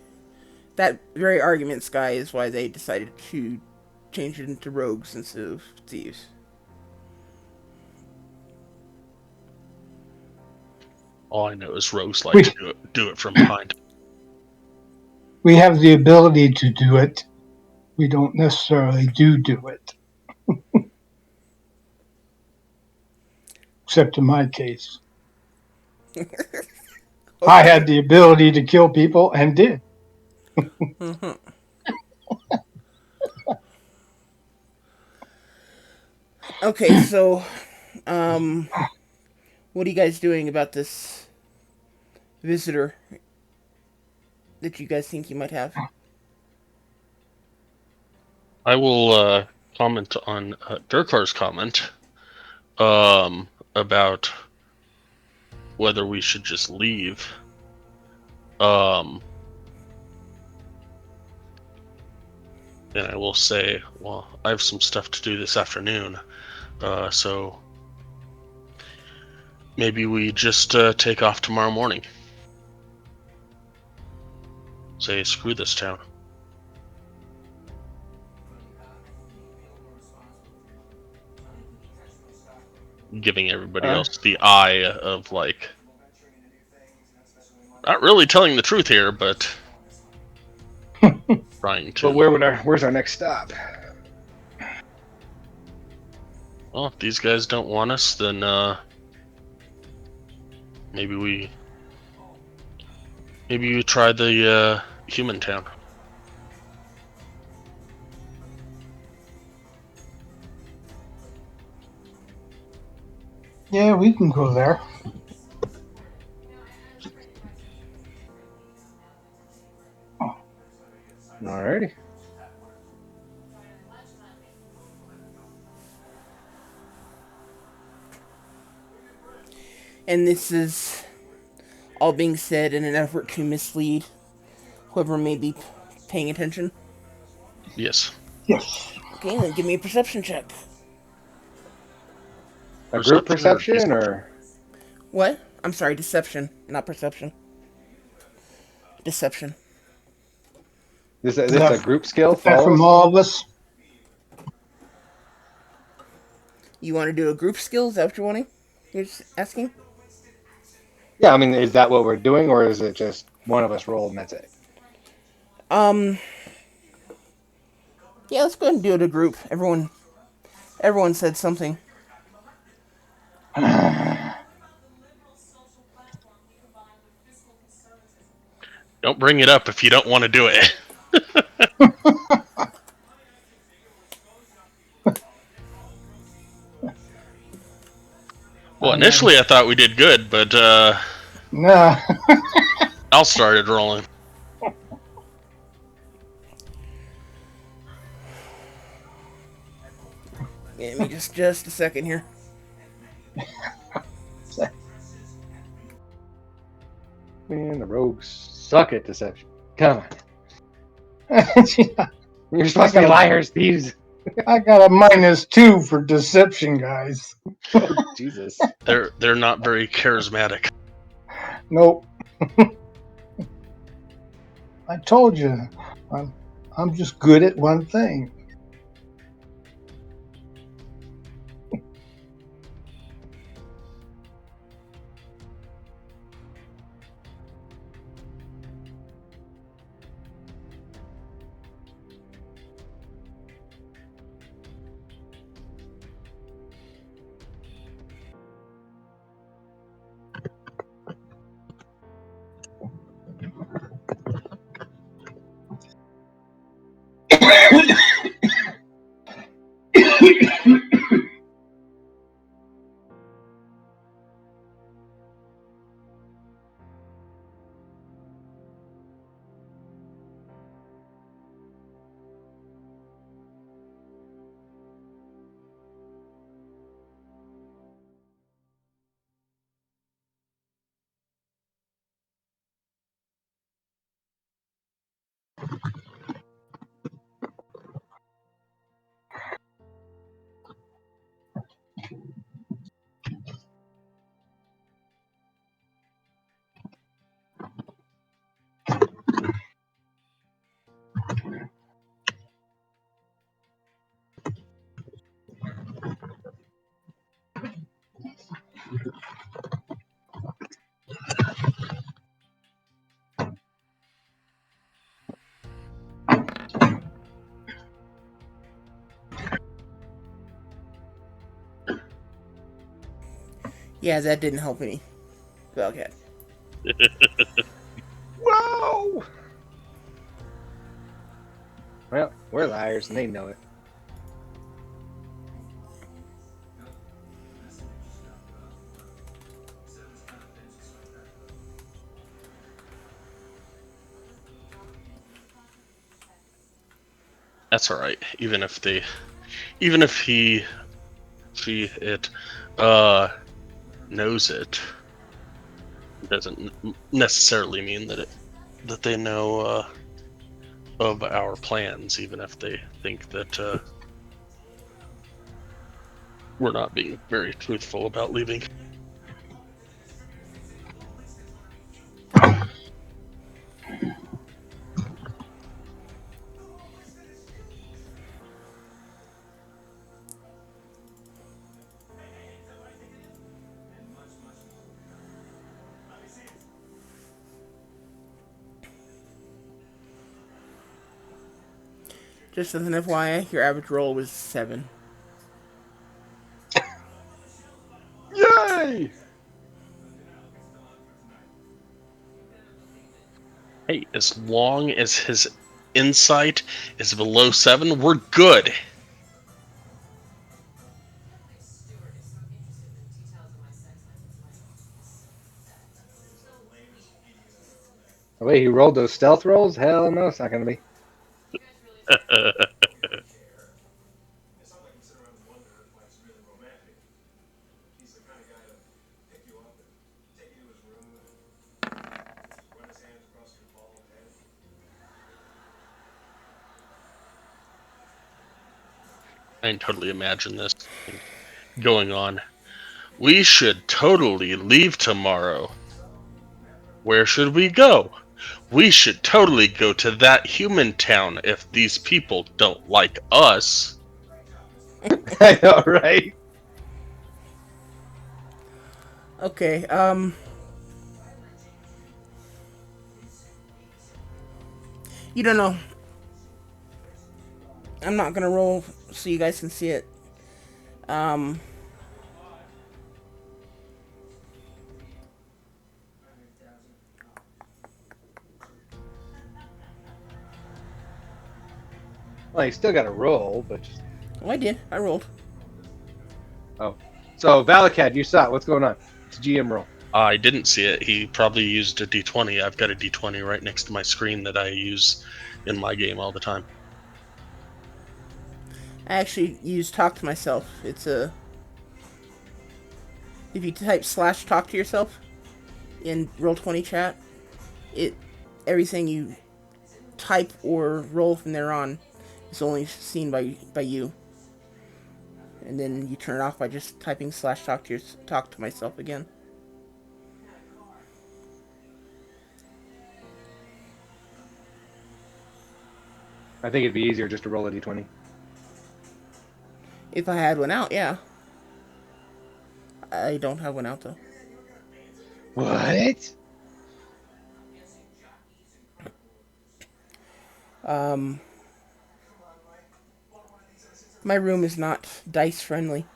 that very argument, Sky, is why they decided to change it into rogues instead of thieves. All I know is rogues like we to do it from behind. we have the ability to do it. We don't necessarily do it, except in my case. I Okay. had the ability to kill people and did. Mm-hmm. Okay, so um, what are you guys doing about this visitor that you guys think you might have? I will comment on Durkar's comment about whether we should just leave. Um, and I will say, well, I have some stuff to do this afternoon, so maybe we just take off tomorrow morning. Say screw this town. giving everybody Alright. else the eye of like, not really telling the truth here, but trying But to. where's our next stop? Well, if these guys don't want us, then maybe we try the human town. Yeah, we can go there. Alrighty. And this is all being said in an effort to mislead whoever may be paying attention. Yes. Yes. Okay, then give me a perception check. A group Perception or perception or What? I'm sorry, deception, not perception. Deception. this a group skill for That all of from us? all of us? You want to do a group skill? Is that what you're wanting? You're just asking? Yeah, I mean, is that what we're doing, or is it just one of us roll and that's it? Um, yeah, let's go ahead and do it a group. Everyone said something. Don't bring it up if you don't want to do it. Well, initially I thought we did good, but Nah. Al started rolling. Give me just a second here. Man, the rogues suck at deception. Come on. Yeah, You're supposed to be liars, thieves. I got a -2 for deception, guys. Oh, Jesus. They're not very charismatic. Nope. I told you, I'm just good at one thing. Yeah, that didn't help any. Okay. Whoa! Well, we're liars and they know it. That's all right. Even if she, it, knows it, doesn't necessarily mean that they know of our plans. Even if they think that we're not being very truthful about leaving. Just as an FYI, your average roll was 7. Yay! Hey, as long as his insight is below 7, we're good. The way he rolled those stealth rolls, hell no, it's not going to be. I can totally imagine this going on. We should totally leave tomorrow. Where should we go? We should totally go to that human town if these people don't like us. I know, right? Okay, you don't know. I'm not gonna roll so you guys can see it. Um, Well, you still got to roll, but just. oh, I did. I rolled. Oh. So, Valakad, you saw it. What's going on? It's a GM roll. I didn't see it. He probably used a d20. I've got a d20 right next to my screen that I use in my game all the time. I actually used talk to myself. It's a if you type slash talk to yourself in Roll20 chat, it everything you type or roll from there on is only seen by you. And then you turn it off by just typing slash talk to myself again. I think it'd be easier just to roll a d20. If I had one out, yeah. I don't have one out though. What? Um, my room is not dice friendly.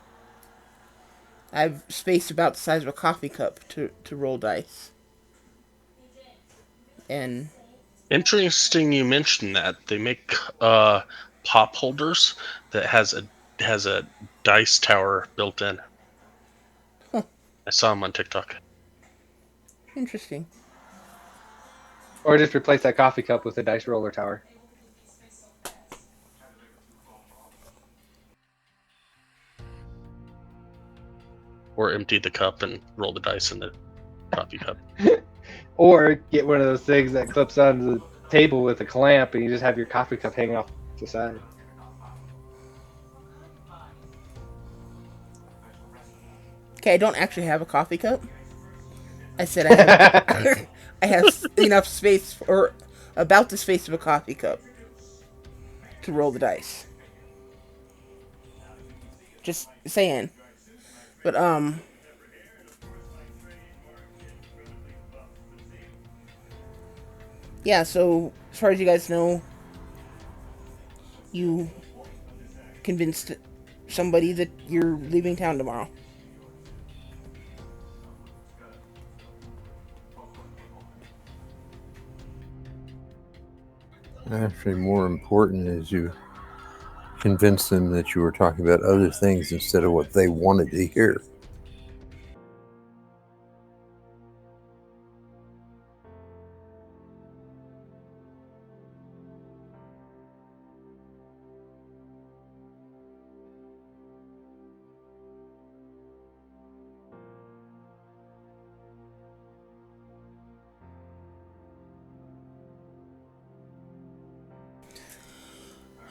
I have space about the size of a coffee cup to roll dice. And Interesting you mentioned that. They make pop holders that has a dice tower built in. huh, I saw them on TikTok. interesting. Or just replace that coffee cup with a dice roller tower. Or empty the cup and roll the dice in the coffee cup. Or get one of those things that clips onto the table with a clamp and you just have your coffee cup hanging off the side. Okay, I don't actually have a coffee cup. I said I have I have enough space or about the space of a coffee cup to roll the dice. Just saying. But yeah, so as far as you guys know, you convinced somebody that you're leaving town tomorrow. Actually, more important is you convince them that you were talking about other things instead of what they wanted to hear.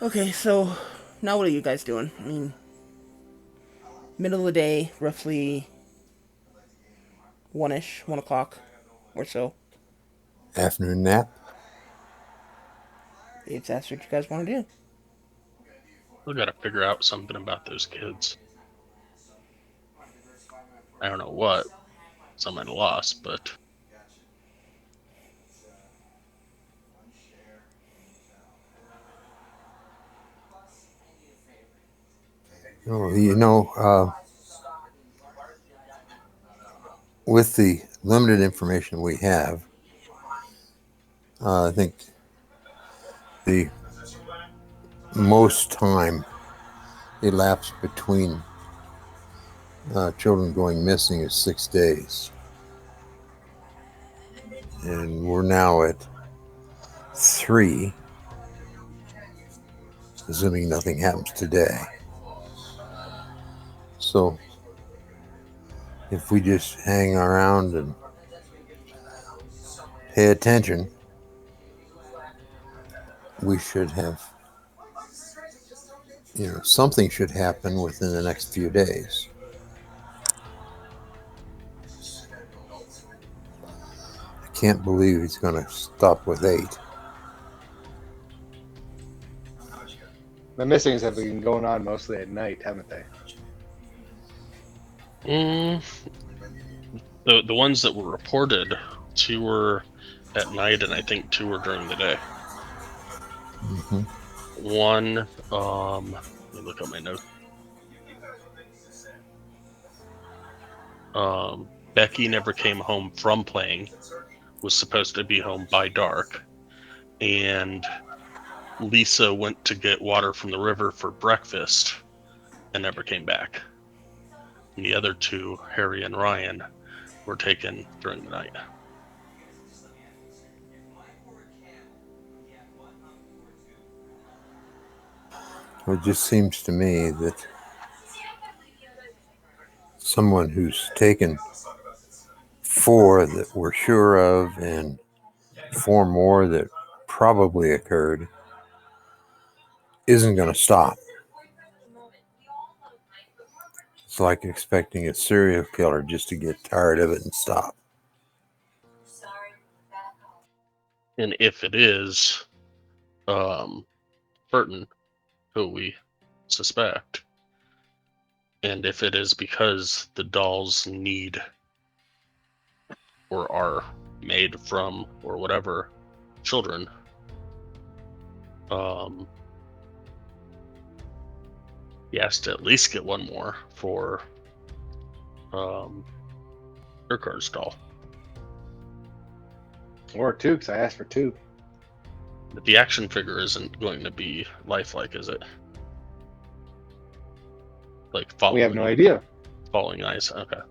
Okay, so now what are you guys doing? I mean, middle of the day, roughly 1 o'clock or so. Afternoon nap? If that's what you guys want to do. We gotta figure out something about those kids. I don't know what. Some I lost, but Oh, with the limited information we have, I think the most time elapsed between children going missing is 6 days. And we're now at 3, assuming nothing happens today. So if we just hang around and pay attention, we should have, something should happen within the next few days. I can't believe he's going to stop with 8. The missings have been going on mostly at night, haven't they? Mm, the ones that were reported, 2 were at night, and I think 2 were during the day. Mm-hmm. One, let me look at my notes. Becky never came home from playing, was supposed to be home by dark, and Lisa went to get water from the river for breakfast and never came back. And the other 2, Harry and Ryan, were taken during the night. It just seems to me that someone who's taken 4 that we're sure of and 4 more that probably occurred isn't going to stop. It's like expecting a serial killer just to get tired of it and stop. And if it is Burton, who we suspect, and if it is because the dolls need or are made from or whatever children, he has to at least get 1 more for Urquhart's doll. Or 2, because I asked for 2. But the action figure isn't going to be lifelike, is it? Like We have no idea. Following eyes. Okay.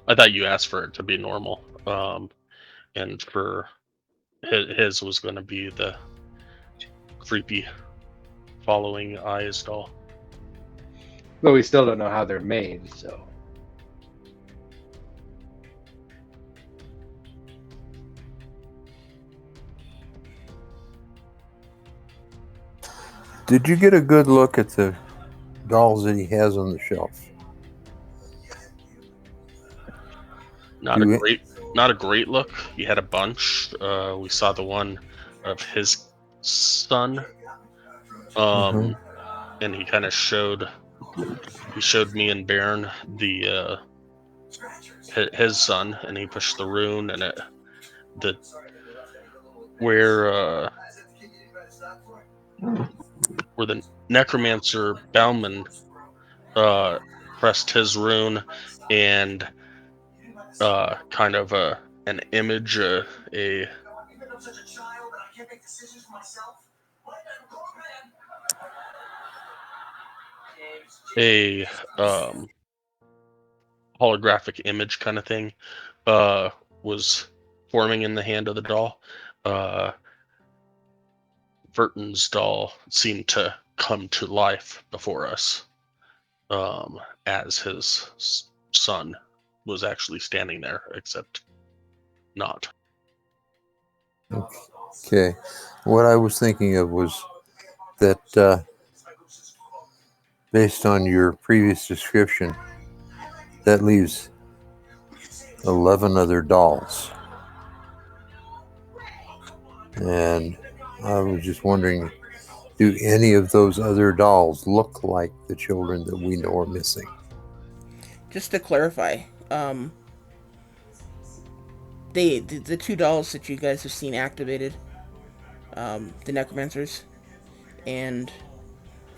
I thought you asked for it to be normal. And for his was going to be the creepy following eyes doll. But we still don't know how they're made, so. Did you get a good look at the dolls that he has on the shelf? Not a great look. He had a bunch. We saw the one of his son. And he kind of showed me and Baron the his son, and he pushed the rune, and where the necromancer Bauman pressed his rune, and kind of an image, a holographic image kind of thing was forming in the hand of the doll. Verton's doll seemed to come to life before us, as his son was actually standing there, except not. Okay. What I was thinking of was that based on your previous description, that leaves 11 other dolls. And I was just wondering, do any of those other dolls look like the children that we know are missing? Just to clarify, the 2 dolls that you guys have seen activated, the necromancers and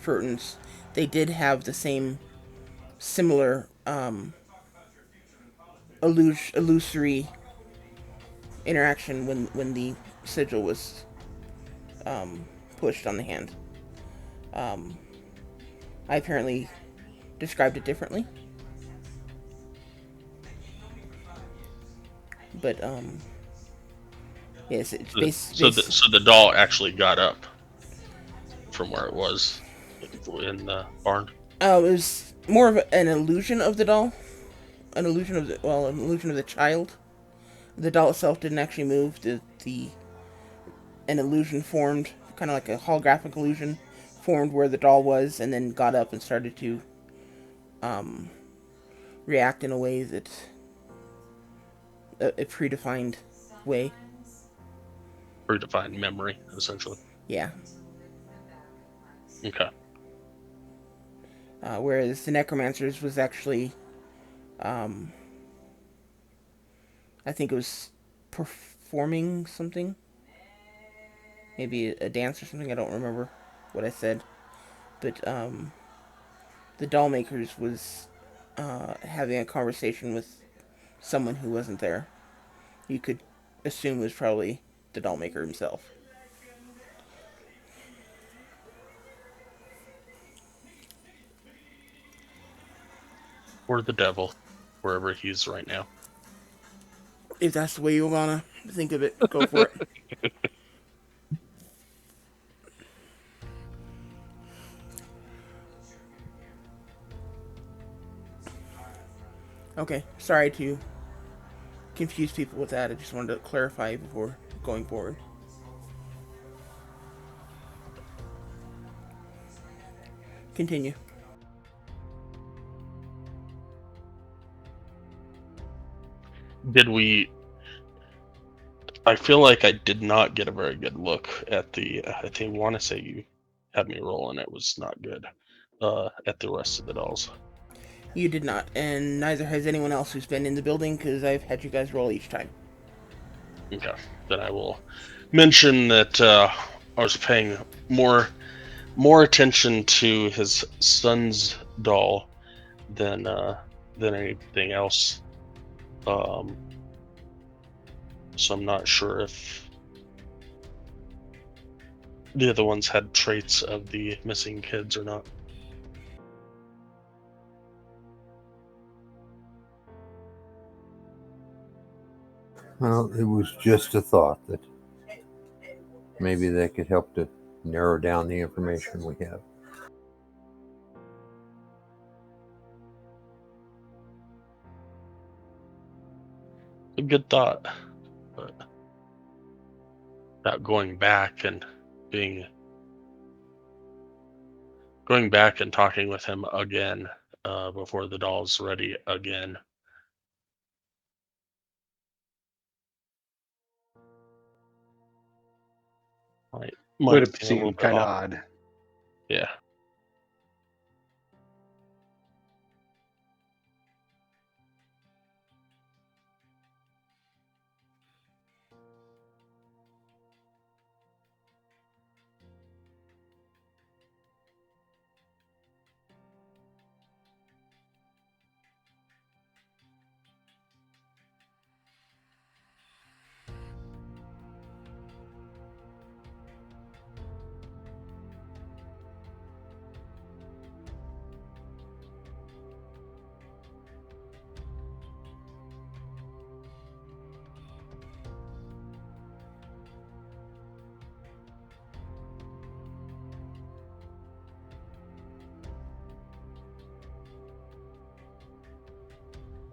Furtons, they did have the same similar illusory interaction when the sigil was pushed on the hand. Um, I apparently described it differently, but yes, it's So the doll actually got up from where it was in the barn. it was more of an illusion of the doll, an illusion of an illusion of the child. The doll itself didn't actually move. The an illusion formed, kind of like a holographic illusion, formed where the doll was, and then got up and started to um, react in a way that a predefined way. Predefined memory, essentially. Yeah. Okay. Whereas the necromancer's was actually, um, I think it was performing something, maybe a dance or something. I don't remember what I said, but the doll makers was having a conversation with someone who wasn't there. You could assume it was probably the doll maker himself. Or the devil, wherever he's right now. If that's the way you wanna think of it, go for it. Okay, sorry to confuse people with that. I just wanted to clarify before going forward. Continue. Did we? I feel like I did not get a very good look at the. I think want to say you had me roll, and it was not good. At the rest of the dolls. You did not, and neither has anyone else who's been in the building because I've had you guys roll each time. Okay, then I will mention that I was paying more attention to his son's doll than anything else. So I'm not sure if the other ones had traits of the missing kids or not. Well, it was just a thought that maybe that could help to narrow down the information we have. A good thought, but about going back and talking with him again before the doll's ready again. Would Might have be a little seemed bit kind of off. odd. Yeah.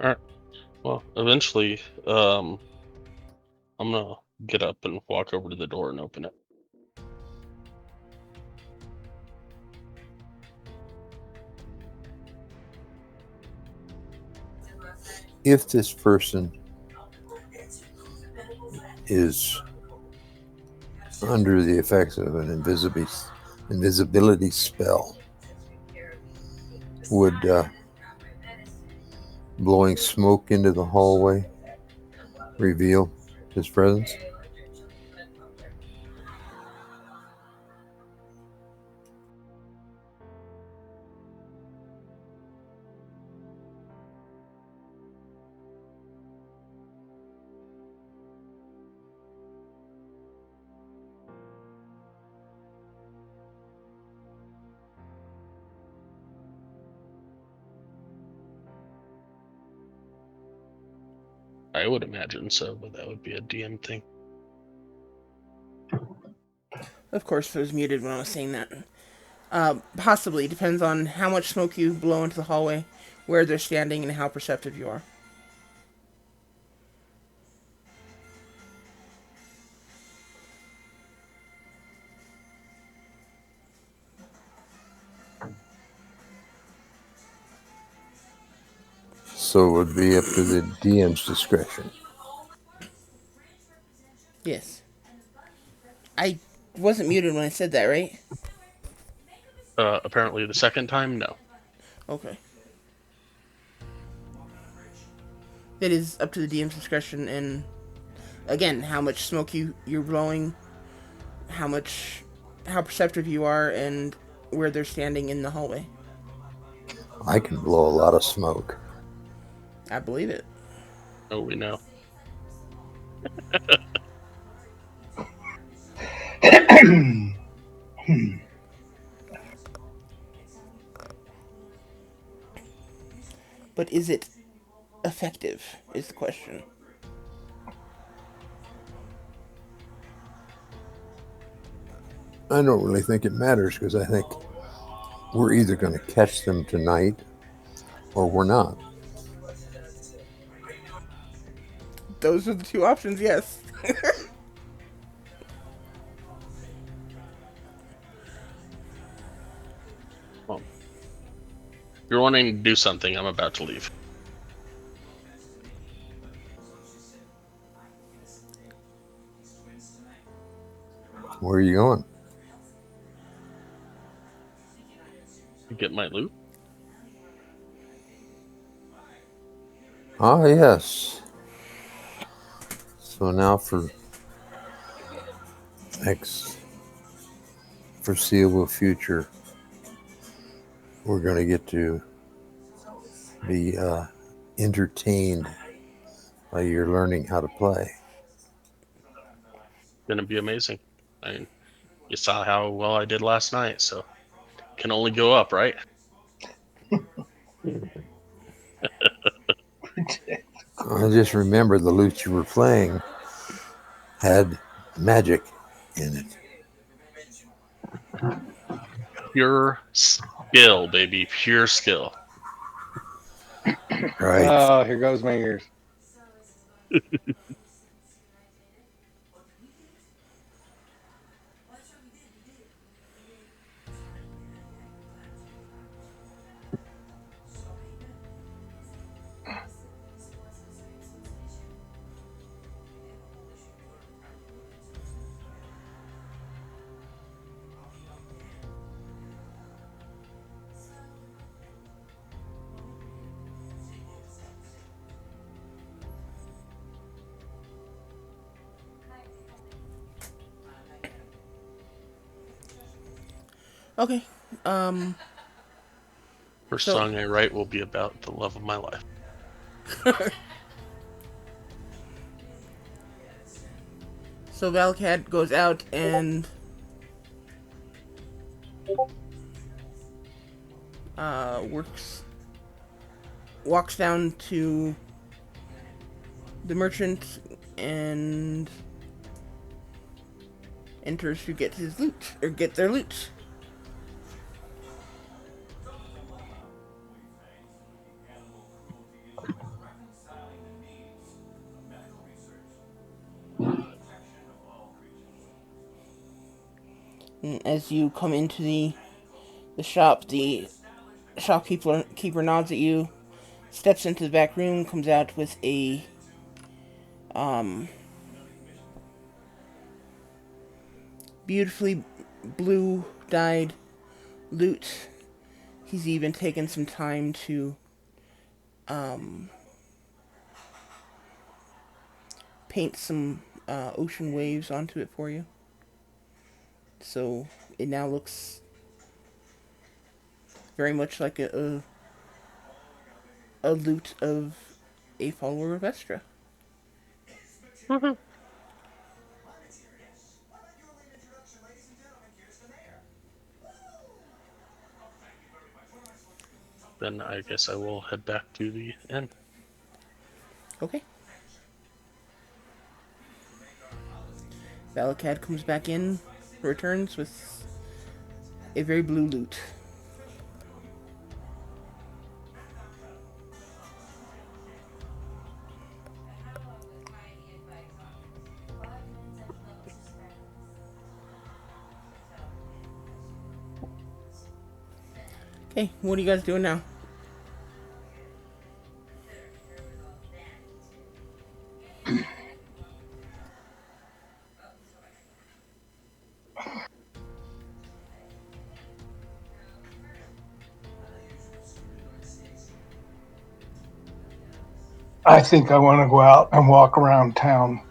All right. Well, eventually, I'm gonna get up and walk over to the door and open it. If this person is under the effects of an invisibility spell, would blowing smoke into the hallway reveal his presence? I would imagine so, but that would be a DM thing. Of course, it was muted when I was saying that. Possibly. Depends on how much smoke you blow into the hallway, where they're standing, and how perceptive you are. So it would be up to the DM's discretion. Yes. I wasn't muted when I said that, right? Apparently, the second time, no. Okay. It is up to the DM's discretion, and again, how much smoke you're blowing, how perceptive you are, and where they're standing in the hallway. I can blow a lot of smoke. I believe it. Oh, we know. But is it effective? Is the question. I don't really think it matters because I think we're either going to catch them tonight or we're not. Those are the two options. Yes. Well, if you're wanting to do something, I'm about to leave. Where are you going? Get my loot. Ah, yes. So now for next foreseeable future, we're going to get to be entertained by your learning how to play. Gonna be amazing. I mean, you saw how well I did last night, so can only go up, right? I just remember the lute you were playing had magic in it. Pure skill, baby. Pure skill. Right. Oh, here goes my ears. Okay. First So song I write will be about the love of my life. so Valcad goes out and walks down to the merchant and enters to get his loot or get their loot. And as you come into the shop, the shopkeeper nods at you, steps into the back room, comes out with a beautifully blue dyed loot. He's even taken some time to paint some ocean waves onto it for you. So it now looks very much like a loot of a follower of Estra. Then I guess I will head back to the inn. Okay. Valakad comes back in, returns with a very blue loot. Okay, what are you guys doing now? I think I want to go out and walk around town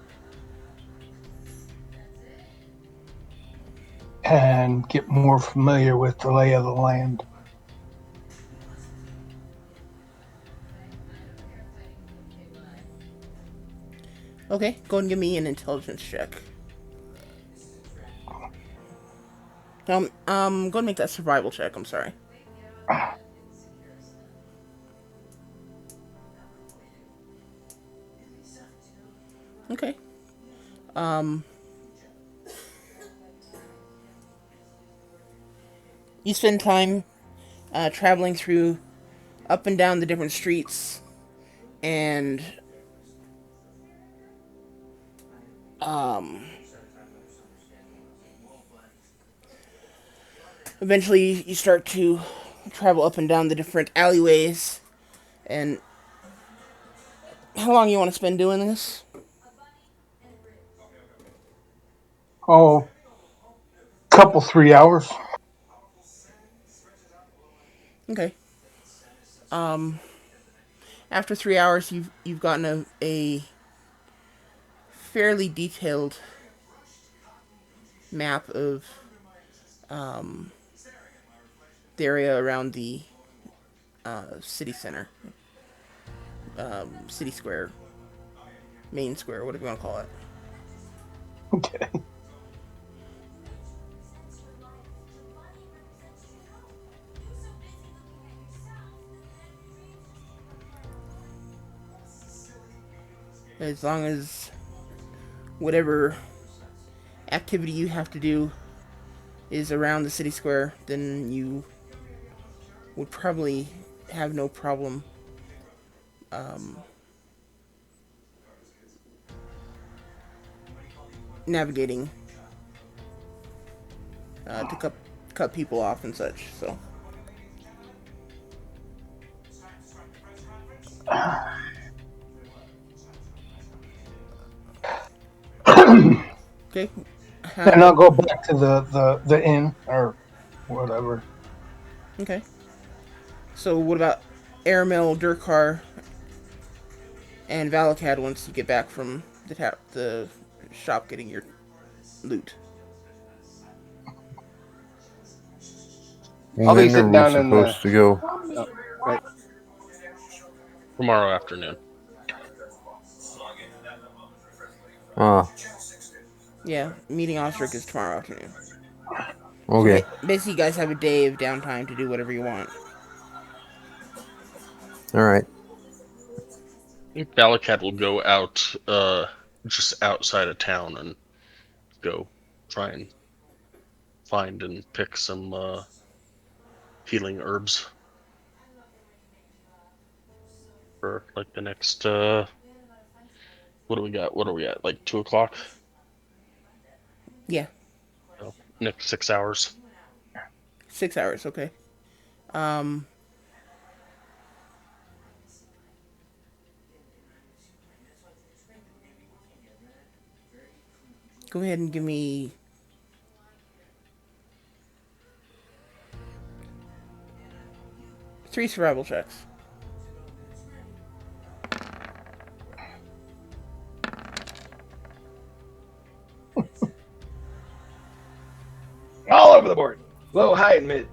and get more familiar with the lay of the land. Okay, go and give me an intelligence check. Go and make that survival check. I'm sorry. Okay. Um, you spend time traveling through up and down the different streets, and um, eventually you start to travel up and down the different alleyways. And how long you want to spend doing this? Oh, couple 3 hours. Okay. Um, After 3 hours, you've gotten a fairly detailed map of um, the area around the city center, city square, main square, whatever you want to call it. Okay. As long as whatever activity you have to do is around the city square, then you would probably have no problem um, navigating to cut people off and such. So, okay, And I'll how? go back to the inn or whatever. Okay. So, what about Airmail, Durkar, and Valakad once you get back from the shop getting your loot? I'll be When are sitting we down in the. supposed to go? Oh, right. Tomorrow afternoon. Ah, Yeah, meeting Osric is tomorrow afternoon. So okay. basically, you guys have a day of downtime to do whatever you want. All right. I think Balakat will go out just outside of town and go try and find and pick some healing herbs for like the next what do we got? What are we at? Like 2 o'clock? Yeah, So next 6 hours. 6 hours. Okay. Um, Go ahead and give me 3 survival checks. All over the board. Low, high, and mid.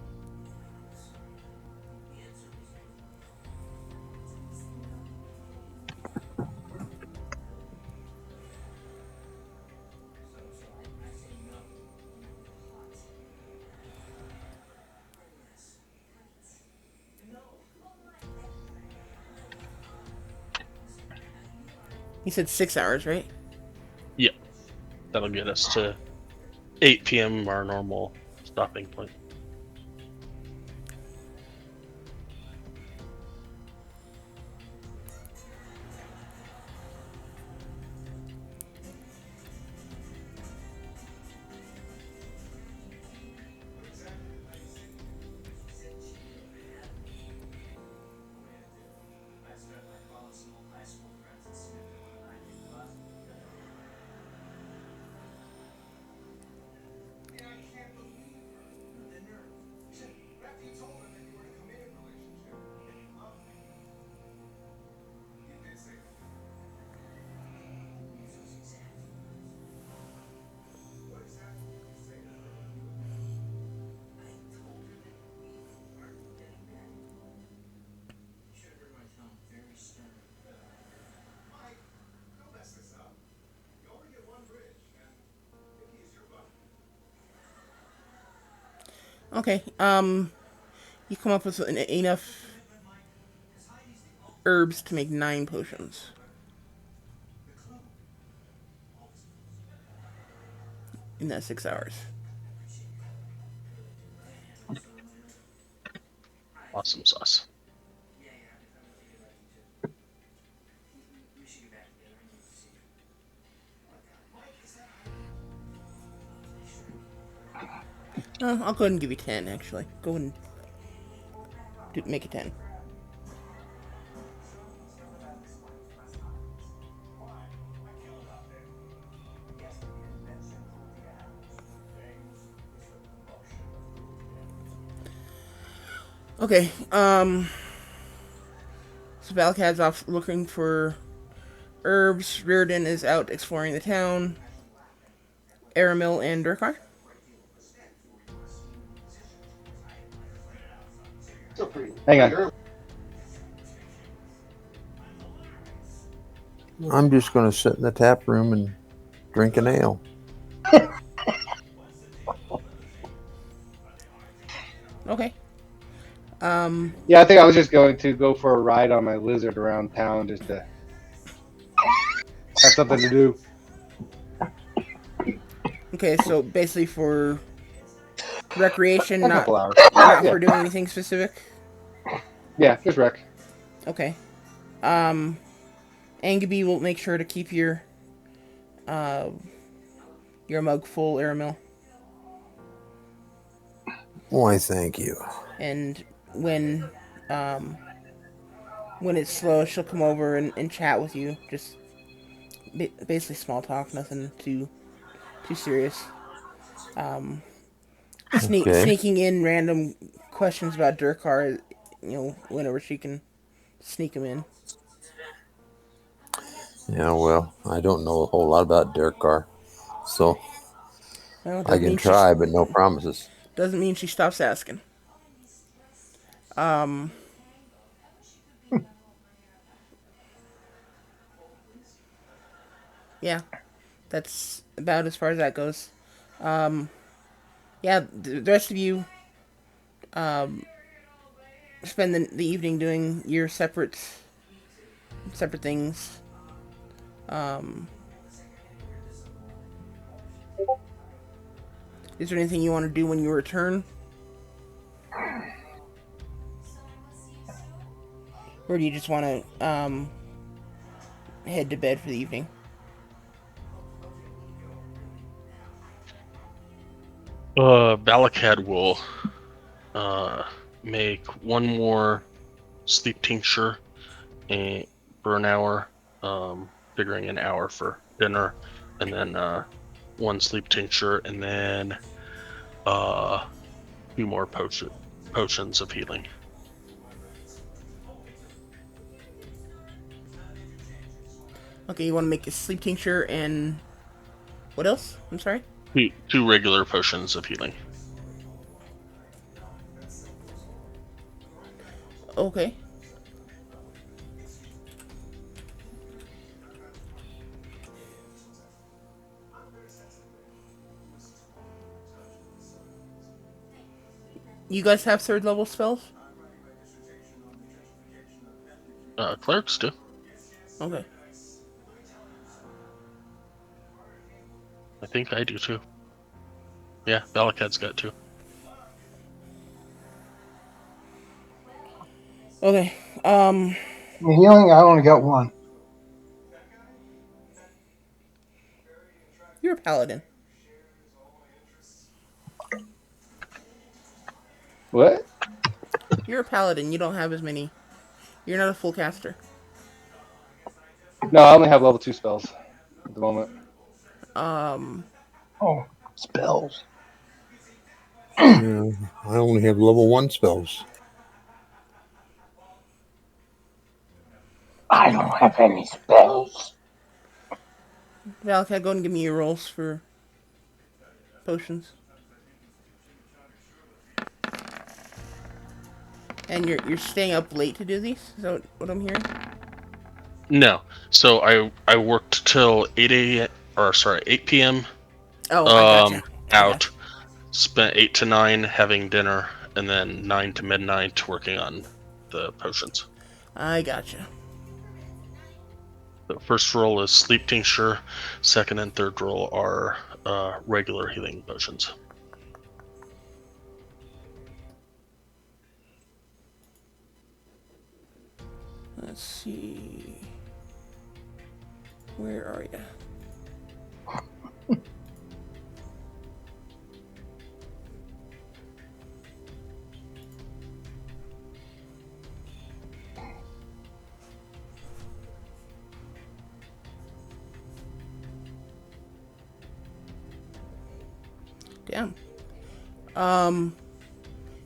You said 6 hours, right? Yeah. That'll get us to 8 p.m. our normal stopping point. Okay. You come up with enough herbs to make 9 potions in that 6 hours. Awesome sauce. I'll go ahead and give you 10, actually. Go ahead and make it 10. Okay, so Valakad's off looking for herbs. Reardon is out exploring the town. Aramil and Durkar? Hang on. I'm just going to sit in the tap room and drink an ale. Okay. Yeah, I think I was just going to go for a ride on my lizard around town just to have something to do. Okay, so basically for recreation, A not couple hours. not Yeah, for doing anything specific. yeah, just wreck. Okay. Angaby will make sure to keep uh your mug full, Aramil. Why, thank you. And um when it's slow, she'll come over and chat with you. Just basically small talk, nothing too serious. Okay. Sneaking in random questions about Durkar, whenever she can sneak them in. Yeah, well, I don't know a whole lot about Derkar, so Well, I can try, but no promises. doesn't mean she stops asking. Um, yeah, that's about as far as that goes. Um, yeah, the rest of you um, spend the evening doing your separate things. Um, is there anything you want to do when you return, or do you just want to head to bed for the evening? Balakad will make one more sleep tincture for an hour, figuring an hour for dinner, and then one sleep tincture, and then 2 more potions of healing. Okay, you want to make a sleep tincture and what else? I'm sorry. 2 regular potions of healing. Okay. You guys have 3rd level spells? Clerics do. Okay. I think I do too. Yeah, Balakad's got two. Okay. The healing, I only got one. You're a paladin. What? You're a paladin. You don't have as many. You're not a full caster. No, I only have level 2 spells at the moment. Um, Oh, spells. Yeah, I only have level 1 spells. I don't have any spells. Valakad, go and give me your rolls for potions. And you're staying up late to do these? Is that what I'm hearing? No, so I worked till 8 a.m. or sorry 8 p.m. Oh, I gotcha. I Out, gotcha. spent 8 to 9 having dinner, and then 9 to midnight working on the potions. I gotcha. The first roll is sleep tincture. Second and third roll are regular healing potions. Let's see. Where are you? Damn. Um,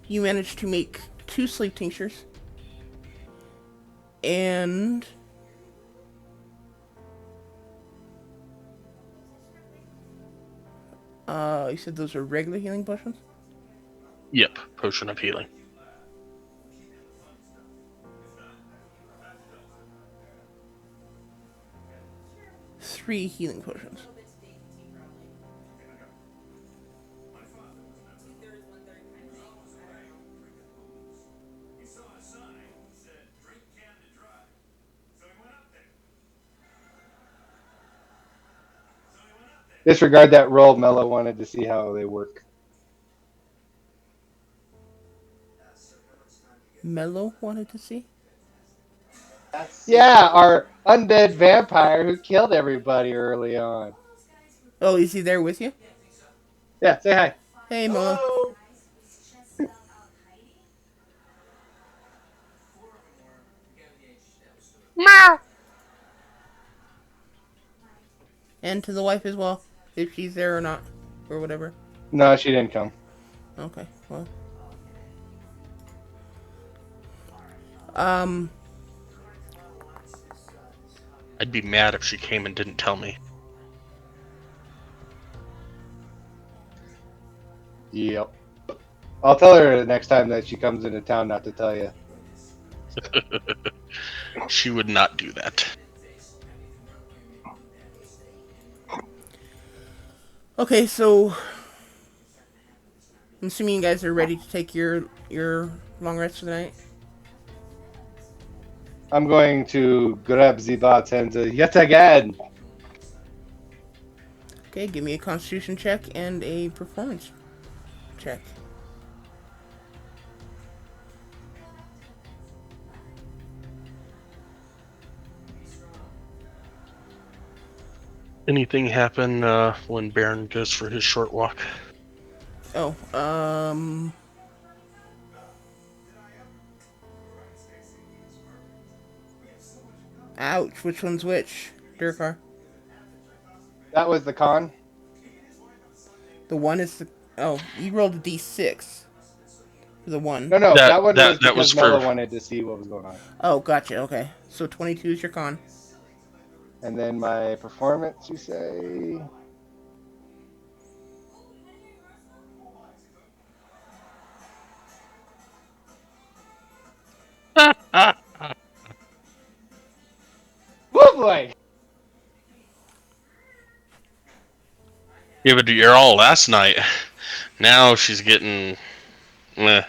you managed to make 2 sleep tinctures. And you said those are regular healing potions? Yep, potion of healing. Three healing potions. Disregard that roll. Mello wanted to see how they work. Mello wanted to see? Yeah, our undead vampire who killed everybody early on. Oh, is he there with you? Yeah, say hi. Hey, Mello. Hello. And to the wife as well, if she's there or not, or whatever. No, she didn't come. Okay, well. Um, I'd be mad if she came and didn't tell me. Yep. I'll tell her the next time that she comes into town not to tell you. She would not do that. okay, so I'm assuming you guys are ready to take your long rest for the night. I'm going to grab the bartender yet again. Okay, give me a Constitution check and a performance check. Anything happen when Baron goes for his short walk? Oh, ouch. Which one's which? Durkar. That was the con. The one is the. Oh, you rolled a d6 for the one. No, That that one that was that was because Mello for wanted to see what was going on. Oh, gotcha. Okay, so 22 is your con. And then my performance, you say? Woo boy! Yeah, but you're all last night. Now she's getting. Meh.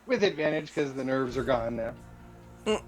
with advantage because the nerves are gone now. Mm.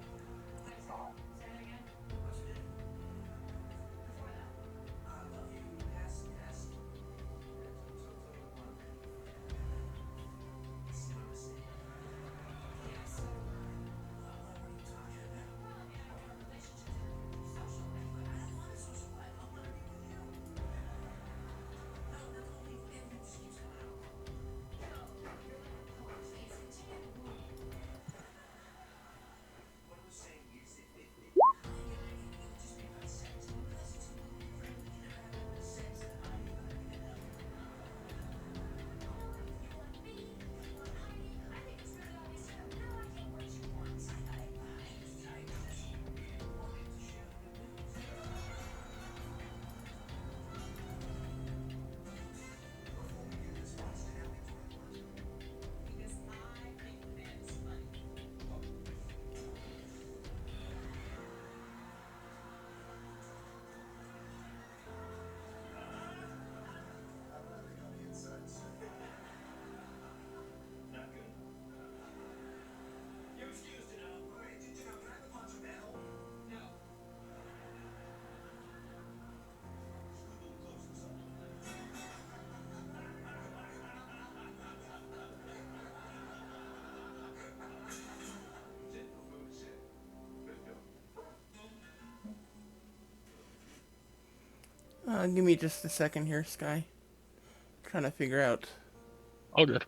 Give me just a second here, Sky. Trying to figure out. All good.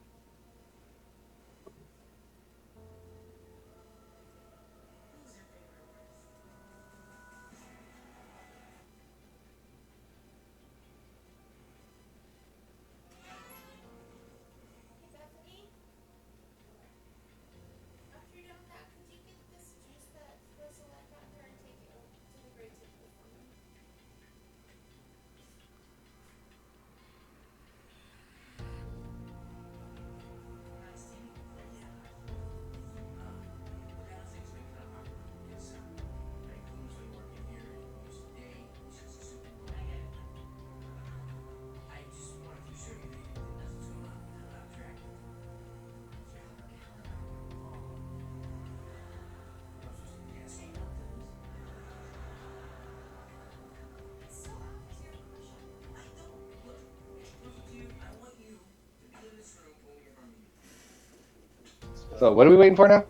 So what are we waiting for now?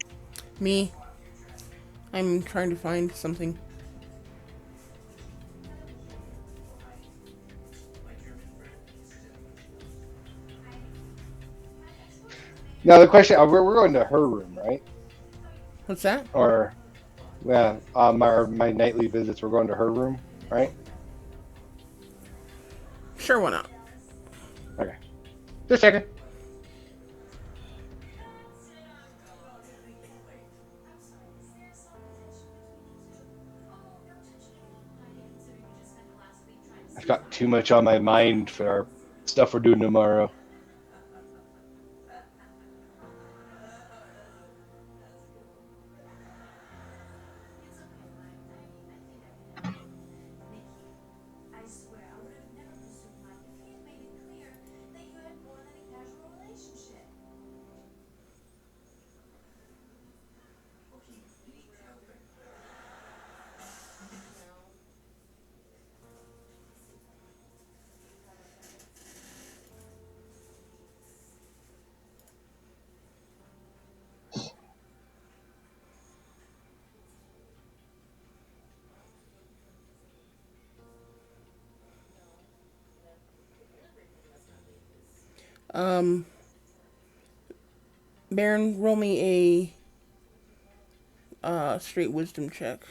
Me. I'm trying to find something. Now the question: we're going to her room, right? What's that? Or yeah, my nightly visits. We're going to her room, right? Sure, why not? Okay, just checking. I've got too much on my mind for our stuff we're doing tomorrow. Um, Baron, roll me a straight wisdom check.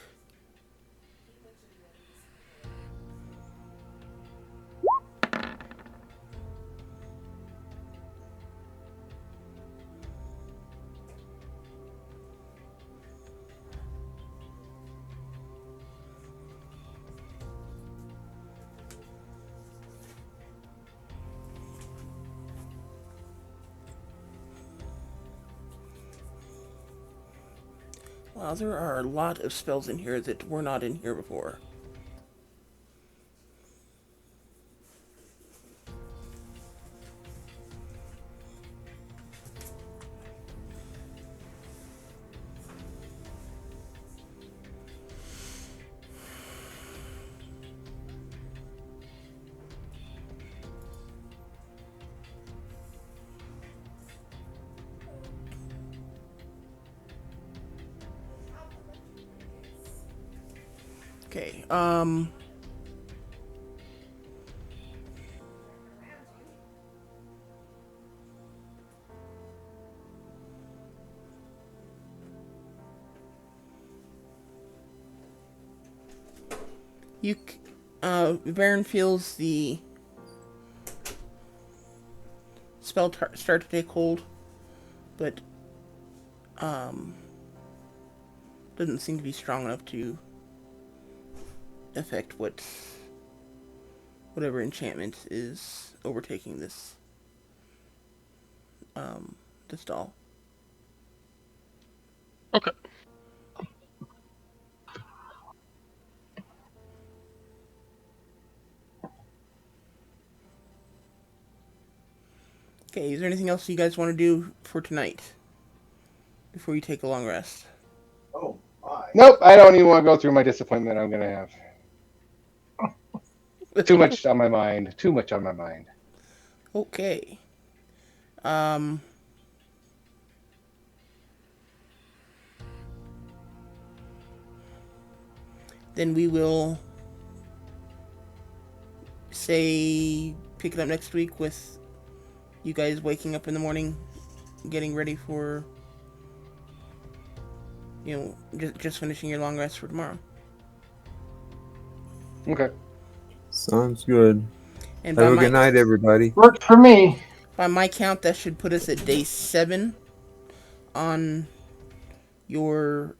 Wow, there are a lot of spells in here that were not in here before. Okay. You, Baron feels the spell start to take hold, but doesn't seem to be strong enough to affect whatever enchantment is overtaking this doll. Okay. Okay, is there anything else you guys want to do for tonight before you take a long rest? Nope, I don't even want to go through my disappointment I'm going to have. Too much on my mind. Too much on my mind. Okay. Um, then we will say pick it up next week with you guys waking up in the morning, getting ready for just finishing your long rest for tomorrow. Okay. Sounds good. And Have a good night, everybody. Works for me. by my count, that should put us at day 7 on your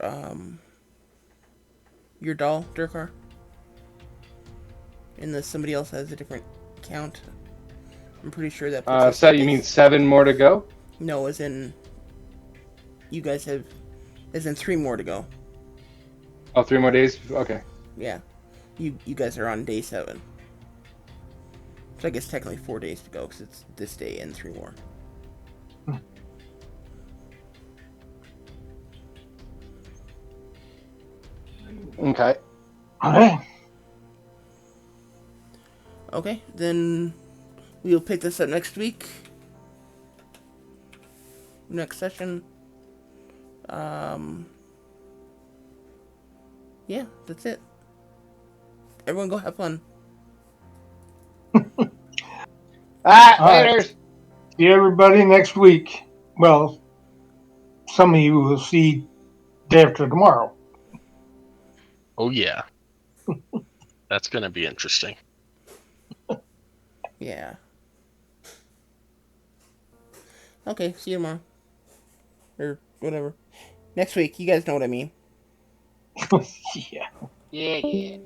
doll, Durkar. Unless somebody else has a different count. I'm pretty sure that puts us So at you day... mean 7 more to go? No, as in... You guys have... As in 3 more to go. Oh, 3 more days? Okay. Yeah. You guys are on day 7. So I guess technically 4 days to go, because it's this day and 3 more. Okay. Okay. Okay, then we'll pick this up next week. Next session. Yeah, that's it. Everyone go have fun. Ah, All right. laters. See everybody next week. Well, some of you will see day after tomorrow. Oh yeah. That's gonna be interesting. Yeah. Okay, see you tomorrow. Or whatever. Next week, you guys know what I mean. Yeah. Yeah, yeah.